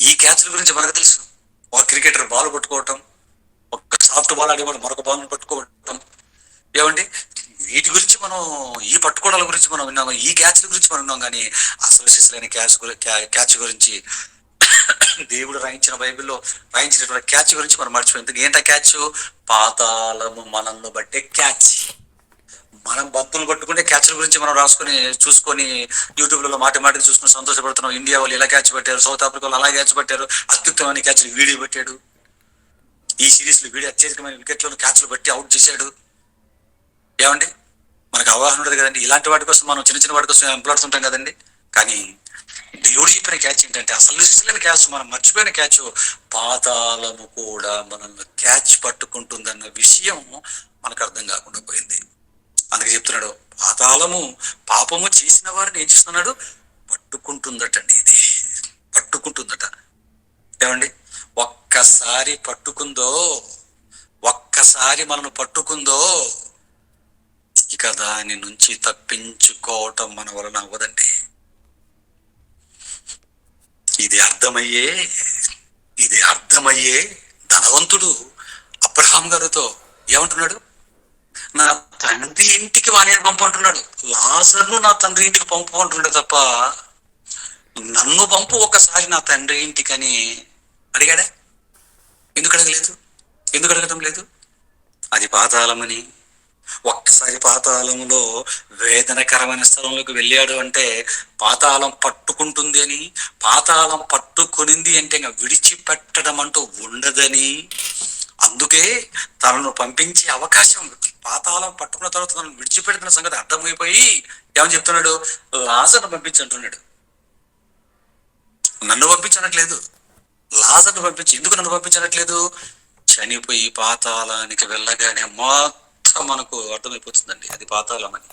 ఈ క్యాచ్ల గురించి మనకు తెలుసు. ఒక క్రికెటర్ బాల్ పట్టుకోవటం, ఒక సాఫ్ట్ బాల్ ఆడేవాడు మరొక బాల్ పట్టుకోవటం. ఏమండి వీటి గురించి మనం, ఈ పట్టుకోవడాల గురించి మనం విన్నాము, ఈ క్యాచ్ల గురించి మనం విన్నాం. కానీ అసలు సిసలైన క్యాచ్ గురించి దేవుడు రాయించిన బైబిల్లో రాయించినటువంటి క్యాచ్ గురించి మనం మర్చిపోయింది. ఏంటా క్యాచ్? పాతాళము మనల్ని బట్టే క్యాచ్. మనం బంతులు పట్టుకుంటే క్యాచ్ల గురించి మనం రాసుకొని చూసుకొని యూట్యూబ్లలో మాటికి చూసుకుని సంతోషపడుతున్నాం. ఇండియా వాళ్ళు ఇలా క్యాచ్ పెట్టారు, సౌత్ ఆఫ్రికా వాళ్ళు అలా క్యాచ్ పెట్టారు, అత్యుత్తమైన క్యాచ్లు వీడియో పెట్టాడు. ఈ సిరీస్ లో వీడియో అత్యధికమైన వికెట్లను క్యాచ్లు బట్టి అవుట్ చేశాడు. ఏమండి మనకు అవగాహన ఉండదు కదండి. ఇలాంటి వాటి కోసం మనం చిన్న చిన్న వాటి కోసం ఎంపలాడుతుంటాం కదండి. కానీ దేవుడు చెప్పిన క్యాచ్ ఏంటంటే అసలు ఇష్టమైన క్యాచ్, మనం మర్చిపోయిన క్యాచ్. పాతాళము కూడా మనల్ని క్యాచ్ పట్టుకుంటుందన్న విషయం మనకు అర్థం కాకుండా పోయింది. అందుకే చెప్తున్నాడు, పాతాళము పాపము చేసిన వారిని ఏం చేస్తున్నాడు? పట్టుకుంటుందటండి. ఇది పట్టుకుంటుందట. ఏమండి ఒక్కసారి పట్టుకుందో, ఒక్కసారి మనను పట్టుకుందో ఇక దాని నుంచి తప్పించుకోవటం మన వలన అవ్వదండి. ఇది అర్థమయ్యే ధనవంతుడు అబ్రహాం గారితో ఏమంటున్నాడు? నా తండ్రి ఇంటికి వాణి పంపు అంటున్నాడు. లాజర్ను నా తండ్రి ఇంటికి పంపు అంటున్నాడు తప్ప నన్ను పంపు ఒకసారి నా తండ్రి ఇంటికి అని అడిగాడా? ఎందుకు అడగలేదు? ఎందుకు అడగటం లేదు? అది పాతాళమని. ఒక్కసారి పాతాళములో వేదనకరమైన స్థలంలోకి వెళ్ళాడు అంటే పాతాళం పట్టుకుంటుంది అని, పాతాళం పట్టుకొనింది అంటే ఇంకా విడిచిపెట్టడం అంటూ ఉండదని, అందుకే తనను పంపించే అవకాశం, పాతాళం పట్టుకున్న తర్వాత తనను విడిచిపెడుతున్న సంగతి అర్థమైపోయి ఏమని చెప్తున్నాడు? లాజర్ను పంపించంటున్నాడు. నన్ను పంపించనట్లేదు, లాజర్ను పంపించి. ఎందుకు నన్ను పంపించనట్లేదు? చనిపోయి పాతాళానికి వెళ్ళగానే మొత్తం మనకు అర్థమైపోతుందండి అది పాతాళం అని.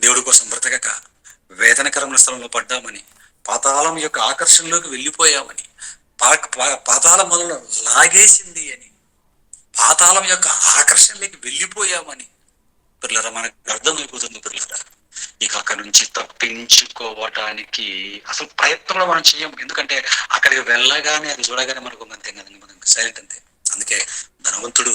దేవుడి కోసం బ్రతకక వేదనకరమైన స్థలంలో పడ్డామని, పాతాళం యొక్క ఆకర్షణలోకి వెళ్ళిపోయామని, పాతాళం మనల్ని లాగేసింది అని, పాతాళం యొక్క ఆకర్షణలోకి వెళ్ళిపోయామని పిల్లరా మనకు అర్థమైపోతుంది పిల్లరా. ఇక అక్కడి నుంచి తప్పించుకోవటానికి అసలు ప్రయత్నం కూడా మనం చేయం. ఎందుకంటే అక్కడికి వెళ్ళగానే అది చూడగానే మనకు అంతే కదండి, మనం సైలెంట్ అంతే. అందుకే ధనవంతుడు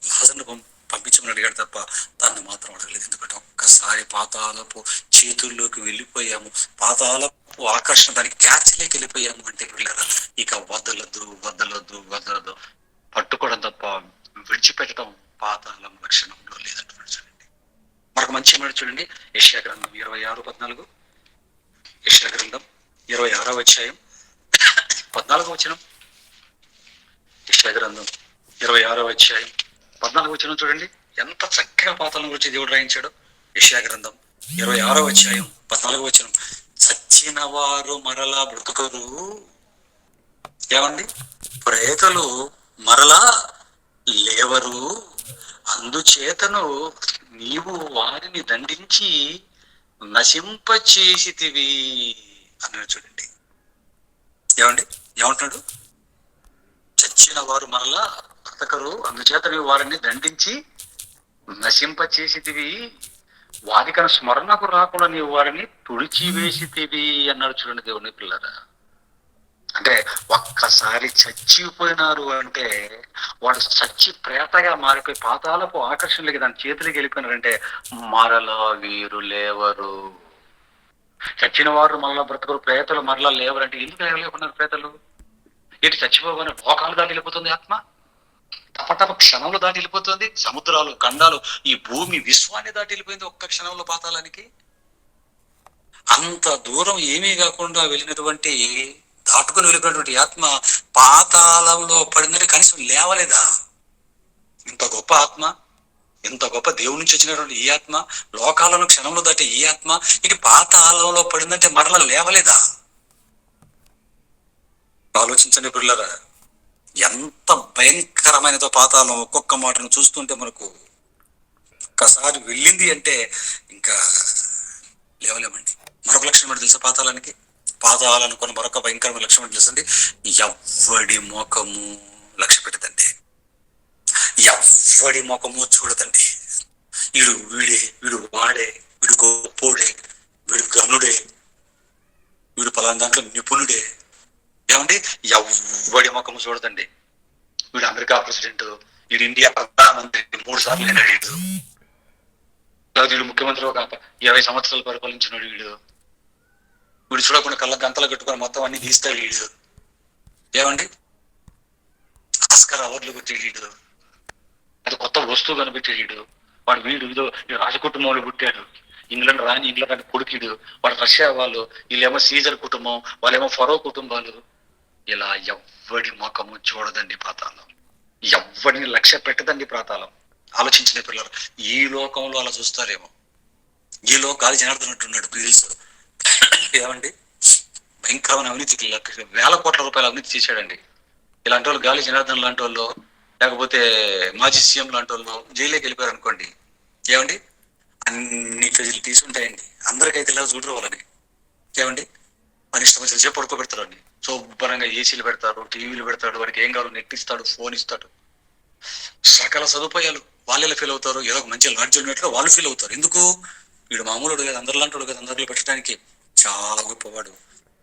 లాజరును పంపించమని అడిగాడు తప్ప దాన్ని మాత్రం అడగలేదు. ఎందుకంటే ఒక్కసారి పాతాళపు చేతుల్లోకి వెళ్ళిపోయాము, పాతాళపు ఆకర్షణ దానికి క్యాచ్లోకి వెళ్ళిపోయాము అంటే పిల్లరా ఇక వదలదు వదలదు వదలదు. పట్టుకోవడం తప్ప విడిచిపెట్టడం పాతాళం లక్షణంలో లేదంటున్నాడు. చూడండి మనకు మంచి మాట చూడండి, యెషయా గ్రంథం 26:14, యెషయా గ్రంథం 26వ అధ్యాయం 14వ వచనం. యెషయా గ్రంథం 26వ అధ్యాయం 14వ వచనం చూడండి ఎంత చక్కగా పాతాళం గురించి దేవుడు రాయించాడు. యెషయా గ్రంథం 26వ అధ్యాయం 14వ వచనం. చచ్చిన వారు మరలా బ్రతుకరు. ఏమండి? ప్రేతలు మరలా లేవరు, అందుచేతను నీవు వారిని దండించి నశింపచేసితివి అన్నాడు. చూడండి ఏమండి ఏమంటున్నాడు? చచ్చిన వారు మరలా బ్రతకరు, అందుచేత నీవు వారిని దండించి నశింపచేసితివి, వారికన స్మరణకు రాకుండా నీవు వారిని తుడిచివేసితివి అన్నాడు. చూడండి దేవుని పిల్లరా, అంటే ఒక్కసారి చచ్చిపోయినారు అంటే వాడు చచ్చి ప్రేతగా మారిపోయి పాతాళపు ఆకర్షణలకి దాని చేతులకి వెళ్ళిపోయినారంటే మరలా వీరు లేవరు. చచ్చిన వారు మరలా బ్రతకరు, ప్రేతలు మరలా లేవరంటే ఎందుకు లేవలేకున్నారు ప్రేతలు? ఏంటి చచ్చిపోగానే లోకాలు దాటి వెళ్ళిపోతుంది ఆత్మ, తపటప క్షణంలో దాటి వెళ్ళిపోతుంది. సముద్రాలు, ఖండాలు, ఈ భూమి విశ్వాన్ని దాటి వెళ్ళిపోయింది ఒక్క క్షణంలో పాతాళానికి. అంత దూరం ఏమీ కాకుండా వెళ్ళినటువంటి దాటుకుని వెళ్ళినటువంటి ఆత్మ పాతాళంలో పడిందంటే కనీసం లేవలేదా? ఇంత గొప్ప ఆత్మ, ఇంత గొప్ప దేవుడి నుంచి వచ్చినటువంటి ఈ ఆత్మ, లోకాలను క్షణంలో దాటే ఈ ఆత్మ ఇది పాతాళంలో పడిందంటే మరలా లేవలేదా? ఆలోచించండి పిల్లరా, ఎంత భయంకరమైనదో పాతాళం. ఒక్కొక్క మాటను చూస్తుంటే మనకు ఒక్కసారి వెళ్ళింది అంటే ఇంకా లేవలేమండి. మరొక లక్షణం ఏంటో తెలుసా పాతాళానికి? పాతాళాలనుకున్న మరొక భయంకరమైన లక్షణం ఏంటో తెలుసండి? ఎవ్వడి ముఖము లక్ష్య పెట్టదండి, ఎవ్వడి ముఖము చూడదండి. వీడు వాడే, వీడు గొప్పోడే, వీడు గనుడే, వీడు పలానా దాంట్లో నిపుణుడే. ఏమండి? ఎవ్వడి ముఖము చూడదండి. వీడు అమెరికా ప్రెసిడెంట్, వీడు ఇండియా ప్రధానమంత్రి 3 సార్లు అడిగాడు, వీడు ముఖ్యమంత్రి ఒక 20 సంవత్సరాలు పరిపాలించినాడు. వీడు చూడకుండా కళ్ళ గంతలు కట్టుకొని మొత్తం అన్ని తీస్తాడు వీడు. ఏమండి? ఆస్కార్ అవార్డులు కొట్టాడు వీడు, అది కొత్త వస్తువు కనిపెట్టాడు వాడు. వీడు రాజకుటుంబంలో పుట్టాడు, ఇంగ్లాండ్ రాని ఇంగ్లాండ్ కొడుకుడు, వాడు రష్యా వాళ్ళు, వీళ్ళేమో సీజర్ కుటుంబం, వాళ్ళేమో ఫరో కుటుంబాలు. ఇలా ఎవ్వడి ముఖము చూడదండి పాతాళం, ఎవ్వడిని లక్ష్య పెట్టదండి పాతాళం. ఆలోచించిన పిల్లలు ఈ లోకంలో అలా చూస్తారేమో. ఈ గాలి జనార్దన్ అంటున్నాడు తెలుసు. ఏమండి? భయంకరమైన అవినీతికి వేల కోట్ల రూపాయల అవినీతి చేశాడండి. ఇలాంటి వాళ్ళు గాలి జనార్దన్ లాంటి వాళ్ళు, లేకపోతే మాజీ సీఎం లాంటి వాళ్ళు జైల్లోకి వెళ్ళిపోయారు అనుకోండి. ఏమండి? అన్ని ఫెసిలిటీస్ ఉంటాయండి, అందరికైతే ఇలా చూడరు వాళ్ళని. ఏమండి? మన ఇష్టం వచ్చిన సేపు పడుకోబెడతారు అండి, శుభ్రంగా ఏసీలు పెడతారు, టీవీలు పెడతాడు, వాడికి ఏం కావాలో నెట్ ఇస్తాడు, ఫోన్ ఇస్తాడు, సకల సదుపాయాలు. వాళ్ళే ఫీల్ అవుతారు, ఏదో ఒక మంచి లాడ్జ్ ఉన్నట్టుగా వాళ్ళు ఫీల్ అవుతారు. ఎందుకు? వీడు మామూలుడు కదా, అందరిలాంటి కదా, అందరిలో పెట్టడానికి చాలా గొప్పవాడు,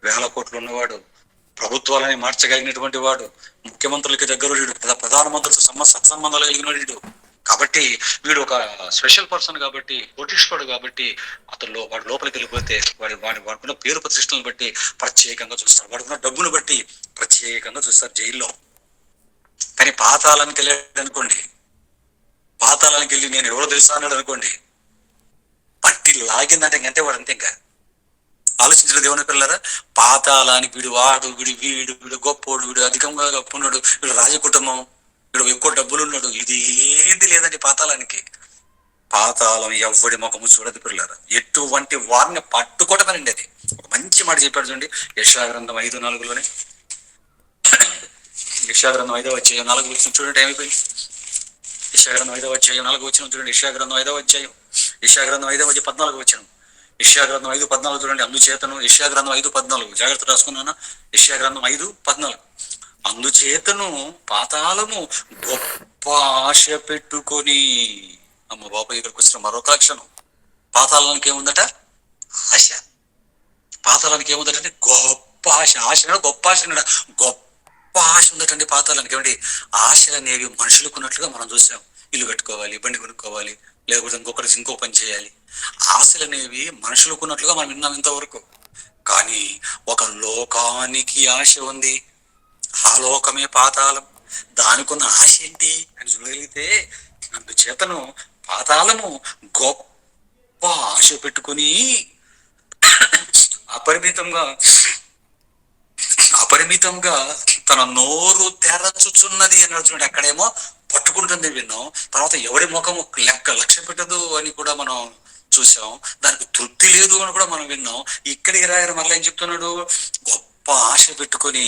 వేల కోట్లు ఉన్నవాడు, ప్రభుత్వాలని మార్చగలిగినటువంటి వాడు, ముఖ్యమంత్రులకి దగ్గర వీడు, ప్రధానమంత్రులతో సత్సంబంధాలు కలిగిన వీడు. కాబట్టి వీడు ఒక స్పెషల్ పర్సన్ కాబట్టి, కోటీశ్వరుడు కాబట్టి అతను వాడు లోపలికి వెళ్ళిపోతే వాడుకున్న పేరు ప్రతిష్టలను బట్టి ప్రత్యేకంగా చూస్తారు, వాడుకున్న డబ్బును బట్టి ప్రత్యేకంగా చూస్తారు జైల్లో. కానీ పాతాళానికి వెళ్ళాడు అనుకోండి, పాతాళానికి వెళ్ళి నేను ఎవరో తెలుసా అన్నాడు అనుకోండి, పట్టి లాగిందంటే ఇంకంతే వాడు అంతే. ఇంకా ఆలోచించిన దేవుని పిల్లరా, పాతాళానికి వీడు గొప్పోడు, వీడు అధికంగా గొప్పన్నాడు, వీడు రాజకుటుంబం, వీడు ఎక్కువ డబ్బులు ఉన్నాడు, ఇది ఏది లేదండి పాతాళానికి. పాతాళం ఎవ్వడి ముఖము చూడదు పిల్లరా, ఎటువంటి వారిని పట్టుకోవటమేనండి. అది ఒక మంచి మాట చెప్పాడు చూడండి, యెషయా గ్రంథం 5:4లోనే. యెషయా గ్రంథం 5వ అధ్యాయం 4వ వచనం చూడండి, ఏమైపోయింది? యెషయా గ్రంథం 5వ అధ్యాయం 4వ వచనం చూడండి, యెషయా గ్రంథం 5వ అధ్యాయం, యెషయా గ్రంథం 5వ అధ్యాయం 14వ వచనం. యెషయా గ్రంథం 5:14 చూడండి, అందుచేతను యెషయా గ్రంథం 5:14 జాగ్రత్త రాసుకున్నాను. యెషయా గ్రంథం 5:14 అందుచేతను పాతాళము గొప్ప ఆశ పెట్టుకొని. అమ్మ బాబా, ఇక్కడికి వచ్చిన మరొక లక్షణం. పాతాళానికి ఏముందట? ఆశ. పాతాళానికి ఏముందటండి? గొప్ప ఆశ. ఆశ గొప్ప ఆశ, గొప్ప ఆశ ఉందటండి పాతాళానికి. ఏమండి? ఆశలు అనేవి మనుషులకు ఉన్నట్లుగా మనం చూసాం. ఇల్లు కట్టుకోవాలి, బండి కొనుక్కోవాలి, లేకపోతే ఇంకొకటి ఇంకో పని చేయాలి. ఆశలు అనేవి మనుషులకు ఉన్నట్లుగా మనం విన్నాం ఇంతవరకు. కానీ ఒక లోకానికి ఆశ ఉంది. ఆ లోకమే పాతాళం. దానికున్న ఆశ ఏంటి అని చూడగలిగితే, అందుచేతను పాతాళము గొప్ప ఆశ పెట్టుకుని అపరిమితంగా అపరిమితంగా తన నోరు తెరచుచున్నది అన్నాడు చూడండి. అక్కడేమో పట్టుకుంటుంది విన్నాం. తర్వాత ఎవడి ముఖము లక్ష్య పెట్టదు అని కూడా మనం చూసాం. దానికి తృప్తి లేదు అని కూడా మనం విన్నాం. ఇక్కడికి రాయరు మరలా ఏం చెప్తున్నాడు? గొప్ప ఆశ పెట్టుకొని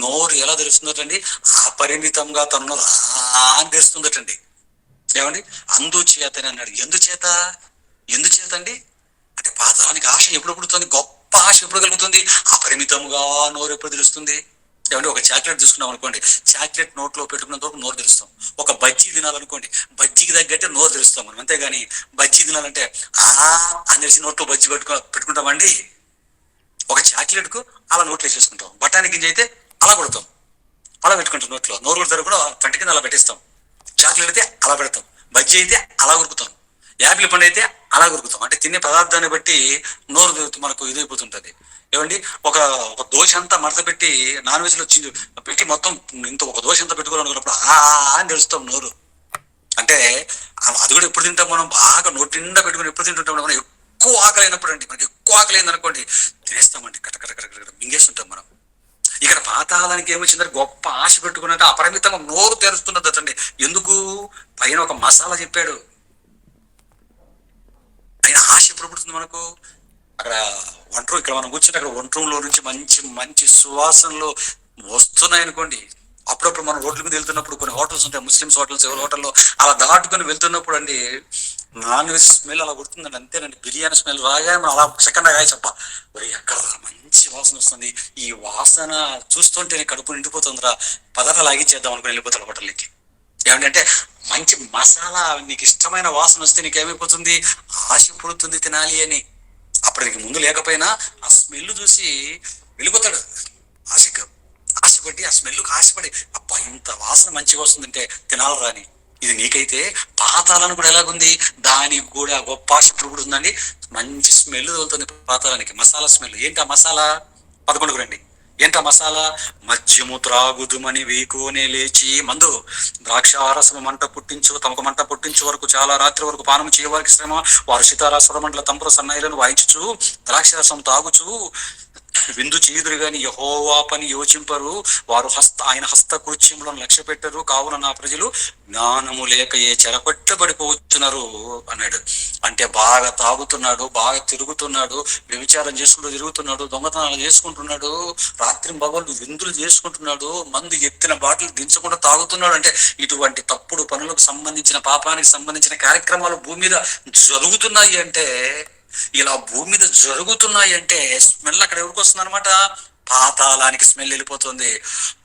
నోరు ఎలా తెరుస్తుందటండి? అపరిమితంగా తన నోరు అని తెరుస్తుందటండి. ఏమండి? అందుచేతని అన్నాడు. ఎందుచేత? ఎందుచేత అండి అంటే పాతాళానికి ఆశ ఎప్పుడు పుడుతుంది? గొప్ప ఆశ ఎప్పుడు కలుగుతుంది? అపరిమితంగా నోరు ఎప్పుడు తెలుస్తుంది? ఏమంటే ఒక చాక్లెట్ తీసుకున్నాం అనుకోండి, చాక్లెట్ నోట్లో పెట్టుకున్నంత వరకు నోరు తెరుస్తాం. ఒక బజ్జీ తినాలనుకోండి, బజ్జీకి తగ్గట్టే నోరు తెరుస్తాం మనం. అంతేగాని బజ్జీ తినాలంటే అని తెలిసి నోట్లో బజ్జీ పెట్టుకుంటామండి. ఒక చాక్లెట్ కు అలా నోట్లో వేసేసుకుంటాం. బఠానీ గింజ అయితే అలా కొడతాం, అలా పెట్టుకుంటాం నోట్లో. నోరు కూడా కూడా పంట కింద అలా పెట్టేస్తాం. చాక్లెట్ అయితే అలా పెడతాం, బజ్జీ అయితే అలా కొరుకుతాం, యాపిల్ పండు అయితే అలా కొరుకుతాం. అంటే తినే పదార్థాన్ని బట్టి నోరు మనకు ఇదైపోతుంటది. ఏమండి? ఒక ఒక దోశ అంతా మడత పెట్టి నాన్ వెజ్ లో పెట్టి మొత్తం ఇంత ఒక దోశ అంతా పెట్టుకోవాలనుకున్నప్పుడు అని తెలుస్తాం నోరు. అంటే అది కూడా ఎప్పుడు తింటాం మనం? బాగా నోటి నిండా పెట్టుకుని ఎప్పుడు తింటుంటాం? మనం ఎక్కువ ఆకలి అయినప్పుడు అండి. మనకి ఎక్కువ ఆకలి అయింది అనుకోండి, తినేస్తామండి, కట్ట మింగేస్తుంటాం మనం. ఇక్కడ పాతాళానికి ఏమొచ్చిందంటే గొప్ప ఆశ పెట్టుకున్నట్టు అపరిమితంగా నోరు తెరుస్తున్నదటండి. ఎందుకు? పైన ఒక మసాలా చెప్పాడు. ఆయన ఆశ ఎప్పుడు పుడుతుంది మనకు? అక్కడ వంట రూమ్, ఇక్కడ మనం కూర్చుంటే అక్కడ వంట రూమ్ లో నుంచి మంచి మంచి సువాసనలు వస్తున్నాయి అనుకోండి. అప్పుడప్పుడు మనం రోడ్ల మీద వెళ్తున్నప్పుడు కొన్ని హోటల్స్ ఉంటాయి, ముస్లిమ్స్ హోటల్స్, ఎవరి హోటల్లో అలా దాటుకొని వెళ్తున్నప్పుడు అండి నాన్ వెజ్ స్మెల్ అలా కొడుతుందండి. అంతేనండి, బిర్యానీ స్మెల్ రాగానే మనం అలా సెకండ్ రాగా చెప్ప ఎక్కడ మంచి వాసన వస్తుంది, ఈ వాసన చూస్తుంటేనే కడుపు నిండిపోతుందిరా, పదార్థ లాగిచ్చేద్దాం అనుకుని వెళ్ళిపోతాడు హోటల్కి. ఏమంటే మంచి మసాలా, నీకు ఇష్టమైన వాసన వస్తే నీకేమైపోతుంది? ఆశ పుడుతుంది తినాలి అని. అప్పుడు నీకు ముందు లేకపోయినా ఆ స్మెల్ చూసి వెళ్ళిపోతాడు ఆశకు. ఆశపడి ఆ స్మెల్కి ఆశపడి అబ్బా ఇంత వాసన మంచిగా వస్తుందంటే తినాలరా అని. ఇది నీకైతే పాతాళాన్ని కూడా ఎలాగుంది? దానికి కూడా గొప్ప ఆశ పుడుతుందండి. మంచి స్మెల్ తగులుతుంది పాతాళానికి, మసాలా స్మెల్. ఏంటి ఆ మసాలా? 11కు రండి. ఏంట మసాలా? మద్యము త్రాగుదుమని వేకునే లేచి మందు ద్రాక్షారసము మంట పుట్టించు, తమకు మంట పుట్టించు వరకు చాలా రాత్రి వరకు పానం చేయవారికి శ్రమ. వారు సితారాస్వర మండల తంపుర సన్నాయిలను వాయించుచు ద్రాక్షారసం తాగుచు విందు చేయుదురు గాని యెహోవా పని యోచింపరు. వారు ఆయన హస్త కృత్యములను లక్ష్య పెట్టరు. కావున నా ప్రజలు జ్ఞానము లేక ఏ చెరపట్టబడిపోతున్నారు అన్నాడు. అంటే బాగా తాగుతున్నాడు, బాగా తిరుగుతున్నాడు, వ్యభిచారం చేసుకుంటూ తిరుగుతున్నాడు, దొంగతనాలు చేసుకుంటున్నాడు, రాత్రి పగళ్ళు విందులు చేసుకుంటున్నాడు, మందు ఎత్తిన బాటలు దించకుండా తాగుతున్నాడు. అంటే ఇటువంటి తప్పుడు పనులకు సంబంధించిన, పాపానికి సంబంధించిన కార్యక్రమాలు భూమి మీద జరుగుతున్నాయి. అంటే ఇలా భూమి మీద జరుగుతున్నాయి అంటే స్మెల్ అక్కడ ఎవరికి వస్తుంది అనమాట? పాతాళానికి స్మెల్ వెళ్ళిపోతుంది.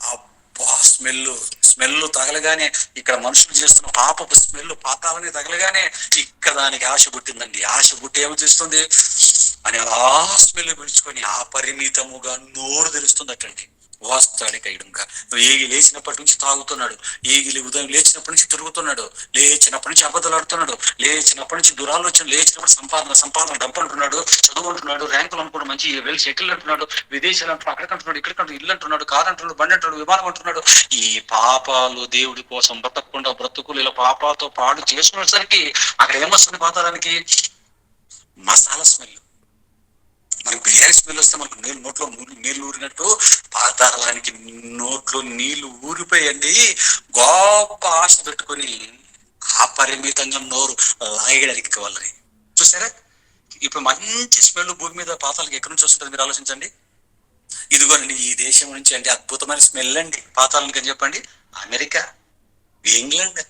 అబ్బా స్మెల్ తగలగానే, ఇక్కడ మనుషులు చేస్తున్న పాపపు స్మెల్ పాతాళానికి తగలగానే ఇక్కడ దానికి ఆశ పుట్టిందండి. ఆశ పుట్టి ఏమి చేస్తుంది అని అలా స్మెల్ పిలుచుకొని అపరిమితముగా నోరు తెలుస్తుందటండి. వాస్తాడిక ఇడుగా ఏగి లేచినప్పటి నుంచి తాగుతున్నాడు, ఏగి ఉదయం లేచినప్పటి నుంచి తిరుగుతున్నాడు, లేచినప్పటి నుంచి అబద్ధాలు ఆడుతున్నాడు, లేచినప్పటి నుంచి దురాలోచన, లేచినప్పుడు సంపాదన డబ్బు అంటున్నాడు, చదువు అంటున్నాడు, ర్యాంకులు అనుకున్నాడు, మంచి వెళ్ళి సెటిల్ అంటున్నాడు, విదేశాలు అంటున్నాడు, అక్కడికంటున్నాడు, ఇక్కడికంటూ ఇల్లు అంటున్నాడు, కారు అంటున్నాడు, బండి అంటున్నాడు, విమానం అంటున్నాడు. ఈ పాపాలు దేవుడి కోసం బ్రతకకుండా బ్రతుకులు ఇలా పాపాలతో పాడు చేసుకునేసరికి అక్కడ ఏమొస్తుంది పాతాళానికి? మసాలా స్మెల్. మనకు బిర్యానీ స్మెల్ వస్తే మనకు నోట్లో నీళ్లు ఊరినట్టు పాతాళానికి నోట్లో నీళ్లు ఊరిపోయండి. గొప్ప ఆశ పెట్టుకొని అపరిమితంగా నోరు లాగడానికి వాళ్ళని చూసారా? ఇప్పుడు మంచి స్మెల్ భూమి మీద పాతాళానికి ఎక్కడి నుంచి వస్తుంటుంది మీరు ఆలోచించండి. ఇదిగోనండి ఈ దేశం నుంచి అంటే అద్భుతమైన స్మెల్ అండి పాతాళానికి అని చెప్పండి. America, England,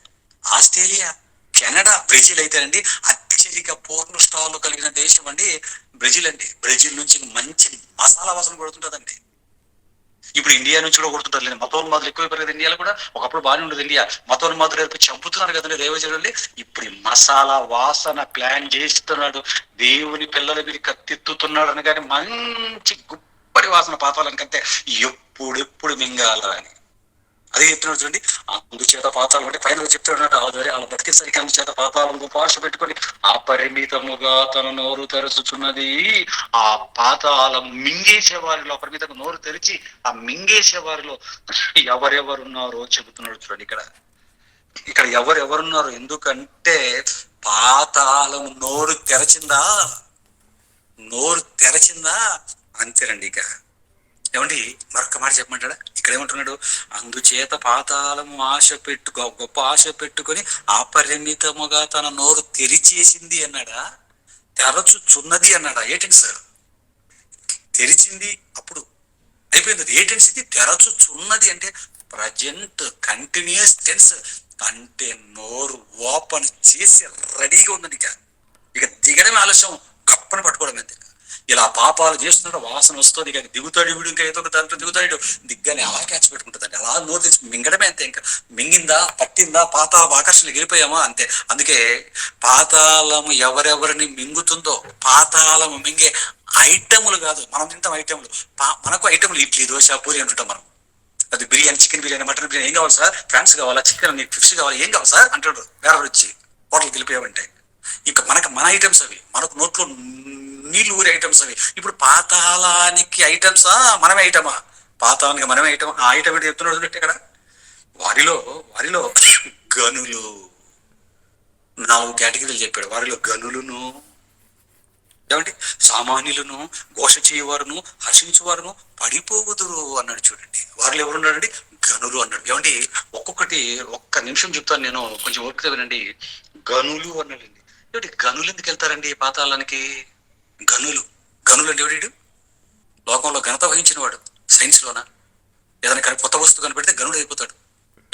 Australia, Canada, Brazil అయితేనండి అత్యధిక పోర్నుష్టాలు కలిగిన దేశం అండి బ్రెజిల్ అండి. బ్రెజిల్ నుంచి మంచి మసాలా వాసన కొడుతుంటదండి. ఇప్పుడు ఇండియా నుంచి కూడా కొడుతుంటారు లేదు, మతోన్మాదులు ఎక్కువైపోయారు కదా ఇండియాలో కూడా. ఒకప్పుడు బాగానే ఉండదు ఇండియా, మతోన్మాదులు రేపు చంపుతున్నారు కదండి రేవజల్లి. ఇప్పుడు ఈ మసాలా వాసన ప్లాన్ చేస్తున్నాడు, దేవుని పిల్లల మీద కత్తిత్తుతున్నాడు అని, కానీ మంచి గుప్పడి వాసన పాతాలనికంటే ఎప్పుడెప్పుడు మింగాల అని అదే చెప్తున్నాడు చూడండి. అందుచేత పాతాళం అంటే పైన చెప్తున్నాడు, వాళ్ళ బతికేసరికి అందుచేత పాతాళం ఉపవాస పెట్టుకొని అపరిమితముగా తన నోరు తెరచుచున్నది. ఆ పాతాళం మింగేసే వారిలో, అపరిమితంగా నోరు తెరిచి ఆ మింగేసే వారిలో ఎవరెవరున్నారో చెబుతున్నాడు చూడండి. ఇక్కడ ఎవరెవరున్నారు, ఎందుకంటే పాతాళం నోరు తెరచిందా, నోరు తెరచిందా అంతేనండి. ఏమండి మరొక మాట చెప్పమంటాడా? ఇక్కడ ఏమంటున్నాడు, అందుచేత పాతాళము గొప్ప ఆశ పెట్టుకొని అపరిమితముగా తన నోరు తెరిచేసింది అన్నాడా, తెరచుచున్నది అన్నాడా? ఏ టెన్స్? తెరిచింది అప్పుడు అయిపోయింది. ఏ టెన్స్ ఇది? తెరచుచున్నది అంటే ప్రజెంట్ కంటిన్యూస్ టెన్స్. అంటే నోరు ఓపెన్ చేసి రెడీగా ఉందండి. ఇక దిగడమే ఆలస్యం, కప్పని పట్టుకోవడం అంతే. ఇలా పాపాలు చేస్తున్నాడు, వాసన వస్తుంది, ఇక దిగుతాడు వీడు, ఇంకా ఏదో ఒక దాంట్లో దిగుతాడు, దిగ్గానే అలా క్యాచ్ పెట్టుకుంటుందండి. అలా నోరు తెచ్చి మింగడమే అంతే. ఇంకా మింగిందా, పట్టిందా, పాతాళ ఆకర్షణలు గెలిపోయామా అంతే. అందుకే పాతాళము ఎవరెవరిని మింగుతుందో, పాతాళము మింగే ఐటములు కాదు, మనం తింటాం ఐటములు. మనకు ఐటములు ఇడ్లీ, దోశ, పూరి అంటుంటాం మనం. అది బిర్యానీ, చికెన్ బిర్యానీ, మటన్ బిర్యానీ, ఏం కావాలి సార్, ఫ్రాన్స్ కావాలా, చికెన్, నీకు ఫిష్ కావాలా, ఏం కావాలి సార్ అంటాడు వేరే వచ్చి హోటల్కి వెళ్ళిపోయామంటే. ఇక మన ఐటమ్స్ అవి, మనకు నోట్లో నీళ్లు ఊరే ఐటమ్స్ అవి. ఇప్పుడు పాతాళానికి ఐటమ్సా, మనమే ఐటమా? పాతాళానికి మనమే ఐటమ్. ఆ ఐటమ్ ఏంటి చెప్తున్నాడు ఇక్కడ, వారిలో గనులు 4 కేటగిరీలు చెప్పాడు. వారిలో గనులను, ఏమంటే సామాన్యులను, ఘోష చేయవారును, హర్షించువారును పడిపోవుదురు అన్నాడు చూడండి. వారిలో ఎవరున్నాడండి? గనులు అన్నాడు. ఏమంటే ఒక్కొక్కటి ఒక్క నిమిషం చెప్తాను నేను, కొంచెం ఓపిక వినండి. గనులు అన్నాడండి. ఏమిటి గనులు ఎందుకు వెళ్తారండి పాతాళానికి? గనులు అంటే ఎవడు? లోకంలో ఘనత వహించిన వాడు. సైన్స్ లోన ఏదైనా కొత్త వస్తువు కనిపెడితే గనుడు అయిపోతాడు.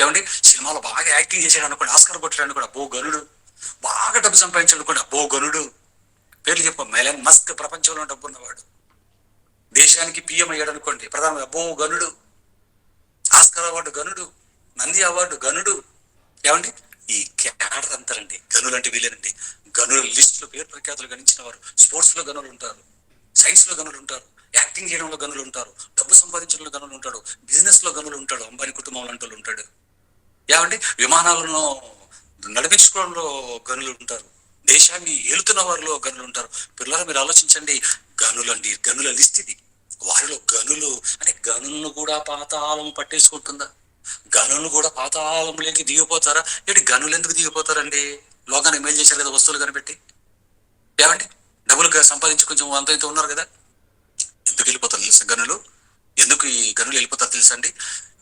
ఏమండి సినిమాలో బాగా యాక్టింగ్ చేసాడు అనుకోండి, ఆస్కార్ కొట్టాడు అనుకోండి, అబ్బో గనుడు. బాగా డబ్బు సంపాదించాడు అనుకోండి, అబ్బో గనుడు. పేర్లు చెప్ప, మెలన్ మస్క్ ప్రపంచంలో డబ్బు ఉన్నవాడు. దేశానికి పిఎం అయ్యాడు అనుకోండి, ప్రధాన, అబ్బో గనుడు. ఆస్కార్ అవార్డు గనుడు, నంది అవార్డు గనుడు. ఏమండి ఈ క్యాడర్ అంటారండి. గనులు అంటే వీలేనండి. గనుల లిస్ట్ లో పేరు ప్రఖ్యాతులు గణించిన వారు. స్పోర్ట్స్ లో గనులు ఉంటారు, సైన్స్ లో గనులు ఉంటారు, యాక్టింగ్ చేయడంలో గనులు ఉంటారు, డబ్బు సంపాదించడంలో గనులు ఉంటాడు, బిజినెస్ లో గనులు ఉంటాడు, అంబానీ కుటుంబం అంటూ ఉంటాడు. ఏమండి విమానాలను నడిపించుకోవడంలో గనులు ఉంటారు, దేశాన్ని ఏలుతున్న వారిలో గనులు ఉంటారు. పిల్లలు మీరు ఆలోచించండి, గనులు అండి, గనుల లిస్ట్ ఇది. వారిలో గనులు అంటే గనులను కూడా పాతాళం పట్టేసుకుంటుందా? గనులను కూడా పాతాళంలోకి దిగిపోతారా? ఏంటి గనులు ఎందుకు దిగిపోతారండి? లోకానికి మేలు చేశారు కదా వస్తువులు కనిపెట్టి. ఏమండి డబ్బులు సంపాదించి కొంచెం అంత ఇంత ఉన్నారు కదా, ఎందుకు వెళ్ళిపోతారు తెలుసా గనులు? ఎందుకు ఈ గనులు వెళ్ళిపోతారు తెలుసా అండి?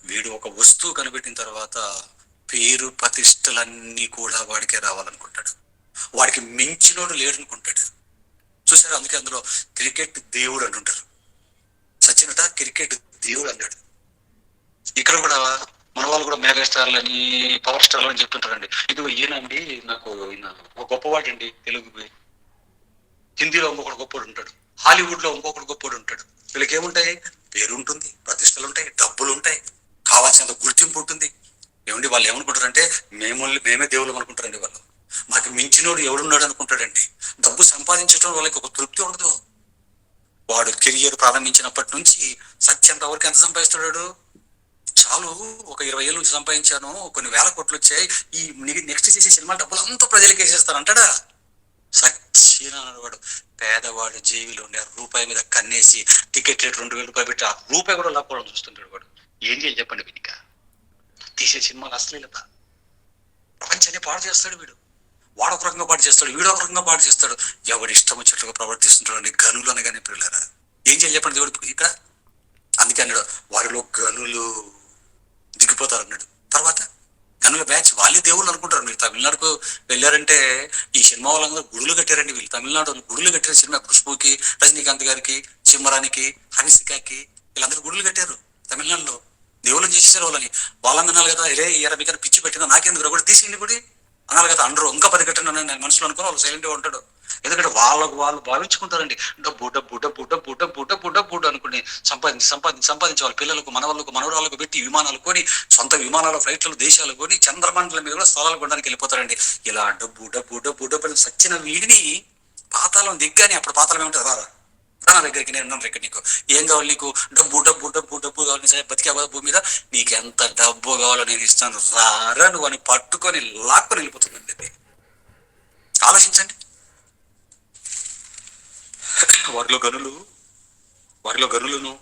వీడు ఒక వస్తువు కనిపెట్టిన తర్వాత పేరు ప్రతిష్టలన్నీ కూడా వాడికే రావాలనుకుంటాడు. వాడికి మించినోడు లేడనుకుంటాడు. చూసారు, అందుకే అందులో క్రికెట్ దేవుడు అంటుంటారు. సచిన్ క్రికెట్ దేవుడు అన్నాడు. ఇక్కడ కూడా మన వాళ్ళు కూడా మెగా స్టార్లు అని, పవర్ స్టార్లు అని చెప్తుంటారండి. ఇది ఈయనండి, నాకు ఈయన ఒక గొప్పవాడు అండి. తెలుగు హిందీలో ఇంకొకటి గొప్పవాడు ఉంటాడు, హాలీవుడ్ లో ఇంకొకటి గొప్పవాడు ఉంటాడు. వీళ్ళకి ఏముంటాయి? పేరు ఉంటుంది, ప్రతిష్టలు ఉంటాయి, డబ్బులు ఉంటాయి, కావాల్సినంత గుర్తింపు ఉంటుంది. ఏమండి వాళ్ళు ఏమనుకుంటారంటే మేమే దేవుళ్ళు అనుకుంటారండి. వాళ్ళు మాకు మించినోడు ఎవడున్నాడు అనుకుంటాడండి. డబ్బు సంపాదించడం వాళ్ళకి ఒక తృప్తి ఉండదు. వాడు కెరియర్ ప్రారంభించినప్పటి నుంచి సత్యంత వరకు ఎంత సంపాదిస్తాడు? చాలు, ఒక 20 ఏళ్ళ నుంచి సంపాదించాను, కొన్ని వేల కోట్లు వచ్చాయి, ఈ నెక్స్ట్ చేసే సినిమా డబ్బులు అంతా ప్రజలకి వేసేస్తాను అంటాడా? సచ్చినాడు. పేదవాడు జైవిలో ఉండే రూపాయి మీద కన్నేసి టికెట్ రేట్ 2000 రూపాయలు పెట్టి ఆ రూపాయి కూడా లాక్కోవడం చూస్తుంటాడు. వాడు ఏం చేయాలి చెప్పండి? వీడిక తీసే సినిమాలు అశ్లీలత, ప్రపంచాన్ని పాడు చేస్తాడు వీడు. వాడొక రకంగా పాటు చేస్తాడు, వీడొక రకంగా పాటు చేస్తాడు. ఎవడు ఇష్టం వచ్చినట్లుగా ప్రవర్తిస్తుంటాడు అని గనులు అనగానే పిల్లరా ఏం చేయాలి చెప్పండి దేవుడు ఇక్కడ? అందుకే అన్నాడు వారిలో గనులు దిగిపోతారు అన్నాడు. తర్వాత గనుల బ్యాచ్ వాళ్ళే దేవుళ్ళు అనుకుంటారు. మీరు తమిళనాడుకు వెళ్ళారంటే ఈ సినిమా వాళ్ళందరూ గుడులు కట్టారండి. వీళ్ళు తమిళనాడు గుడులు కట్టారు. సినిమా ఖుష్బుకి, రజనీకాంత్ గారికి, సిమ్మరానికి, హనిసికాకి, వీళ్ళందరూ గుడులు కట్టారు తమిళనాడులో. దేవుళ్ళు చేసేసారు వాళ్ళని. వాళ్ళని అనాలి కదా, రే మీకు పిచ్చి పెట్టినా నాకెందుకు కూడా తీసింది కూడా అనాలి కదా. అందరూ ఇంకా 10 కట్టండి నేను మనసులో అనుకుని వాళ్ళు సైలెంట్గా ఉంటాడు. ఎందుకంటే వాళ్ళు భావించుకుంటారండి, డబ్బు డబ్బు డబ్బు డబ్బు డబ్బు డబ్బు డబ్బు అనుకుంటే డబ్బుని సంపాదించి సంపాదించి సంపాదించి వాళ్ళ పిల్లలకు మనవాళ్ళకు మనవరాళ్ళకు పెట్టి విమానాలు కొని సొంత విమానాల ఫ్లైట్లు దేశాలు కొని చంద్రమండలం మీద కూడా స్థలాలు కొనడానికి వెళ్ళిపోతారండి. ఇలా డబ్బు డబ్బు డబ్బు డబ్బు సచ్చిన వీడిని పాతాళం దిగ్గానే, అప్పుడు పాతాళం ఏమిటో రారా నా దగ్గరికి, నేను ఉన్నాను ఇక్కడ, నీకు ఏం కావాలి, నీకు డబ్బు డబ్బు డబ్బు డబ్బు కావాలి, సరే బతికే భూమి మీద నీకు ఎంత డబ్బు కావాలో నేను ఇస్తాను రారా నువ్వు అని పట్టుకొని లాక్కొని వెళ్ళిపోతుందండి. అది ఆలోచించండి. వారిలో గనులు, వారిలో గనులను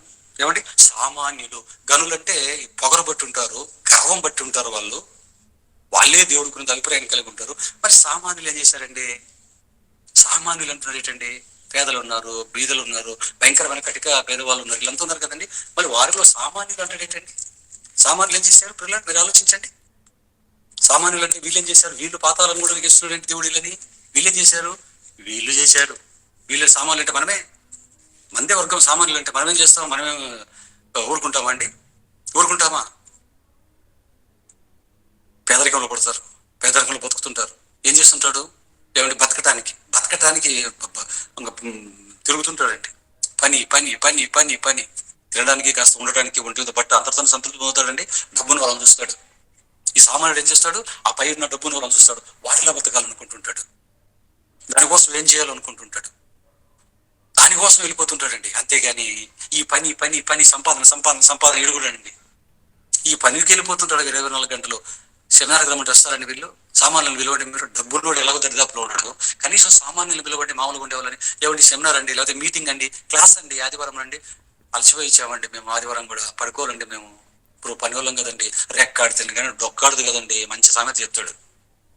ఏమండి సామాన్యులు. గనులు అంటే పొగరు బట్టి ఉంటారు, గర్వం బట్టి ఉంటారు, వాళ్ళే దేవుడి గురించి అభిప్రాయం కలిగి ఉంటారు. మరి సామాన్యులు ఏం చేశారండి? సామాన్యులు అంటున్నారు ఏంటండి? పేదలు ఉన్నారు, బీదలు ఉన్నారు, భయంకరమైన కటిక పేదవాళ్ళు ఉన్నారు, వీళ్ళంతా ఉన్నారు కదండి. మరి వారిలో సామాన్యులు అంటాడు ఏంటండి? సామాన్యులు ఏం చేశారు? పిల్లలు మీరు ఆలోచించండి. సామాన్యులు అంటే వీళ్ళు ఏం చేశారు? వీళ్ళు పాతాలను కూడా ఎక్కిస్తున్నారంటే దేవుడు వీళ్ళని. వీళ్ళు ఏం చేశారు? వీళ్ళు చేశారు. వీళ్ళు సామాన్యులు అంటే మనమే, మందే వర్గం సామాన్యులు అంటే మనమేం చేస్తాం? మనమే ఊరుకుంటామా అండి? ఊరుకుంటామా? పేదరికంలో పడతారు, పేదరికంలో బతుకుతుంటారు. ఏం చేస్తుంటాడు? ఏమంటే బతకటానికి తిరుగుతుంటాడండి. పని పని పని పని పని తినడానికి, కాస్త ఉండడానికి, ఒంటి మీద బట్ట, అంతర్తను సంతృప్తి పొందుతాడండి. డబ్బును వాళ్ళని చూస్తాడు. ఈ సామాన్యుడు ఏం చేస్తాడు? ఆ పై ఉన్న డబ్బును వాళ్ళని చూస్తాడు. వాటిలో బతకాలనుకుంటుంటాడు, దానికోసం ఏం చేయాలనుకుంటుంటాడు, దానికోసం వెళ్ళిపోతుంటాడండి. అంతేగాని ఈ పని పని పని సంపాదన సంపాదన సంపాదన ఎడుగుడండి. ఈ పనికి వెళ్ళిపోతుంటాడు 24 గంటలు. సెమినార్ రమ్మంటే వస్తారండి వీళ్ళు. సామాన్యులు విలువడి, మీరు డబ్బులు కూడా ఎలాగో దరిదాపులో ఉన్నాడు, కనీసం సామాన్యులు విలువడి మామూలుగా ఉండేవాళ్ళని. ఏమండి సెమినార్ అండి, లేకపోతే మీటింగ్ అండి, క్లాస్ అండి, ఆదివారం అండి, అలసిపోయి ఇచ్చామండి మేము, ఆదివారం కూడా పడుకోవాలండి మేము, ఇప్పుడు పని వాళ్ళం కదండి, రెక్కాడుతుంది కానీ డొక్కాడుతుంది కదండి, మంచి సామెత చెప్తాడు.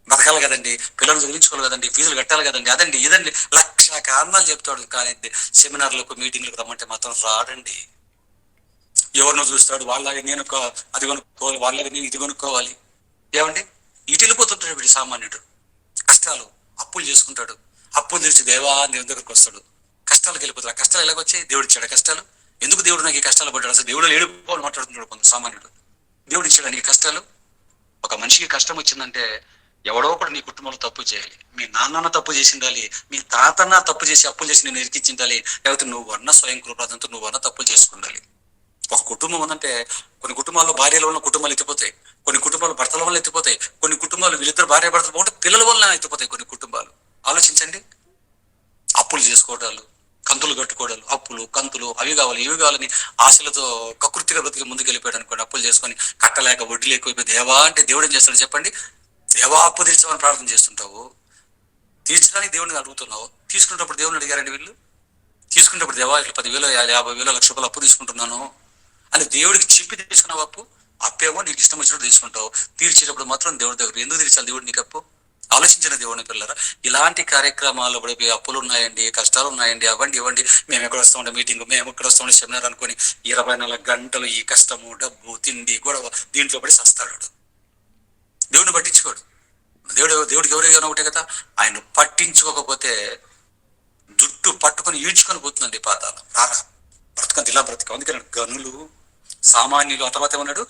బతకాలి కదండి, పిల్లలు చదివించుకోవాలి కదండి, ఫీజులు కట్టాలి కదండి, అదండి ఇదండి 1,00,000 కారణాలు చెప్తాడు. కానీ సెమినార్లకు మీటింగ్లకు రమ్మంటే మాత్రం రాడండి. ఎవరినో చూస్తాడు, వాళ్ళలాగే నేను అది కొనుక్కోవాలి, వాళ్ళలాగే నేను ఇది కొనుక్కోవాలి. ఏమండి ఇటు వెళ్ళిపోతుంటాడు వీడి సామాన్యుడు. కష్టాలు, అప్పులు చేసుకుంటాడు, అప్పులు తెరిచి దేవుని దగ్గరకు వస్తాడు, కష్టాలకు వెళ్ళిపోతాడు. ఆ కష్టాలు ఎలాగొచ్చాయి? దేవుడు ఇచ్చాడు కష్టాలు. ఎందుకు దేవుడు నాకు ఈ కష్టాలు పడ్డాడు? అసలు దేవుడు ఏడుకోవాలి మాట్లాడుతున్నాడు కొంత సామాన్యుడు. దేవుడు ఇచ్చాడు ఈ కష్టాలు. ఒక మనిషికి కష్టం వచ్చిందంటే ఎవడో ఒకడు నీ కుటుంబంలో తప్పు చేయాలి. మీ నాన్న తప్పు చేసి ఉండాలి, మీ తాతన్న తప్పు చేసి అప్పులు చేసి నేను ఇరికించి ఉండాలి, లేకపోతే నువ్వు అన్న స్వయం కృపాదంతో నువ్వు అన్న తప్పులు చేసుకుండాలి. ఒక కుటుంబం ఉందంటే కొన్ని కుటుంబాల్లో భార్యల వల్ల కుటుంబాలు ఎత్తిపోతాయి, కొన్ని కుటుంబాలు భర్తల వల్ల ఎత్తిపోతాయి, కొన్ని కుటుంబాలు వీళ్ళిద్దరు భార్య భర్తలు బాగుంటే పిల్లల వల్ల ఎత్తిపోతాయి కొన్ని కుటుంబాలు. ఆలోచించండి. అప్పులు చేసుకోవడాలు, కంతులు కట్టుకోవడాలు, అప్పులు కంతులు, అవి కావాలి ఇవి కావాలని ఆశలతో కకృతిగా బ్రతికి ముందుకు వెళ్ళిపోయాడు అనుకోండి. అప్పులు చేసుకొని కట్టలేక వడ్డీ ఎక్కువైపోయి దేవా అంటే దేవుడు ఏం చేస్తాడు చెప్పండి? దేవా అప్పు తీర్చమని ప్రార్థన చేస్తుంటావు, తీర్చడానికి దేవుడిని అడుగుతున్నావు. తీసుకునేటప్పుడు దేవుడిని అడిగారండి వీళ్ళు? తీసుకునేటప్పుడు దేవా ఇట్లా 10,000 50,000 1,00,000 రూపాయలు అప్పు తీసుకుంటున్నాను అని దేవుడికి చెప్పి తీసుకున్నావు. అప్పేమో నీకు ఇష్టం వచ్చినట్టు తీసుకుంటావు, తీర్చేటప్పుడు మాత్రం దేవుడి దగ్గర ఎందుకు తీర్చాలి దేవుడు నీకు అప్పు? ఆలోచించిన దేవుని పిల్లరా, ఇలాంటి కార్యక్రమాల్లో పడిపోయి అప్పులు ఉన్నాయండి, కష్టాలు ఉన్నాయండి, అవ్వండి ఇవ్వండి, మేము ఎక్కడ వస్తామంటే మీటింగ్, మేము ఎక్కడ వస్తామంటే సెమినార్ అనుకొని 24 గంటలు ఈ కష్టము, డబ్బు, తిండి, గొడవ దీంట్లో పడి సస్తాడు. దేవుడిని పట్టించుకోడు. దేవుడికి ఎవరైనా ఒకటే కదా, ఆయన పట్టించుకోకపోతే జుట్టు పట్టుకొని ఈడ్చుకొని పోతుందండి పాతాళం. రారా బ్రతకంది ఇలా బ్రతక. అందుకని గనులు, సామాన్యులు, ఆ తర్వాత ఏమన్నాడు?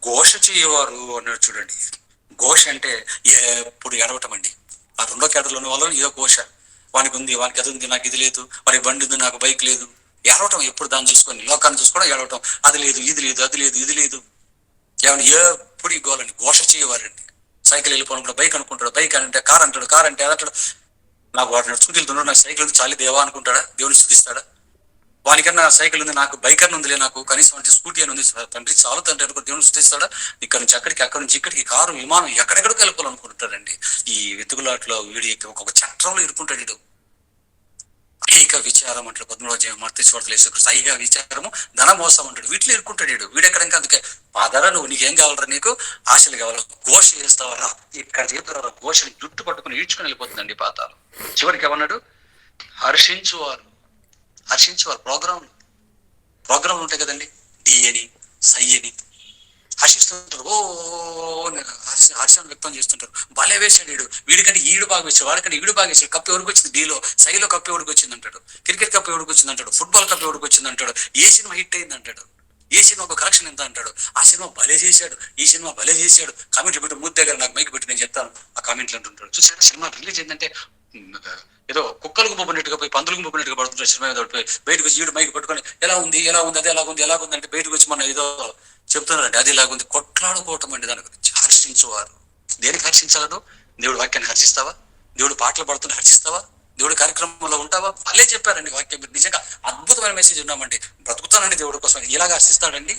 ఘోష చేయవారు అన్నాడు. చూడండి, ఘోష అంటే ఎప్పుడు ఎడవటం అండి. ఆ 2వ కేటగిరీలో ఉన్న వాళ్ళు ఏదో ఘోష, వానికి ఉంది, వానికి అది ఉంది, నాకు ఇది లేదు, వారికి బండి ఉంది, నాకు బైక్ లేదు. ఏడవటం, ఎప్పుడు దాన్ని చూసుకొని లోకాన్ని చూసుకోవడం ఏడవటం. అది లేదు, ఇది లేదు, అది లేదు, ఇది లేదు. ఏమన్నా ఎప్పుడు ఈ గోలండి. ఘోష చేయవారండి. సైకిల్ వెళ్ళిపోవడం బైక్ అనుకుంటాడు, బైక్ అంటే కార్ అంటాడు, కార్ అంటే అదంటాడు. నాకు వాడు నడుచుకుంటూ వెళ్తున్నాడు, నాకు సైకిల్ ఉంది చాలి దేవా అనుకుంటాడా? దేవుని స్థుతిస్తాడా? వానికన్నా సైకిల్ ఉంది, నాకు బైక్ అని ఉందిలే, నాకు కనీసం అంటే స్కూటీ అని ఉంది, తండ్రి చాలు తండ్రి అనుకో దేవుని స్థుతిస్తాడా? ఇక్కడ నుంచి అక్కడికి, అక్కడి నుంచి ఇక్కడికి, కారు విమానం ఎక్కడెక్కడికి వెళ్ళిపోవాలనుకుంటాడండి. ఈ వెతుకులాట్లో వీడి ఒక చట్రంలో ఇరుకుంటాడు వీడు. ఐహిక విచారం అంటాడు 13వ మత్తయి సువార్తలో యేసుక్రీస్తు. ఐహిక విచారము, ధన మోసం అంటాడు. వీటిలో ఇరుక్కుంటాడు వీడు. వీడెక్కడ ఇంకా అందుకే పాదరా నువ్వు నీకేం కావాలరా? నీకు ఆశలు కావాలా? ఘోష చేస్తావరా? ఇక్కడ చేతురా ఘోషని జుట్టు పట్టుకుని ఈడ్చుకొని వెళ్ళిపోతుందండి పాతాలు. చివరికి ఏమన్నాడు? హర్షించువారు. ప్రోగ్రాంలు ఉంటాయి కదండి, డి అని సై అని హర్షిస్తుంటారు. హర్షాన్ని వ్యక్తం చేస్తుంటారు. భలే వేశాడు వీడు, వీడికంటే ఈడు బాగా వేశాడు, వాడికంటే ఈడు బాగా వేశాడు. కప్పు ఎవరికి వచ్చింది? డీలో, సైలో కప్పు ఎవరికి వచ్చింది అంటాడు, క్రికెట్ కప్పు ఎవరికి వచ్చింది అంటాడు, ఫుట్బాల్ కప్పు ఎవరికి వచ్చింది అంటాడు, ఏ సినిమా హిట్ అయింది అంటాడు, ఏ సినిమాకు కలెక్షన్ ఎంత అంటాడు, ఆ సినిమా భలే చేశాడు, ఈ సినిమా భలే చేశాడు. కామెంట్లు పెట్టి ముద్ద దగ్గర నాకు మైక్ పెట్టి నేను చెప్తాను ఆ కామెంట్లు అంటుంటాడు. చూసాడు సినిమా రిలీజ్ అయిందంటే ఏదో కుక్కలకు మొబ్బినట్టుగా పోయి పందులకు మొబ్బినట్టుగా పడుతుంటారు సినిమా మీద పోయి బయటకు వచ్చి ఈడు మైకి పట్టుకొని ఎలా ఉంది అది ఎలాగుంది అంటే బయటకు వచ్చి మన ఏదో చెప్తున్నారంటే అది ఇలాగుంది. కొట్లాడుకోవటం అండి దాని గురించి. హర్షించువారు దేనికి హర్షించాలను? దేవుడు వాక్యాన్ని హర్షిస్తావా? దేవుడు పాటలు పాడుతుంటే హర్షిస్తావా? దేవుడు కార్యక్రమంలో ఉంటావా? వాళ్ళే చెప్పారండి వాక్యం. మీరు నిజంగా అద్భుతమైన మెసేజ్ ఉన్నామండి, బ్రతుకుతానండి దేవుడి కోసం. ఇలాగ హర్షిస్తాడండి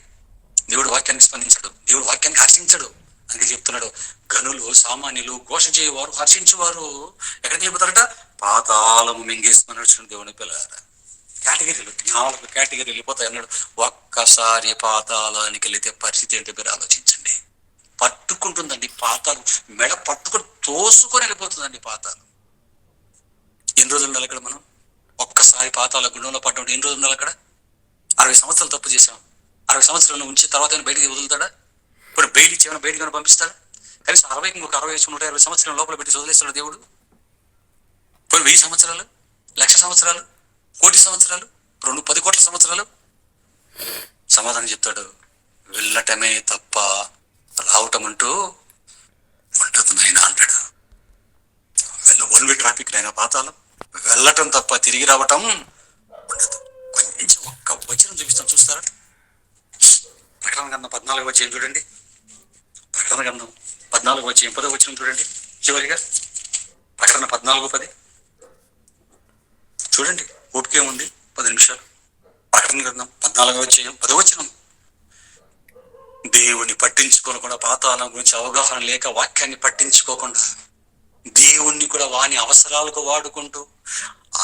దేవుడు. వాక్యాన్ని స్పందించడు, దేవుడు వాక్యాన్ని హర్షించడు. అందుకే చెప్తున్నాడు, గనులు సామాన్యులు ఘోష చేయవారు హర్షించువారు ఎక్కడికి వెళ్ళిపోతారట? పాతాళము మింగేసుకుని దేవుని పిల్లారా. కేటగిరీలు 4 కేటగిరీలు వెళ్ళిపోతాయి అన్నాడు. ఒక్కసారి పాతాళానికి వెళితే పరిస్థితి ఏంటో మీరు ఆలోచించండి. పట్టుకుంటుందండి పాతాళం, మెడ పట్టుకొని తోసుకొని వెళ్ళిపోతుందండి పాతాళం. ఎన్ని రోజులు ఉండాలి అక్కడ మనం? ఒక్కసారి పాతాళ గుండంలో పడ్డం ఎన్ని రోజులు ఉండాలి అక్కడ? 60 సంవత్సరాలు తప్పు చేసాం, 60 సంవత్సరాలు ఉంచి తర్వాత బయటికి వదులుతాడా? ఇప్పుడు బెయిల్ ఇచ్చి ఏమైనా బయటికి పంపిస్తాడా? కనీసం 60 ఇంకొక 60 120 సంవత్సరాల లోపల పెట్టి వదిలేస్తాడు దేవుడు? ఇప్పుడు 1000 సంవత్సరాలు, 1,00,000 సంవత్సరాలు, 1,00,00,000 సంవత్సరాలు, 10 కోట్ల సంవత్సరాలు? సమాధానం చెప్తాడు, వెళ్ళటమే తప్ప రావటం అంటూ ఉండదు నాయన అంటాడు. వన్ వే ట్రాఫిక్ నాయన పాతాళం. వెళ్ళటం తప్ప తిరిగి రావటం ఉండదు. కొంచెం ఒక్క వచనం చూపిస్తాం, చూస్తారా? ప్రకటన గ్రంథం 14వ అధ్యాయం చూడండి. ప్రకటన గ్రంథం 14వ అధ్యాయం 10వ వచనం చూడండి. చివరిగా ప్రకటన 14:10 చూడండి. ఓపికేముంది? 10 నిమిషాలు. ప్రకటన గ్రంథం 14వ అధ్యాయం 10వ వచనం. దేవుని పట్టించుకోకుండా, పాతాళం గురించి అవగాహన లేక, వాక్యాన్ని పట్టించుకోకుండా, దేవుణ్ణి కూడా వాని అవసరాలకు వాడుకుంటూ,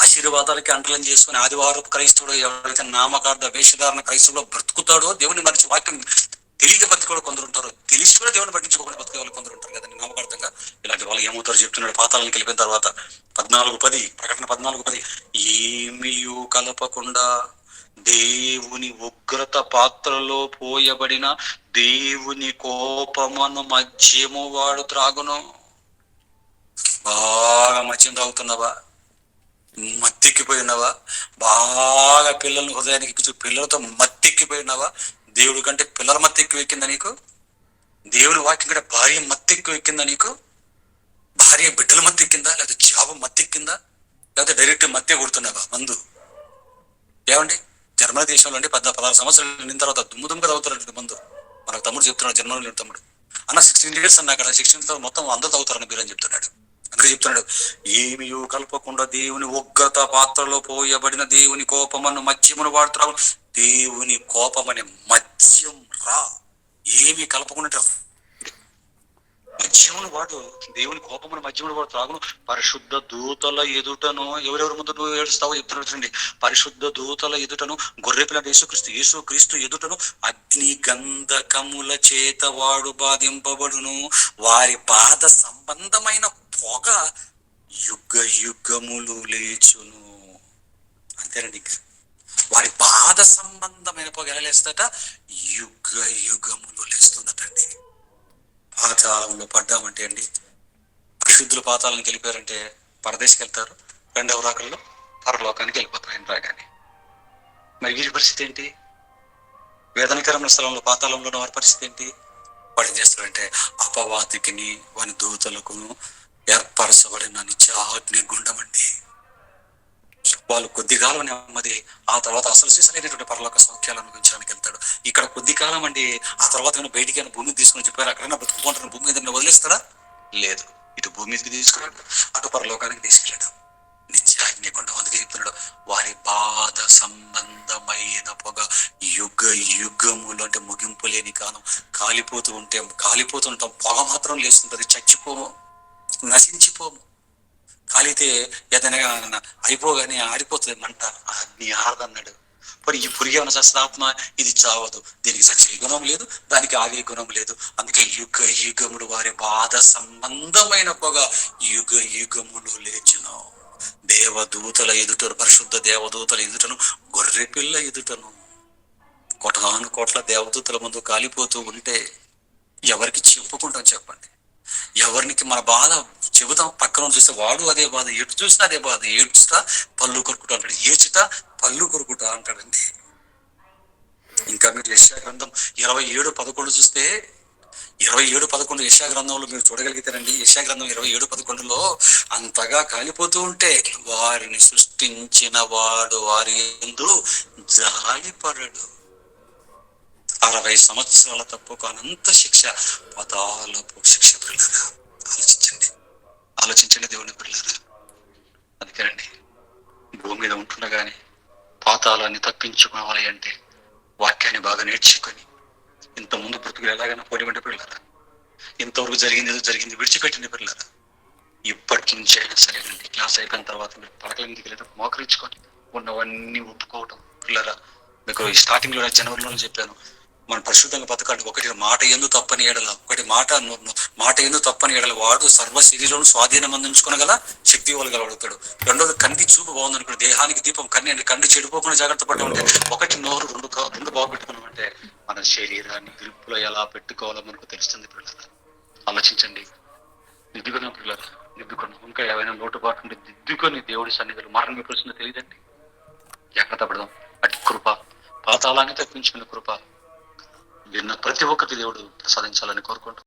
ఆశీర్వాదాలకి అంటలం చేసుకుని ఆదివారపు క్రైస్తవుడు, ఎవరైతే నామకార్థ వేషధారణ క్రైస్తవులో బ్రతుకుతాడో, దేవుని మరిచి వాక్యం తెలియక బతికి కూడా కొందరు ఉంటారు, తెలిసి కూడా దేవుని పట్టించుకోకుండా బతికే వాళ్ళు కొందరు ఉంటారు కదండి నామకార్థంగా. ఇలాంటి వాళ్ళు ఏమవుతారు చెప్తున్నాడు. పాతాళానికి వెళ్ళిపోయిన తర్వాత 14:10 ప్రకటన 14:10 ఏమీ కలపకుండా దేవుని ఉగ్రత పాత్రలో పోయబడిన దేవుని కోపమును మద్యము వాడు త్రాగును. బాగా మద్యం తాగుతున్నావా? మత్తెక్కిపోయినావా? బాగా పిల్లల్ని హృదయానికి ఎక్కించు, పిల్లలతో మత్తెక్కిపోయినావా? దేవుడి కంటే పిల్లల మత్తు ఎక్కువ ఎక్కిందా నీకు? దేవుని వాక్యం కంటే భార్య మత్తు ఎక్కువ ఎక్కిందా నీకు? భార్య బిడ్డల మత్తు ఎక్కిందా? లేకపోతే జాబ్ మత్తు ఎక్కిందా? లేకపోతే డైరెక్ట్ మత్తే కొడుతున్నావా మందు? ఏమండి, జర్మనీ దేశంలో అండి 16 సంవత్సరాలు నిన్న తర్వాత దుమ్ముగా తాగుతారండి మందు. మనకు తమ్ముడు చెప్తున్నాడు, జర్మనీలో తమ్ముడు, అన్న 16 years అన్న, అక్కడ 16 మొత్తం అందరూ తాగుతారని మీరు అని చెప్తున్నాడు. అందుకే చెప్తున్నాడు, ఏమీ కలపకుండా దేవుని ఉగ్రత పాత్రలో పోయబడిన దేవుని కోపమను మద్యమును వాడుతున్నావు. దేవుని కోపమనే మద్యం రా, ఏమీ కలపకుండా మద్యమును వాడు, దేవుని కోపమును మద్యమును వాడు త్రాగును. పరిశుద్ధ దూతల ఎదుటను, ఎవరెవరి ముందు నువ్వు ఏడుస్తావో చెప్తున్నాడు. పరిశుద్ధ దూతల ఎదుటను, గొర్రెపిల్ల యేసుక్రీస్తు ఎదుటను అగ్ని గంధకముల చేత వాడు బాధింపబడును. వారి బాధ సంబంధమైన పొగ యుగ యుగములు లేచును. అంతేనండి. వారి బాధ సంబంధమైన పొగ ఎలా లేస్తట? యుగ యుగములు లేస్తుందటండి. పాతాళంలో పడ్డామంటే అండి, పరిశుద్ధుల పాతాళానికి వెళ్ళిపోయారంటే పరదేశకి వెళ్తారు, రెండవ రాకల్లో పరలోకానికి వెళ్ళిపోతారు ఆయన రాగానే. మరి వీరి పరిస్థితి ఏంటి? వేదనకరమైన స్థలంలో పాతాళంలో ఉన్న వారి పరిస్థితి ఏంటి? వాడు ఏం చేస్తారంటే, అపవాదికిని వాని దూతలకును ఏర్పరచబడిన నిత్యాగ్ని గుండం అండి. వాళ్ళు కొద్ది కాలం నెమ్మది, ఆ తర్వాత అసలు సీసలైనటువంటి పరలోక సౌఖ్యాలు అనుభవించడానికి వెళ్తాడు. ఇక్కడ కొద్ది కాలం అండి, ఆ తర్వాత బయటికి భూమికి తీసుకుని చెప్పారు, అక్కడైనా బతుకుంటారు. భూమి మీద వదిలేస్తారా? లేదు. ఇటు భూమి మీదకి తీసుకురాడు, అటు పరలోకానికి తీసుకెళ్ళాడు. నిత్యాగ్ని గుండం. అందుకే చెప్తున్నాడు, వారి బాధ సంబంధమైన పొగ యుగ యుగములు, అంటే ముగింపు లేని కాలం. కాలిపోతుంటాం, పొగ మాత్రం లేస్తుంటది, చచ్చిపోము, నశించిపోము. కాలితే ఏదైనా అయిపోగానే ఆరిపోతుంది మంట, అగ్ని ఆరదన్నాడు. మరి ఈ పురిగే ఉన్న శస్త్రాత్మ ఇది చావదు, దీనికి చచ్చే గుణం లేదు, దానికి ఆగే గుణం లేదు. అందుకే యుగ యుగములు వారి బాధ సంబంధమైన పొగ యుగ యుగములు లేచును. దేవదూతల ఎదుటను, పరిశుద్ధ దేవదూతల ఎదుటను, గొర్రె పిల్ల ఎదుటను, కోటాను కోట్ల దేవదూతల ముందు కాలిపోతూ ఉంటే ఎవరికి చెప్పుకుంటాం చెప్పండి? ఎవరికి మన బాధ చెబుతాం? పక్కన చూస్తే వాడు అదే బాధ, ఎటు చూసినా అదే బాధ. ఏడ్చుట పళ్ళు కొరుకుట అంటాడు, ఏడ్చుట పళ్ళు కొరుకుట అంటాడండి. ఇంకా మీరు యెషయా గ్రంథం 27:11 చూస్తే, 27:11 యెషయా గ్రంథంలో మీరు చూడగలిగితేనండి, యెషయా గ్రంథం 27:11లో అంతగా కాలిపోతూ ఉంటే, వారిని సృష్టించిన వాడు వారి యందు జాలిపడడు. 60 సంవత్సరాల తప్పుకు అనంత శిక్ష, పాతాళపు శిక్ష పిల్లరా. ఆలోచించండి, ఆలోచించండి దేవుని పిల్లరా. అందుకేనండి, భూమి మీద ఉంటుండగానే పాతాళాన్ని తప్పించుకోవాలి అంటే వాక్యాన్ని బాగా నేర్చుకొని, ఇంత ముందు బ్రతుకులు ఎలాగైనా పోలివంటి పిల్లరా, ఇంతవరకు జరిగింది ఏదో జరిగింది విడిచిపెట్టిన పిల్లరా, ఇప్పటి నుంచి అయినా సరేనండి, క్లాస్ అయిపోయిన తర్వాత మీరు పడకల మీదకి వెళ్ళి మోకరించుకొని ఉన్నవన్నీ ఒప్పుకోవటం పిల్లరా. మీకు స్టార్టింగ్ లో జనవరిలో చెప్పాను, మన పరిశుద్ధంగా బతకండి. ఒకటి మాట ఎందు తప్పని ఎడల, ఒకటి మాట ఎందు తప్పని ఎడల వాడు సర్వ శరీరంలో స్వాధీనం అందించుకోగల శక్తి వాళ్ళు గలవుతాడు. రెండోది, కంటి చూపు బాగుందనుకో, దేహానికి దీపం కన్ను అండి. కన్ను చెడిపోకుండా జాగ్రత్త పడ్డామంటే, ఒకటి నోరు, రెండు బాగుపెట్టుకున్నామంటే మన శరీరాన్ని గ్రిప్పులో ఎలా పెట్టుకోవాలో మనకు తెలుస్తుంది పిల్లలు. ఆలోచించండి. దిద్దుకున్నాం పిల్లలు, దిద్దుకున్నాం. ఇంకా ఏమైనా లోటుపాటు ఉంటే దిద్దుకొని దేవుడి సన్నిధిలో మరణం ఎప్పుడు వస్తుందో తెలియదండి. జాగ్రత్త పడదాం. అటు కృప, పాతాళాన్ని తప్పించుకునే కృప విన్న ప్రతి ఒక్కటి దేవుడు ప్రసాదించాలని కోరుకుంటూ